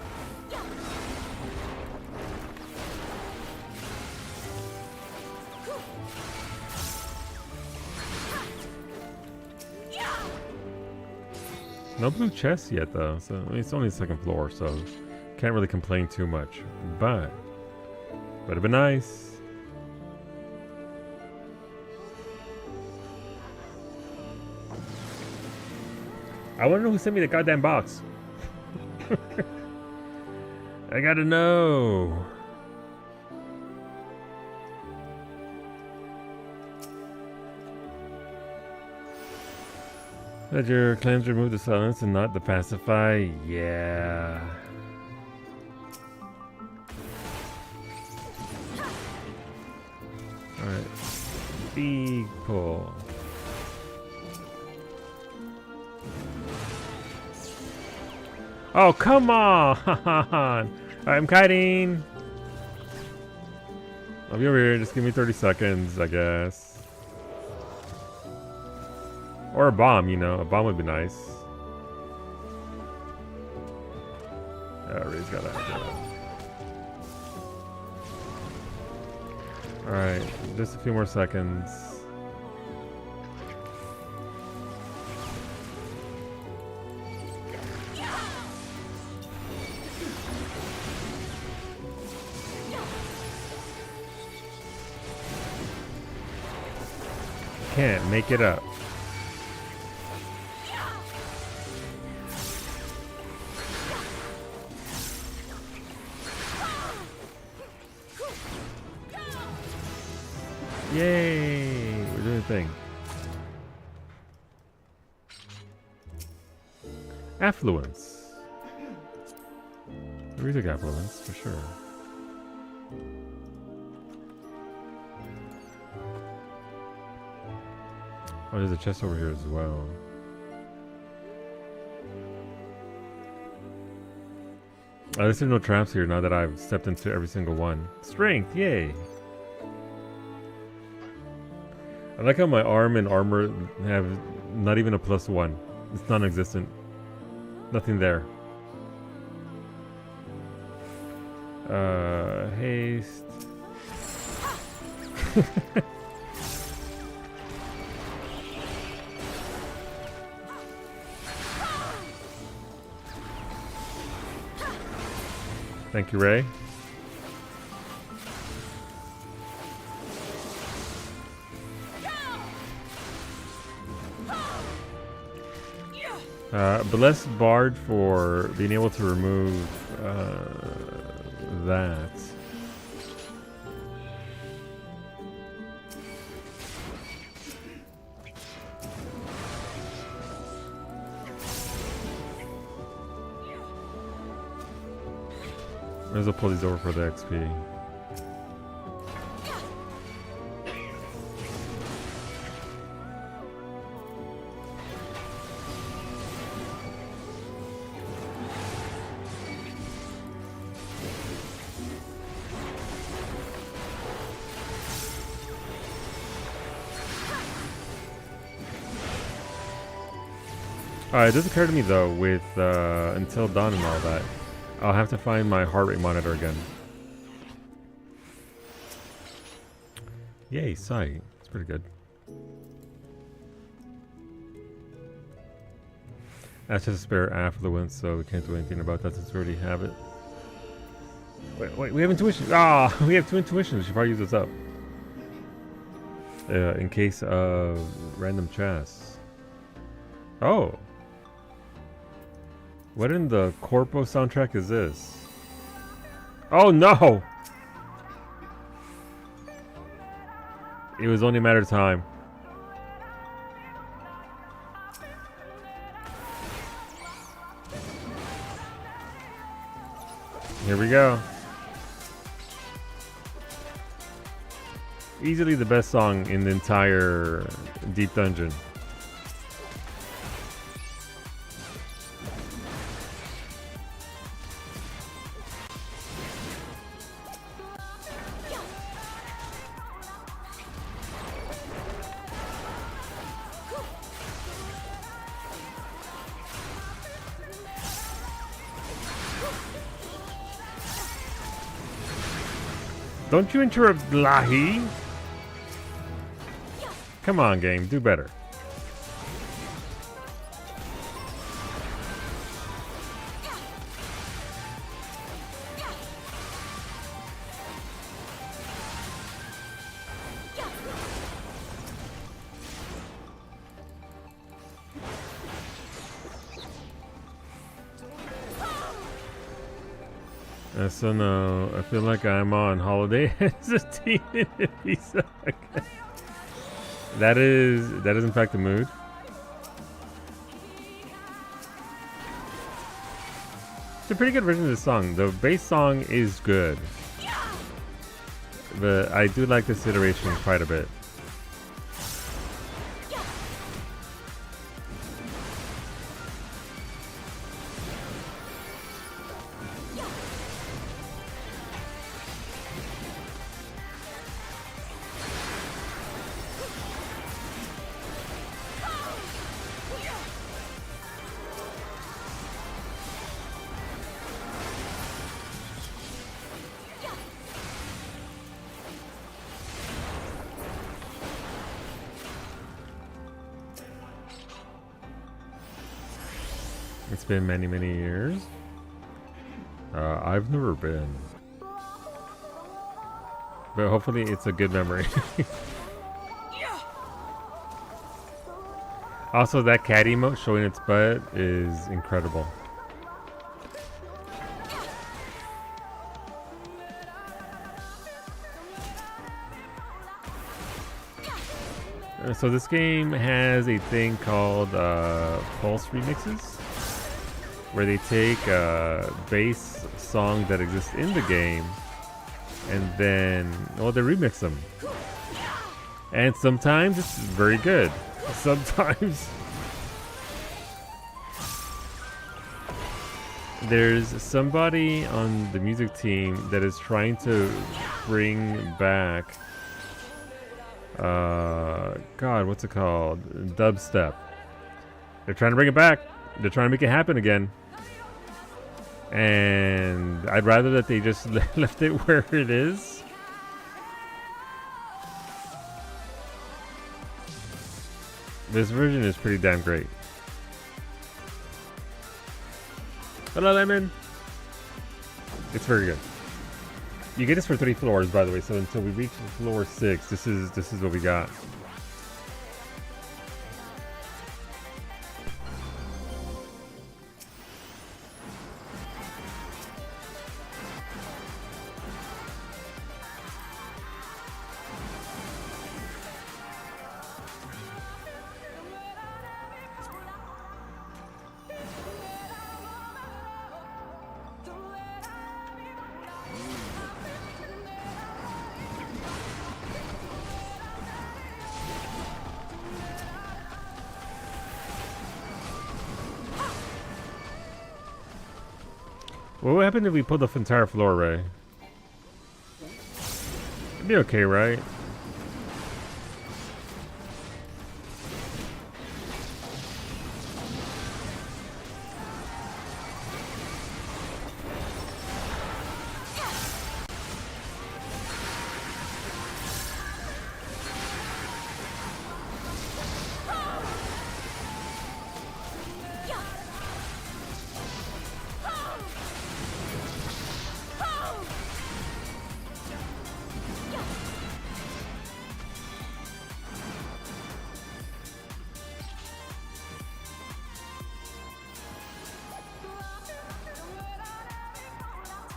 No blue chest yet though, so I mean, it's only the second floor, so can't really complain too much. But would have been nice. I want to know who sent me the goddamn box. I gotta know. Let your claims remove the silence and not the pacify? Yeah. Alright. Big pull. Oh, come on! Alright, I'm kiting! I'll be over here, just give me 30 seconds, I guess. Or a bomb, you know, a bomb would be nice. Oh, Ray's got that. Alright, just a few more seconds. Can't make it up. Yay! We're doing a thing. Affluence. We took affluence for sure. Oh, there's a chest over here as well. At least there's no traps here now that I've stepped into every single one. Strength, yay! I like how my arm and armor have not even a +1. It's non-existent. Nothing there. Haste. Thank you, Ray. Bless Bard for being able to remove that. Let's pull these over for the XP. It does occur to me though, with Until Dawn and all that, I'll have to find my heart rate monitor again. Yay, sight. It's pretty good. That's just a spare half of the win, so we can't do anything about that since we already have it. Wait, we have intuition. Ah, we have 2 intuitions. We should probably use this up. In case of random chests. Oh. What in the Corpo soundtrack is this? Oh no! It was only a matter of time. Here we go. Easily the best song in the entire Deep Dungeon. Don't you interrupt Lahi. Come on, game, do better. So no, I feel like I'm on holiday as a teen in Ibiza. That is in fact the mood. It's a pretty good version of the song. The bass song is good, but I do like this iteration quite a bit. It's been many, many years. I've never been. But hopefully it's a good memory. Also, that cat emote showing its butt is incredible. So this game has a thing called Pulse Remixes, where they take a bass song that exists in the game and then, well, they remix them. And sometimes it's very good. Sometimes there's somebody on the music team that is trying to bring back God, what's it called? Dubstep. They're trying to bring it back. They're trying to make it happen again. And I'd rather that they just left it where it is. This version is pretty damn great. Hello, Lemon. It's very good. You get this for 3 floors, by the way. So until we reach floor 6, this is what we got. What would happen if we pulled the entire floor, Ray? It'd be okay, right?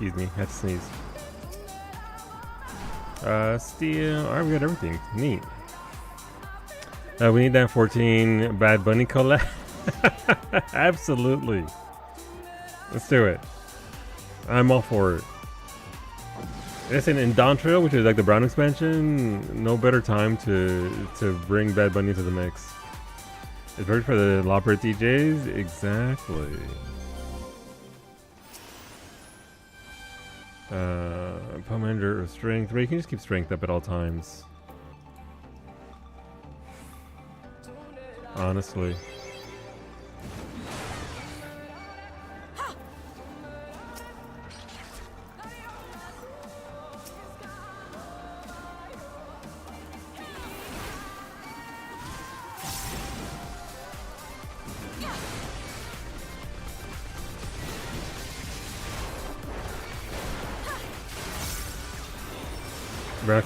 Excuse me, had to sneeze. Steel. Alright, we got everything. Neat. We need that 14 Bad Bunny collab. Absolutely. Let's do it. I'm all for it. Listen, in Dawntrail, which is like the Brown expansion, no better time to bring Bad Bunny to the mix. It's perfect for the Lopper DJs. Exactly. Pomander of strength. Ray, you can just keep strength up at all times. Honestly.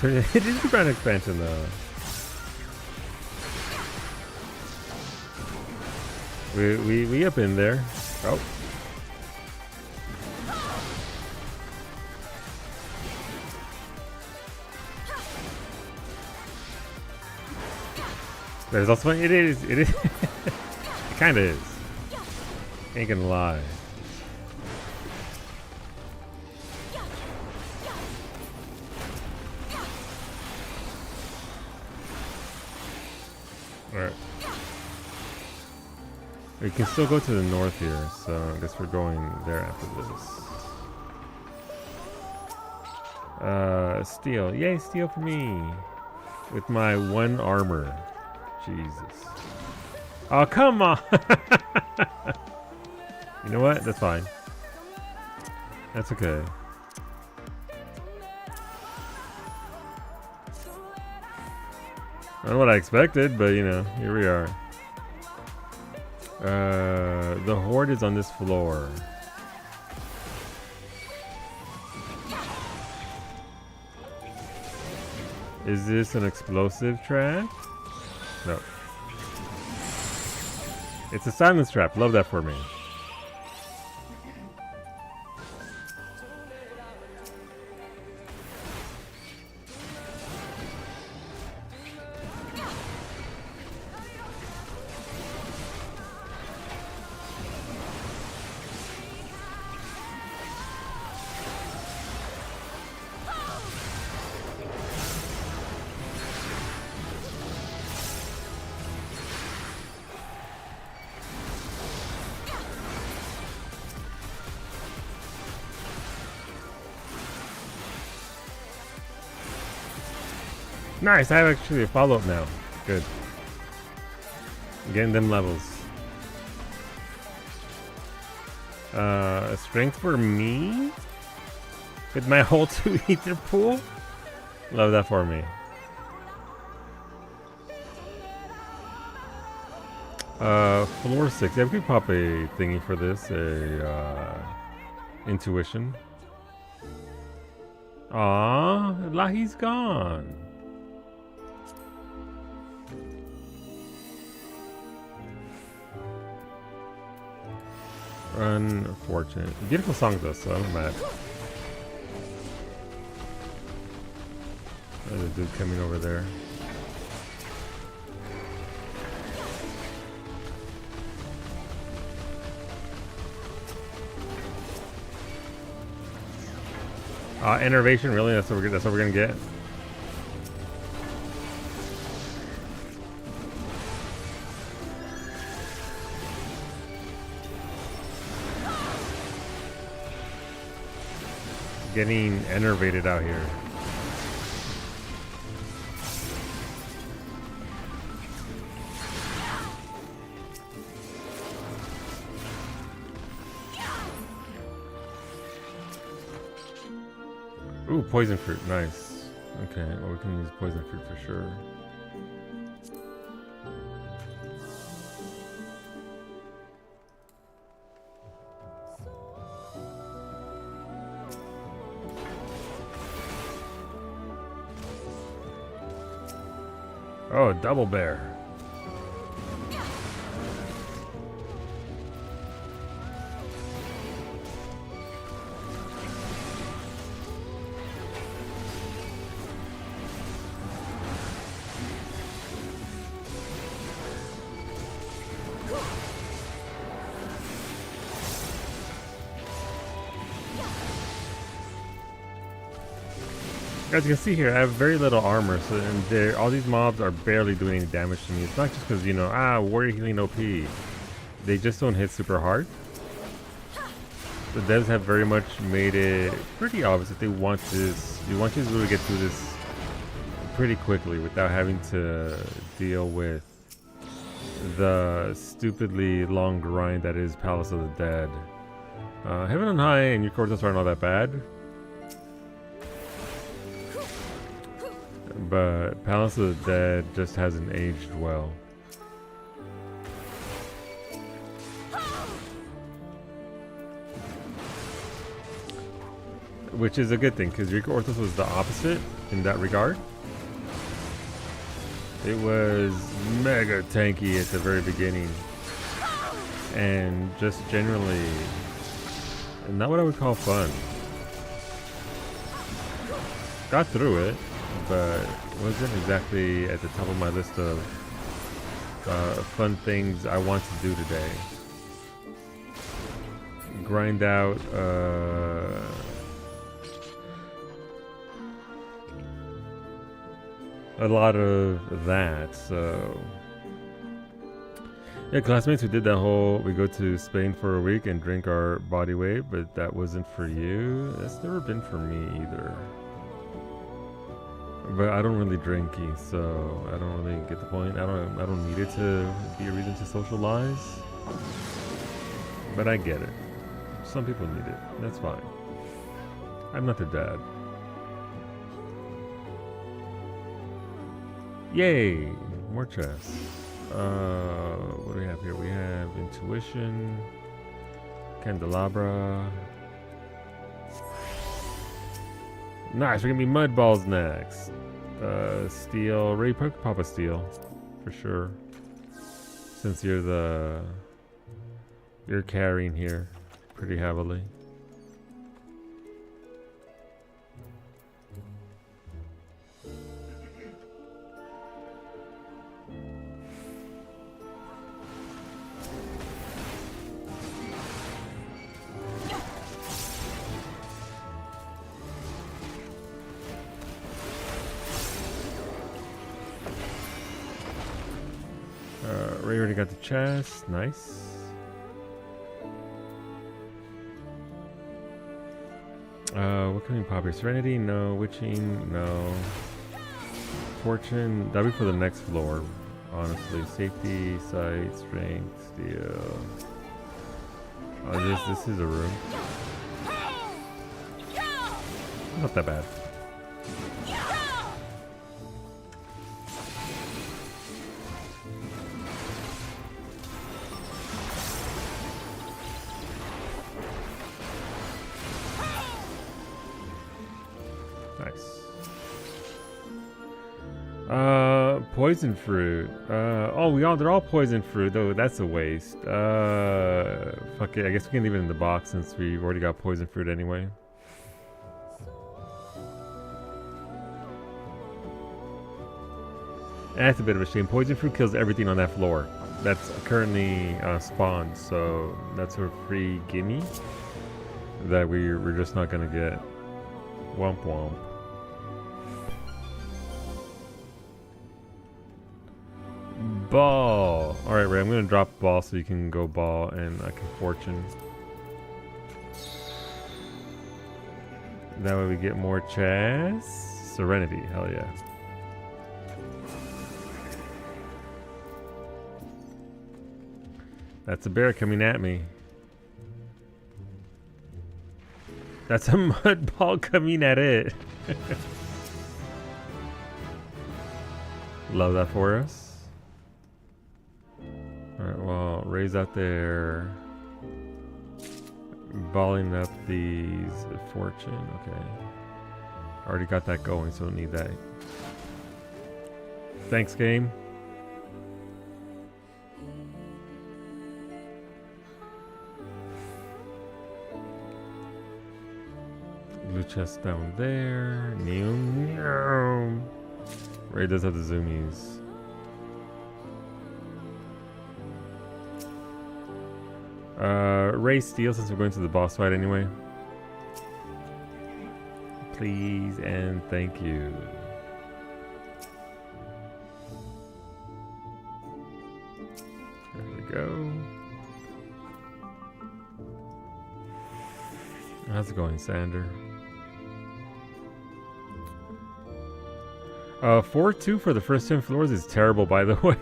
It is a brand expansion though. We up in there. Oh. There's also it is it kinda is. Ain't gonna lie. Alright. We can still go to the north here, so I guess we're going there after this. Steel. Yay, steel for me! With my 1 armor. Jesus. Oh, come on! You know what? That's fine. That's okay. Not what I expected, but you know, here we are. The horde is on this floor. Is this an explosive trap? No. It's a silence trap. Love that for me. Nice, I have actually a follow-up now. Good. Getting them levels. Strength for me? With my whole 2 ether pool? Love that for me. Floor 6. Yeah, we could pop a thingy for this. Intuition. Aw, Lahi's gone. Unfortunate. Beautiful song though, so I'm mad. There's a dude coming over there. Innervation, really? That's what we're gonna get. Getting enervated out here. Ooh, poison fruit, nice. Okay, well we can use poison fruit for sure. Oh, double bear. As you can see here, I have very little armor, so and all these mobs are barely doing any damage to me. It's not just because, you know, warrior healing OP. They just don't hit super hard. The devs have very much made it pretty obvious that they want this. They want you to really get through this pretty quickly without having to deal with the stupidly long grind that is Palace of the Dead. Heaven on High and your courses aren't all that bad. But Palace of the Dead just hasn't aged well. Which is a good thing, because Rico Orthos was the opposite in that regard. It was mega tanky at the very beginning. And just generally not what I would call fun. Got through it, but wasn't exactly at the top of my list of fun things I want to do today. Grind out a lot of that, so yeah, classmates who did that whole we go to Spain for a week and drink our body weight, but that wasn't for you. That's never been for me either. But I don't really drinky, so I don't really get the point. I don't need it to be a reason to socialize. But I get it. Some people need it. That's fine. I'm not their dad. Yay! More chests. What do we have here? We have Intuition, Candelabra. Nice, we're gonna be Mud Balls next. Steel, Ray Papa Steel, for sure. Since you're carrying here pretty heavily. Ray already got the chest. Nice. What can we pop here? Serenity? No. Witching? No. Fortune? That'll be for the next floor, honestly. Safety, sight, strength, steel. Oh, this is a room. Not that bad. Nice. Poison fruit. They're all poison fruit though. That's a waste. Fuck it. I guess we can leave it in the box since we've already got poison fruit anyway. And that's a bit of a shame. Poison fruit kills everything on that floor. That's currently spawned, so that's a free gimme that we're just not gonna get. Womp womp. Ball. Alright, Ray, I'm gonna drop ball so you can go ball and I can fortune. That way we get more chess. Serenity, hell yeah. That's a bear coming at me. That's a mud ball coming at it. Love that for us. Alright, well, Ray's out there balling up these fortune. Okay. Already got that going, so don't need that. Thanks, game. Blue chest down there. Ray does have the zoomies. Ray steal since we're going to the boss fight anyway. Please and thank you. There we go. How's it going, Sander? 4-2 for the first 10 floors is terrible, by the way.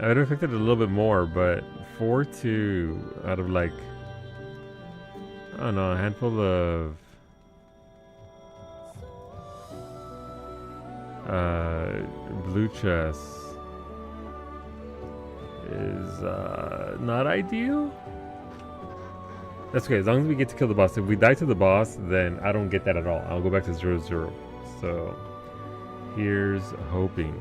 I would have expected a little bit more, but 4-2 out of like, I don't know, a handful of blue chests is not ideal. That's okay, as long as we get to kill the boss. If we die to the boss, then I don't get that at all. I'll go back to 0-0. So here's hoping.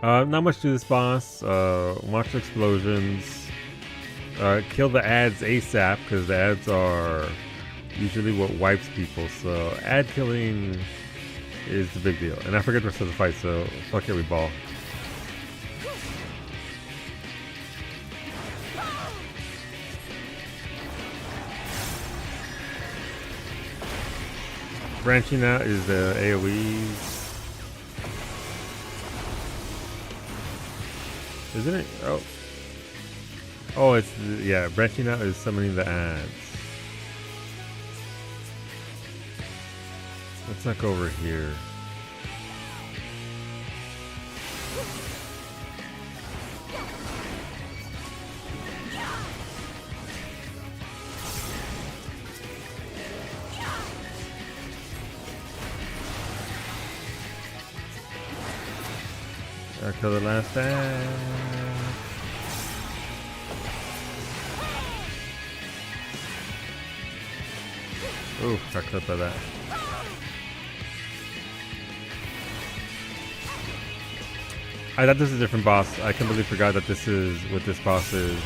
Not much to this boss. Watch the explosions. Kill the ads ASAP, because the ads are usually what wipes people. So ad killing is the big deal. And I forget the rest of the fight, so fuck it, we ball. Branching out is the AoEs. Isn't it? Oh. Oh, it's, yeah, branching out is summoning the ads. Let's not go over here. I'll kill the last ad. Ooh, got clipped by that. I thought this is a different boss. I completely forgot that this is what this boss is.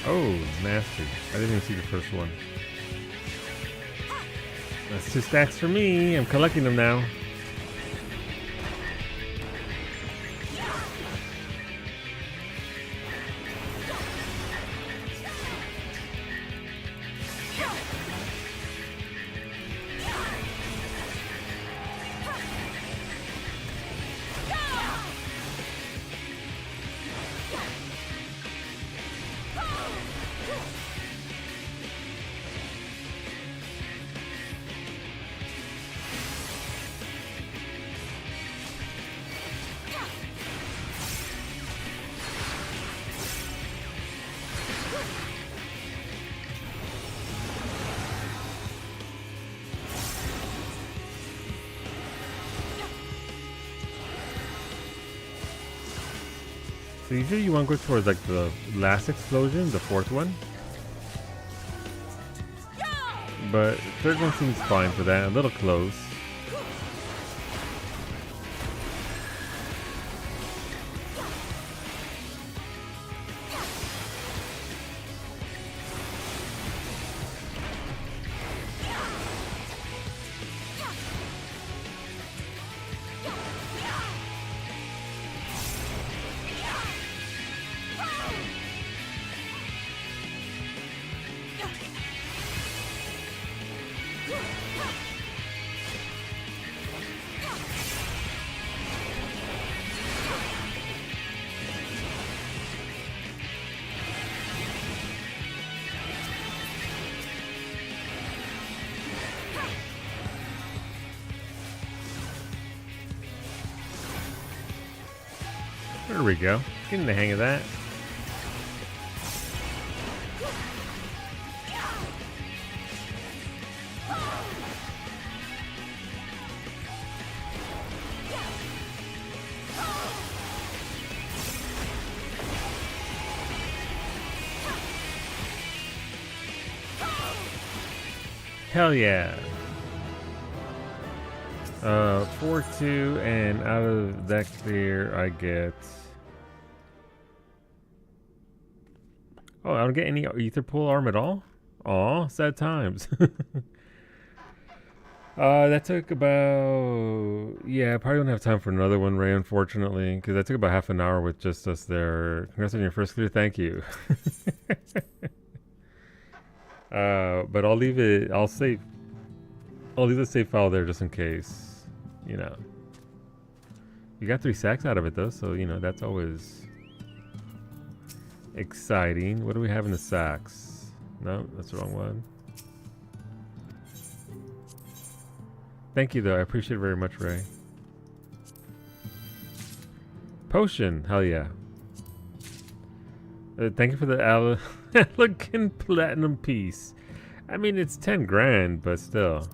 Oh, nasty. I didn't even see the first one. That's 2 stacks for me. I'm collecting them now. So usually you want to go towards like the last explosion, the 4th one. But 3rd one seems fine for that, a little close. There we go. Getting the hang of that. Hell yeah. 4-2, and out of that clear I get... Oh, I don't get any ether pool arm at all? Aw, sad times. That took about... Yeah, I probably don't have time for another one, Ray, unfortunately, because that took about half an hour with just us there. Congrats on your first clear, thank you. But I'll leave it, I'll leave the save file there just in case, you know. You got 3 sacks out of it though, so you know, that's always exciting. What do we have in the sacks? No, that's the wrong one. Thank you though, I appreciate it very much, Ray. Potion, hell yeah. Thank you for the elegant platinum piece. I mean, it's 10 grand, but still.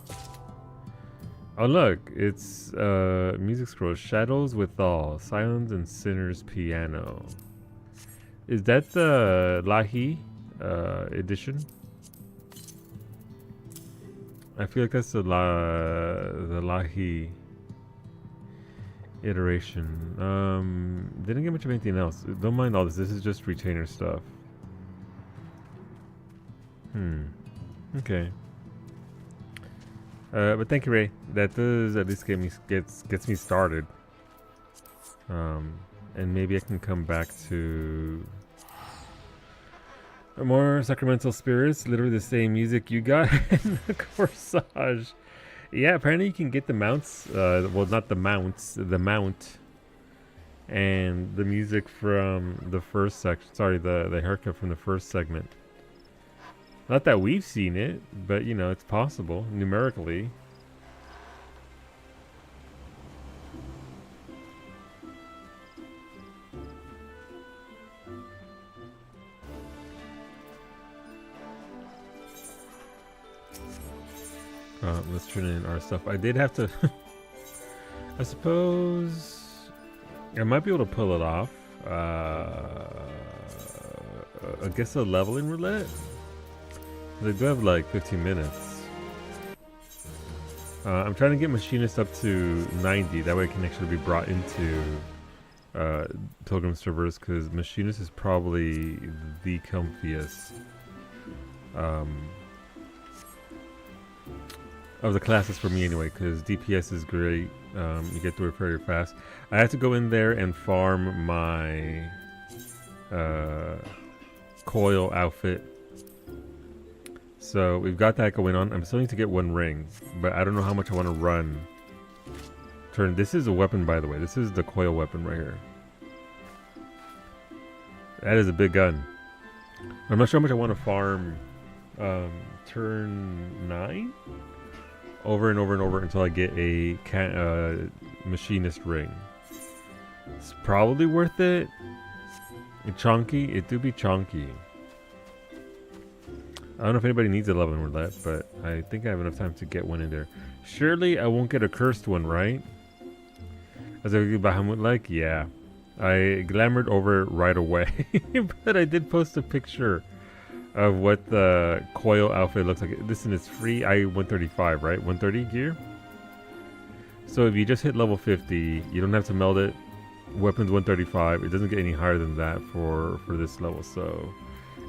Oh look, it's music scroll, Shadows Withal, Silence and Sinners Piano. Is that the Lahi edition? I feel like that's the Lahi iteration. Didn't get much of anything else. Don't mind all this. This is just retainer stuff. Okay. But thank you, Ray. That does at least gets me started. And maybe I can come back to more Sacramental Spirits. Literally the same music you got in the Corsage. Yeah, apparently you can get the mounts. Well, not the mounts. The mount. And the music from the first section. Sorry, the haircut from the first segment. Not that we've seen it, but you know, it's possible numerically. Let's turn in our stuff. I did have to. I suppose I might be able to pull it off. I guess a leveling roulette. They do have like 15 minutes. I'm trying to get Machinist up to 90. That way it can actually be brought into Pilgrim's Traverse because Machinist is probably the comfiest of the classes for me anyway, because DPS is great. You get through it very fast. I have to go in there and farm my coil outfit. So we've got that going on. I'm still need to get one ring, but I don't know how much I want to run. This is a weapon, by the way. This is the coil weapon right here. That is a big gun. I'm not sure how much I want to farm turn 9 over and over and over until I get a machinist ring. It's probably worth it. Chunky, it do be chunky. I don't know if anybody needs a level roulette, but I think I have enough time to get one in there. Surely I won't get a cursed one, right? As I get Bahamut like, yeah. I glamored over it right away. But I did post a picture of what the coil outfit looks like. Listen, it's free I-135, right? 130 gear? So if you just hit level 50, you don't have to meld it. Weapons 135. It doesn't get any higher than that for this level. So,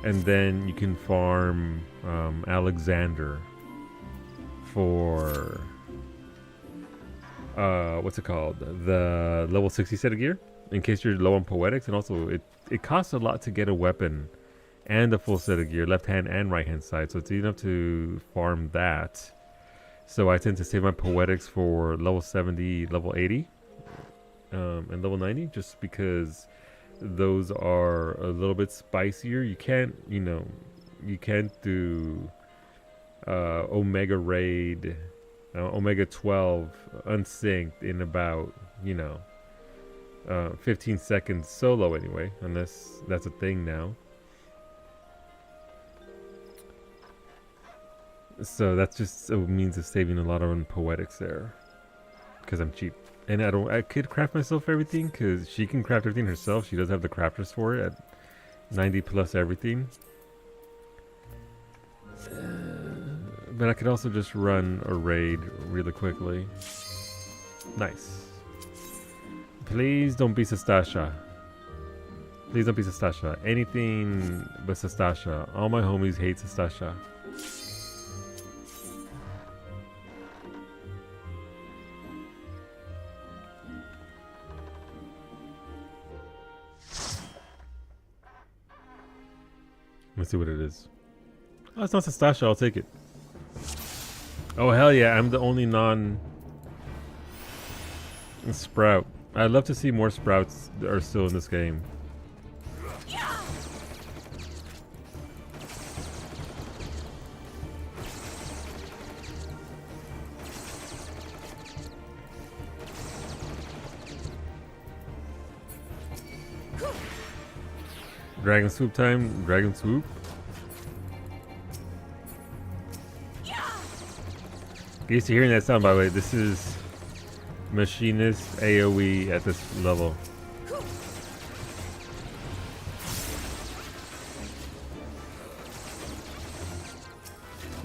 and then you can farm Alexander for what's it called? The level 60 set of gear, in case you're low on poetics. And also it costs a lot to get a weapon and a full set of gear, left hand and right hand side, so it's easy enough to farm that. So I tend to save my poetics for level 70, level 80, and level 90, just because those are a little bit spicier. You can't, you can't do Omega Raid, Omega 12 unsynced in about 15 seconds solo anyway, unless that's a thing now. So that's just a means of saving a lot on poetics there, because I'm cheap. And I could craft myself everything, because she can craft everything herself. She does have the crafters for it at 90 plus everything. But I could also just run a raid really quickly. Nice. Please don't be Sastasha. Please don't be Sastasha. Anything but Sastasha. All my homies hate Sastasha. Let's see what it is. Oh, it's not Sastasha. I'll take it. Oh, hell yeah. I'm the only non-sprout. I'd love to see more sprouts that are still in this game. Dragon swoop time. Dragon swoop. Get used to hearing that sound, by the way. This is Machinist AoE at this level.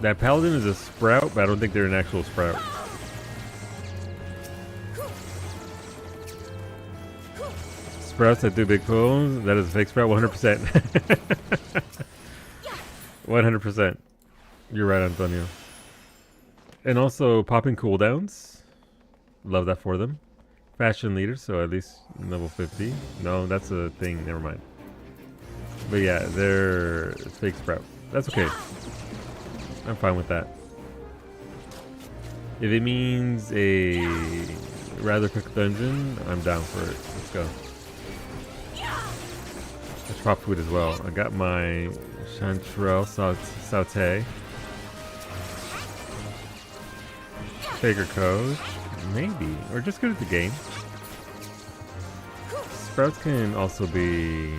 That paladin is a sprout, but I don't think they're an actual sprout. Sprouts that do big pulls, that is a fake sprout, 100%. 100%. You're right, Antonio. And also popping cooldowns. Love that for them. Fashion leaders, so at least level 50. No, that's a thing, never mind. But yeah, they're fake sprout. That's okay. I'm fine with that. If it means a rather quick dungeon, I'm down for it. Let's go. Let's pop food as well. I got my chanterelle saute. Faker coach. Maybe. Or just good at the game. Sprouts can also be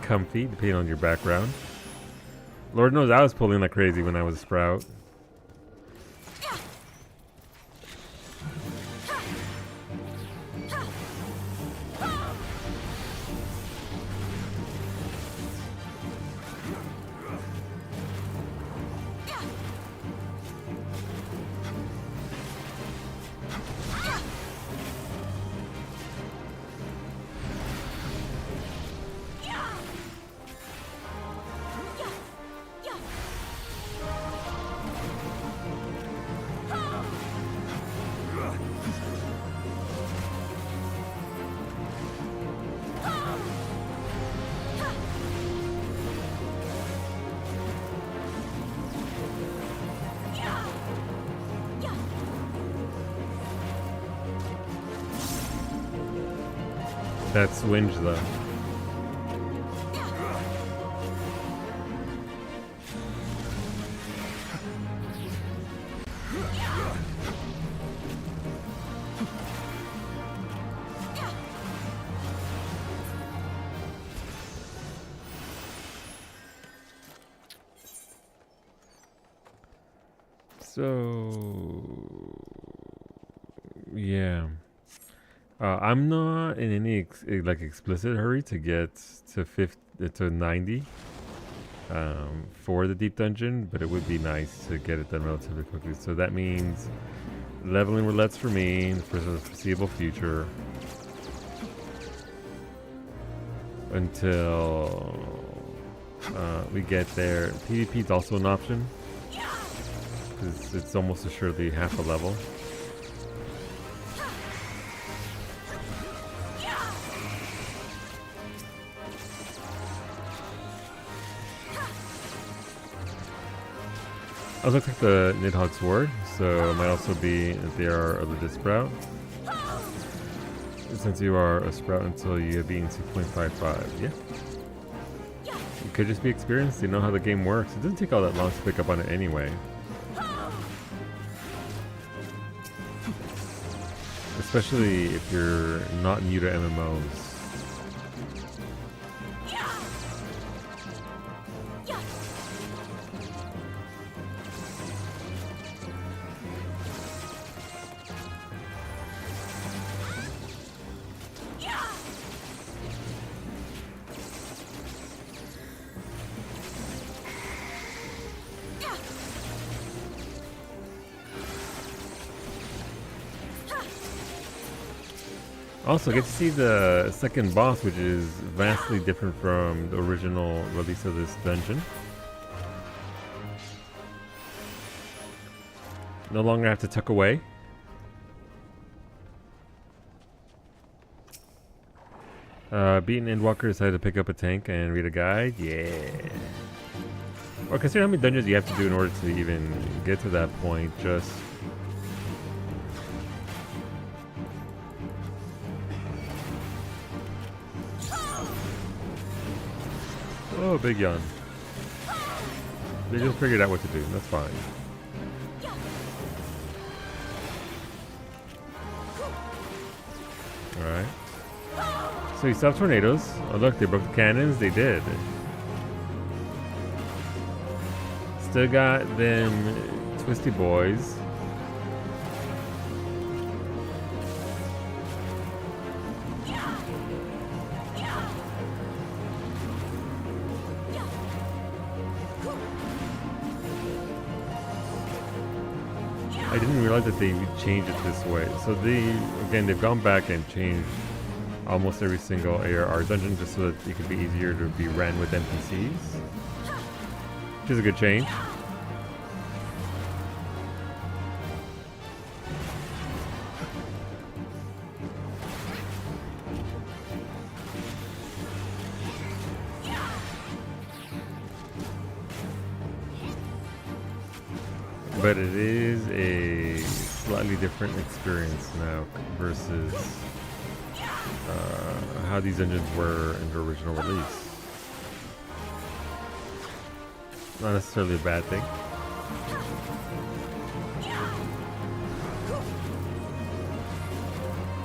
comfy, depending on your background. Lord knows I was pulling like crazy when I was a sprout. That swinge though. So yeah, I'm not in any like explicit hurry to get to 90 for the deep dungeon, but it would be nice to get it done relatively quickly. So that means leveling roulettes for me for the foreseeable future until we get there. PvP is also an option, because it's almost assuredly half a level. I also took the Nidhogg sword, so it might also be that they are a legit sprout. Since you are a sprout until you have beaten 6.55, yeah. It could just be experienced, you know how the game works. It doesn't take all that long to pick up on it anyway. Especially if you're not new to MMOs. Also, get to see the second boss, which is vastly different from the original release of this dungeon. No longer have to tuck away. Beaten Endwalkers had to pick up a tank and read a guide. Yeah. Well, consider how many dungeons you have to do in order to even get to that point. Just... Oh, big yawn. They just figured out what to do. That's fine. Alright. So you stopped tornadoes. Oh look, they broke the cannons. They did. Still got them twisty boys. I didn't realize that they changed it this way. So they've gone back and changed almost every single ARR dungeon just so that it could be easier to be ran with NPCs. Which is a good change. But it is a slightly different experience now versus how these engines were in the original release. Not necessarily a bad thing.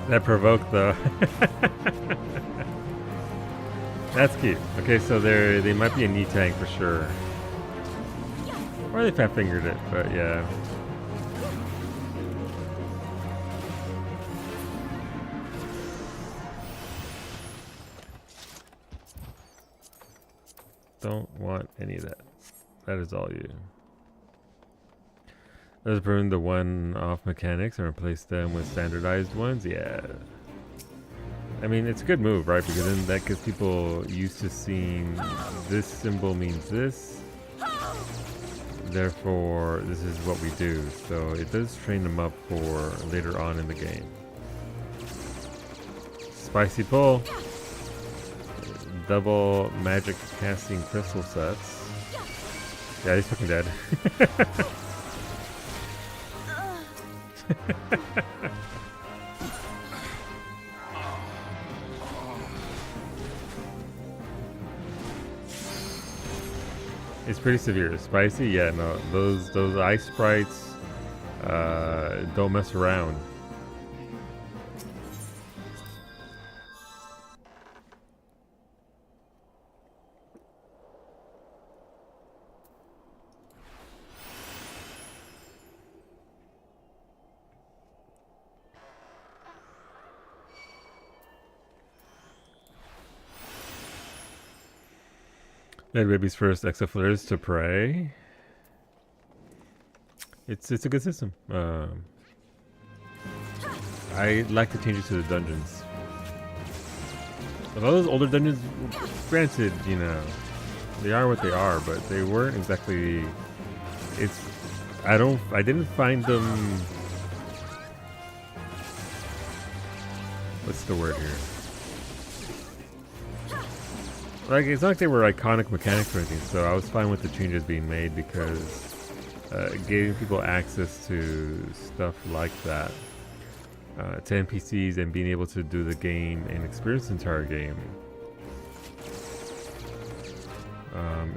That provoked though. That's cute. Okay, so they might be a knee tank for sure. Or they fat fingered it, but yeah. Don't want any of that. That is all you. Let's burn the one-off mechanics and replace them with standardized ones. Yeah. I mean, it's a good move, right? Because then that gets people used to seeing this symbol means this. Therefore, this is what we do. So it does train them up for later on in the game. Spicy pull. Double magic casting crystal sets. Yeah, he's fucking dead. It's pretty severe. Spicy? Yeah, no. Those ice sprites don't mess around. Let baby's first exaflares to prey. It's a good system. I like to change it to the dungeons. A lot of those older dungeons, granted, you know, they are what they are, but they weren't exactly. I didn't find them. What's the word here? Like, it's not like they were iconic mechanics or anything, so I was fine with the changes being made because giving people access to stuff like that, to NPCs, and being able to do the game and experience the entire game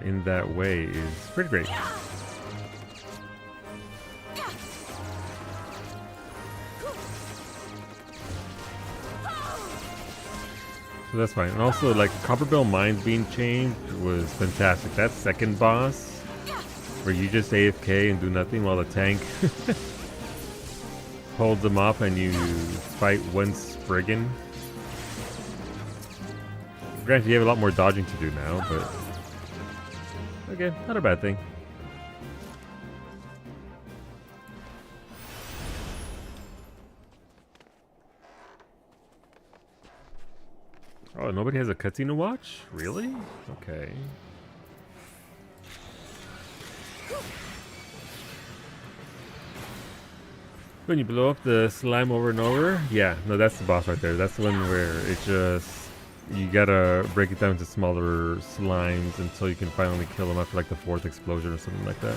in that way is pretty great. So that's fine. And also, like, Copperbell Mines being changed was fantastic. That second boss, where you just AFK and do nothing while the tank holds them off and you fight one Spriggan. Granted, you have a lot more dodging to do now, but okay, not a bad thing. Oh, nobody has a cutscene to watch? Really? Okay. When you blow up the slime over and over? Yeah, no, that's the boss right there. That's the one where it just... You gotta break it down into smaller slimes until you can finally kill them after like the 4th explosion or something like that.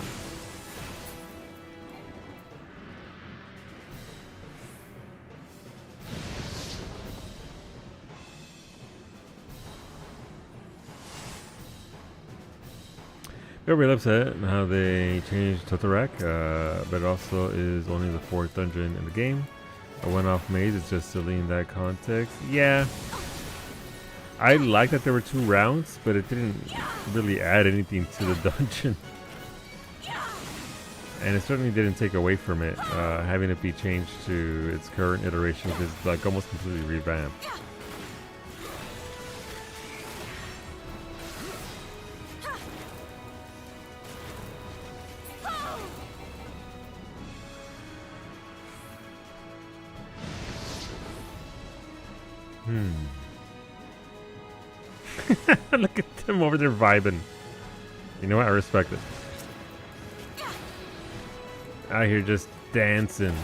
Got real upset how they changed Totorak, but it also is only the 4th dungeon in the game. A one-off maze is just silly in that context. Yeah, I like that there were 2 rounds, but it didn't really add anything to the dungeon. And it certainly didn't take away from it, having it be changed to its current iteration, which is like almost completely revamped. Look at them over there vibing. You know what? I respect it. Out here just dancing.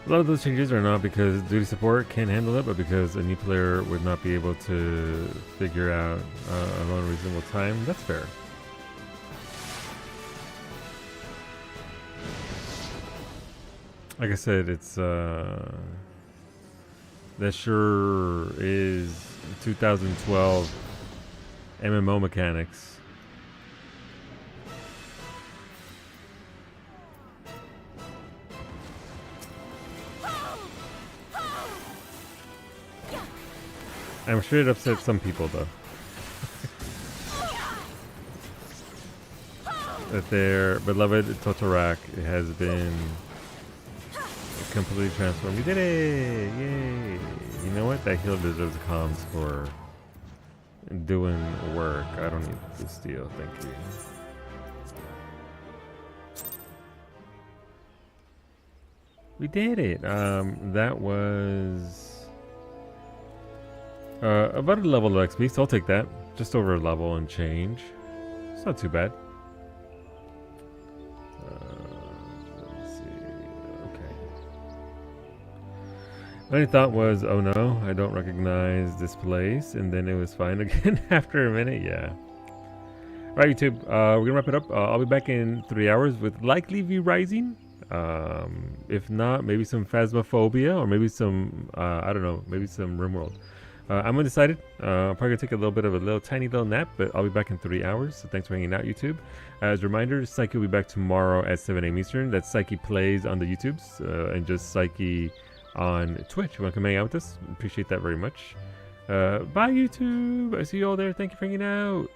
A lot of those changes are not because duty support can't handle it, but because a new player would not be able to figure out on a reasonable time. That's fair. Like I said, it's that sure is 2012 MMO mechanics. I'm sure it upset some people, though. That their beloved Totorak has been completely transformed. We did it! Yay! You know what? That heal deserves comms for doing work. I don't need this deal, thank you. We did it! That was... About a level of XP, so I'll take that. Just over a level and change. It's not too bad. Let me see. Okay. My only thought was, oh no, I don't recognize this place, and then it was fine again after a minute. Yeah. All right, YouTube. We're gonna wrap it up. I'll be back in 3 hours with likely V Rising. If not, maybe some Phasmophobia, or maybe some I don't know, maybe some RimWorld. I'm undecided. I'm probably gonna take a little bit of a tiny little nap, but I'll be back in 3 hours. So thanks for hanging out, YouTube. As a reminder, Psyche will be back tomorrow at 7 a.m. Eastern. That's Psyche Plays on the YouTubes, and just Psyche on Twitch. You want to come hang out with us? Appreciate that very much. Bye, YouTube. I see you all there. Thank you for hanging out.